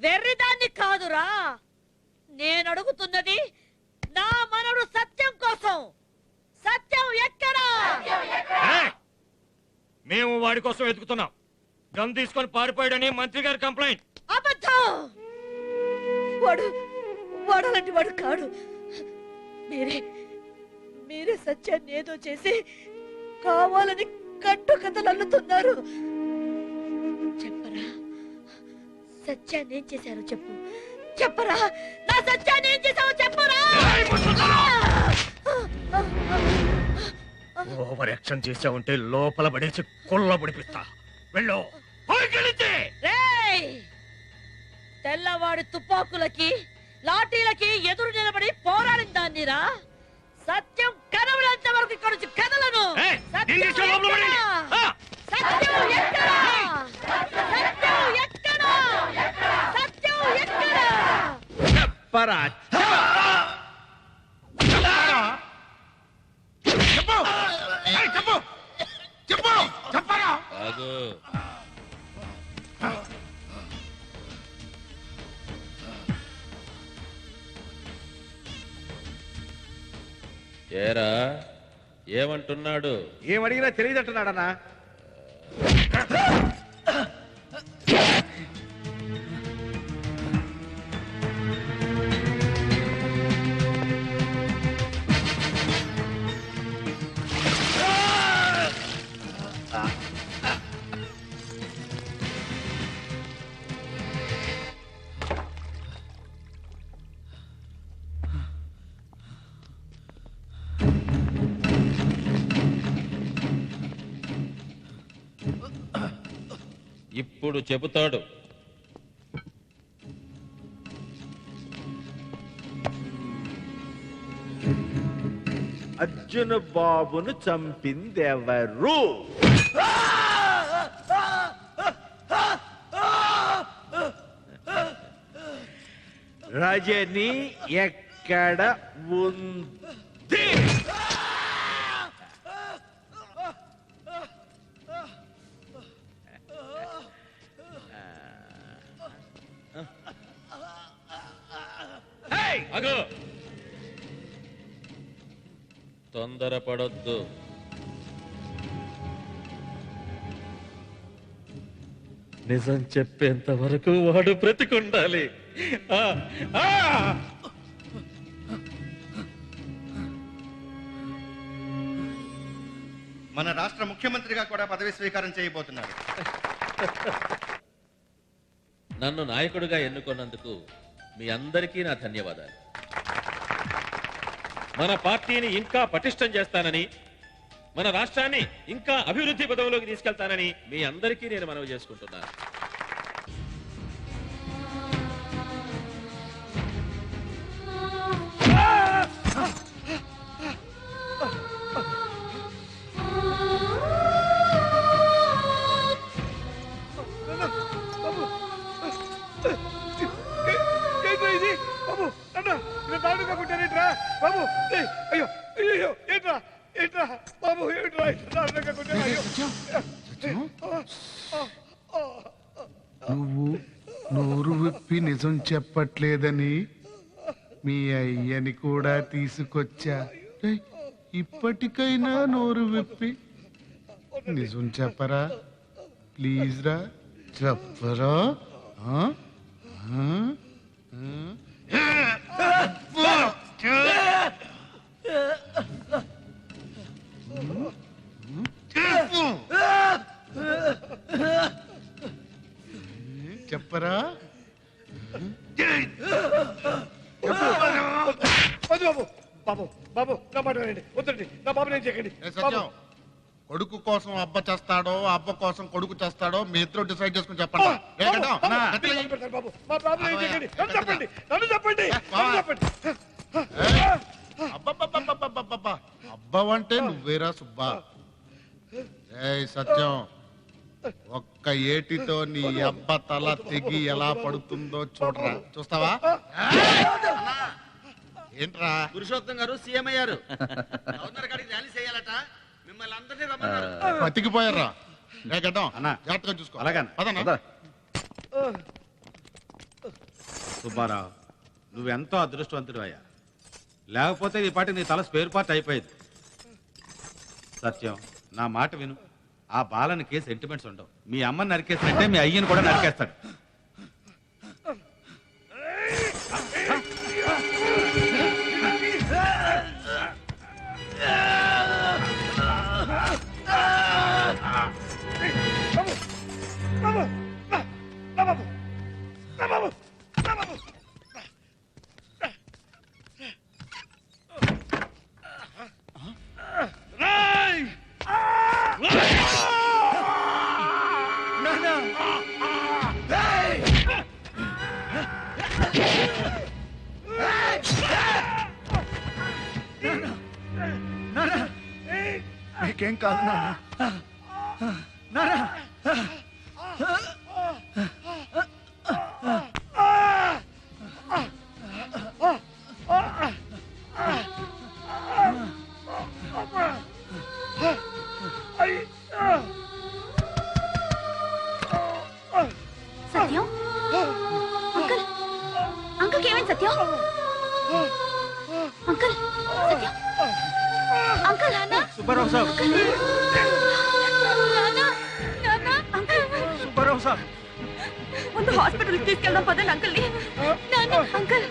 Speaker 18: వెర్రిదాన్ని కాదురా. నేను అడుగుతున్నది నా మనడు సత్యం
Speaker 20: మేము వాడి కోసం వెతుకుతున్నాం. గన్ తీసుకొని పారిపోయాడని మంత్రి గారి కంప్లైంట్.
Speaker 18: అబద్ధం! వాడు వాడు అలాంటి వాడు కాడు. మీరే సత్యాన్ని ఏదో చేసి కావాలని కట్టు కథలు అల్లుతున్నారు. చెప్పరా, సత్యాన్ని ఏం చేశారో చెప్పు. చెప్పరా, నా సత్యాన్ని ఏం చేశావో చెప్పరా.
Speaker 20: ఓవర్ యాక్షన్ చేసావుంటే లోపల పడేసి కొల్ల పొడిపిస్తా. వెళ్ళు.
Speaker 18: రేయ్! తెల్లవాడి తుపాకులకి లాఠీలకి ఎదురు నిలబడి పోరాడిన దాన్నిరా. సత్యం కనబడేంత వరకు ఇక్కడ నుంచి కదలను. సత్యం ఎక్కడా? సత్యం ఎక్కడా? సత్యం ఎక్కడా? సత్యం ఎక్కడా?
Speaker 10: చెప్పరా
Speaker 3: ఆగు. ఏరా ఏమంటున్నాడు?
Speaker 10: ఏమడిగినా తెలియదంటున్నాడన్నా.
Speaker 3: ఇప్పుడు చెబుతాడు.
Speaker 10: అర్జున బాబును చంపిందెవరు? రజని ఎక్కడ ఉంది?
Speaker 3: ఆగు. తొందరపడొద్దు. నిజం చెప్పేంత వరకు వాడు బ్రతికుండాలి.
Speaker 4: మన రాష్ట్ర ముఖ్యమంత్రిగా కూడా పదవి స్వీకారం చేయబోతున్నారు.
Speaker 3: నన్ను నాయకుడిగా ఎన్నుకున్నందుకు మీ అందరికీ నా ధన్యవాదాలు. మన పార్టీని ఇంకా పటిష్టం చేస్తానని, మన రాష్ట్రాన్ని ఇంకా అభివృద్ధి పదంలోకి తీసుకెళ్తానని మీ అందరికీ నేను మనవి చేసుకుంటున్నాను.
Speaker 15: నువ్వు నోరు విప్పి నిజం చెప్పట్లేదని మీ అయ్యని కూడా తీసుకొచ్చా. ఏయ్, ఇప్పటికైనా నోరు విప్పి నిజం చెప్పరా ప్లీజ్ రా, చెప్పరా. ఆ? ఆ? చెప్పరా. కొడుకు కోసం అబ్బ చేస్తాడో, అబ్బ కోసం కొడుకు చేస్తాడో మీ ఇద్దరు డిసైడ్ చేసుకుని చెప్పండి. అబ్బవంటే నువ్వేరా సుబ్బా. ఏయ్ సత్యం, ఒక్క ఏటితో నీ అబ్బ తల తెగి ఎలా పడుతుందో చూడరా. చూస్తావా? ఏంట్రా?
Speaker 19: పురుషోత్తం గారు సీఎం అయ్యారు. గవర్నర్ గారికి ర్యాలీ చేయాలట. మిమ్మల్ని అందరినీ రమ్మన్నారు.
Speaker 15: బతికిపోయారా? గడ్డం జాగ్రత్తగా చూసుకో.
Speaker 8: అలాగన్నా. సుబ్బారావు, నువ్వెంతో అదృష్టవంతుడు అయ్యా. లేకపోతే ఈ పాటి నీ తల స్పేర్ పార్ట్ అయిపోయేది. సత్యం, నా మాట విను.
Speaker 7: ఆ బాలనికి సెంటిమెంట్స్ ఉండవు. మీ అమ్మని నరికేసినట్టే మీ అయ్యని కూడా నరికేస్తాడు.
Speaker 1: మీకేం కాదు నాన్న.
Speaker 14: సత్యం అంకుల్ అంకుల్ ఏమైంది సత్యం అంకుల్ సత్యం అంకుల్ నాన్న
Speaker 8: సుబ్బారావు సాబ్ సుబ్బారావు సాబ్
Speaker 6: ముందు హాస్పిటల్ తీసుకెళ్దాం పదండి అంకుల్ ని నాన్న అంకుల్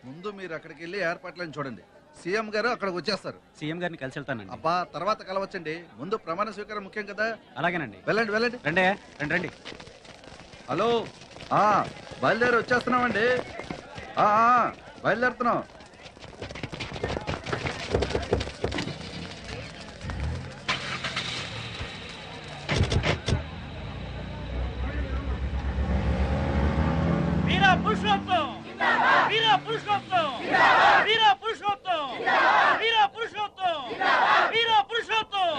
Speaker 12: ముందు మీరు అక్కడికి వెళ్ళి ఏర్పాట్లను చూడండి. సీఎం గారు అక్కడికి వచ్చేస్తారు.
Speaker 11: సీఎం గారిని కలిసి వెళ్తానండి.
Speaker 12: అబ్బా తర్వాత కలవచ్చండి. ముందు ప్రమాణ స్వీకారం ముఖ్యం కదా.
Speaker 11: అలాగేనండి.
Speaker 12: వెళ్ళండి వెళ్ళండి.
Speaker 11: రండి రండి.
Speaker 12: హలో బయలుదేరి వచ్చేస్తున్నామండి. బయలుదేరుతున్నాం.
Speaker 20: వీరా పురుషోత్తం వీరా పురుషోత్తం వీరా పురుషోత్తం వీరా పురుషోత్తం వీరా పురుషోత్తం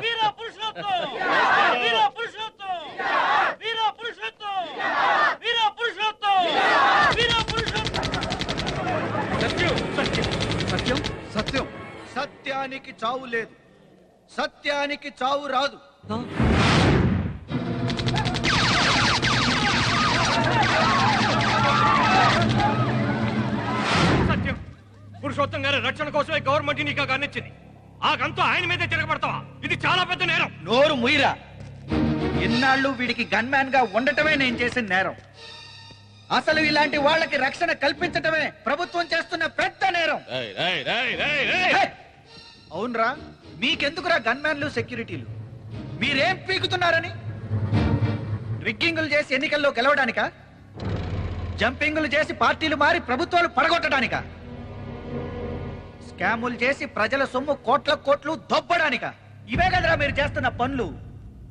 Speaker 20: వీరా పురుషోత్తం వీరా పురుషోత్తం వీరా పురుషోత్తం వీరా పురుషోత్తం వీరా పురుషోత్తం.
Speaker 1: సత్యం సత్యం సత్యం సత్యం సత్యానికి చావు లేదు, సత్యానికి చావు రాదు.
Speaker 20: సత్యం పురుషోత్తం గారి రక్షణ కోసమే గవర్నమెంట్ నీకు గన్నిచ్చింది. ఆ గంతో ఆయన మీదే తిరగబడతావా? ఇది చాలా పెద్ద నేరం.
Speaker 1: నోరు ముయిరా. ఇన్నాళ్ళు వీడికి గన్మ్యాన్ గా ఉండటమే నేను చేసిన నేరం. అసలు ఇలాంటి వాళ్ళకి రక్షణ కల్పించటమే ప్రభుత్వం చేస్తున్న పెద్ద నేరం. అవునరా, మీకెందుకురా గన్మ్యాన్లు సెక్యూరిటీలు? మీరేం పీకుతున్నారని? రిగ్గింగులు చేసి ఎన్నికల్లో గెలవడానికా? జంపింగులు చేసి పార్టీలు మారి ప్రభుత్వాలు పడగొట్టడానికా? స్కాములు చేసి ప్రజల సొమ్ము కోట్ల కోట్లు దొబ్బడానికా? ఇవే కదరా మీరు చేస్తున్న పనులు?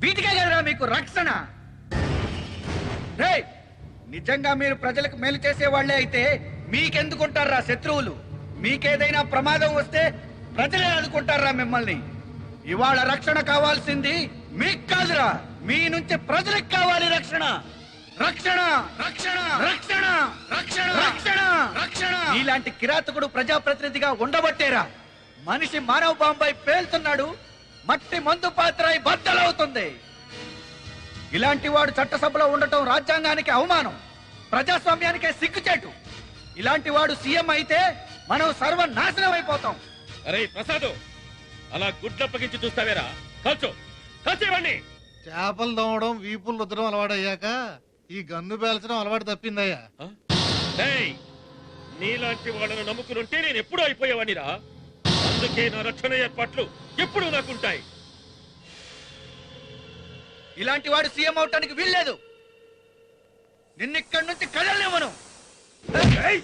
Speaker 1: వీటికే కదరా మీకు రక్షణ? రేయ్, నిజంగా మీరు ప్రజలకు మేలు చేసే వాళ్లే అయితే మీకెందుకుంటారా శత్రువులు? మీకేదైనా ప్రమాదం వస్తే ప్రజలే ఆదుకుంటారా మిమ్మల్ని? ఇవాళ రక్షణ కావాల్సింది మీకు కాదురా, మీ నుంచి ప్రజలకు కావాలి రక్షణ. రక్షణ రక్షణ రక్షణ రక్షణ రక్షణ రక్షణ. ఇలాంటి కిరాతకుడు ప్రజాప్రతినిధిగా ఉండబట్టేరా మనిషి మానవ బాంబై పేల్తున్నాడు, మట్టి మందు పాత్ర బద్దలవుతుంది. ఇలాంటి వాడు చట్టసభలో ఉండటం రాజ్యాంగానికి అవమానం, ప్రజాస్వామ్యానికే సిగ్గుచేటు. ఇలాంటి వాడు సీఎం అయితే మనం సర్వనాశనం అయిపోతాం.
Speaker 3: అరే ప్రసాద్, అలా గుడ్లప్పగించి చూస్తావేరా? కాల్చో కాల్చేవాడిని.
Speaker 15: చేపలు తోమడం వీపులు రుద్దడం అలవాడయ్యాక ఈ గన్ను పేల్చడం అలవాటు తప్పిందయ్యా.
Speaker 3: నీలాంటి వాళ్ళను నమ్ముకునుంటే నేను ఎప్పుడూ అయిపోయేవాడిరా. అందుకే నా రక్షణ ఏర్పాట్లు ఎప్పుడూ నాకుంటాయి.
Speaker 1: ఇలాంటి వాడు సీఎం అవటానికి వీల్లేదు. నిన్నిక్కడి నుంచి కదలనివ్వను.
Speaker 3: ఏయ్!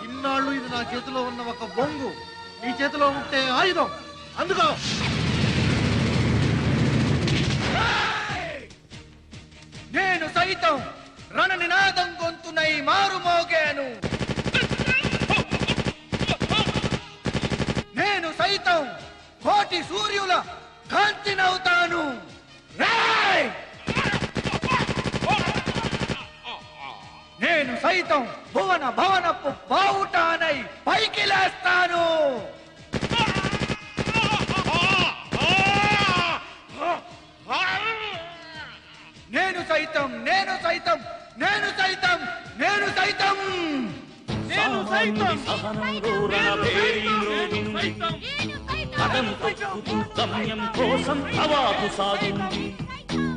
Speaker 5: ఇన్నాళ్ళు ఇది నా చేతిలో ఉన్న ఒక బొంగు నీ చేతిలో ఉంటే ఆయుధం. అందుకో
Speaker 1: నేను సైతం రణ నినాదం గొంతునై మారు మోగాను. నేను సైతం కోటి సూర్యుల కాంతినవుతాను. నేను సైతం భువన భవనపు బావుటానై పైకి లేస్తాను. నేను సైతం నేను సైతం నేను సైతం నేను సైతం నేను సైతం
Speaker 21: కదం తొక్కుతూ గమ్యం కోసం హవాకు సాగింది.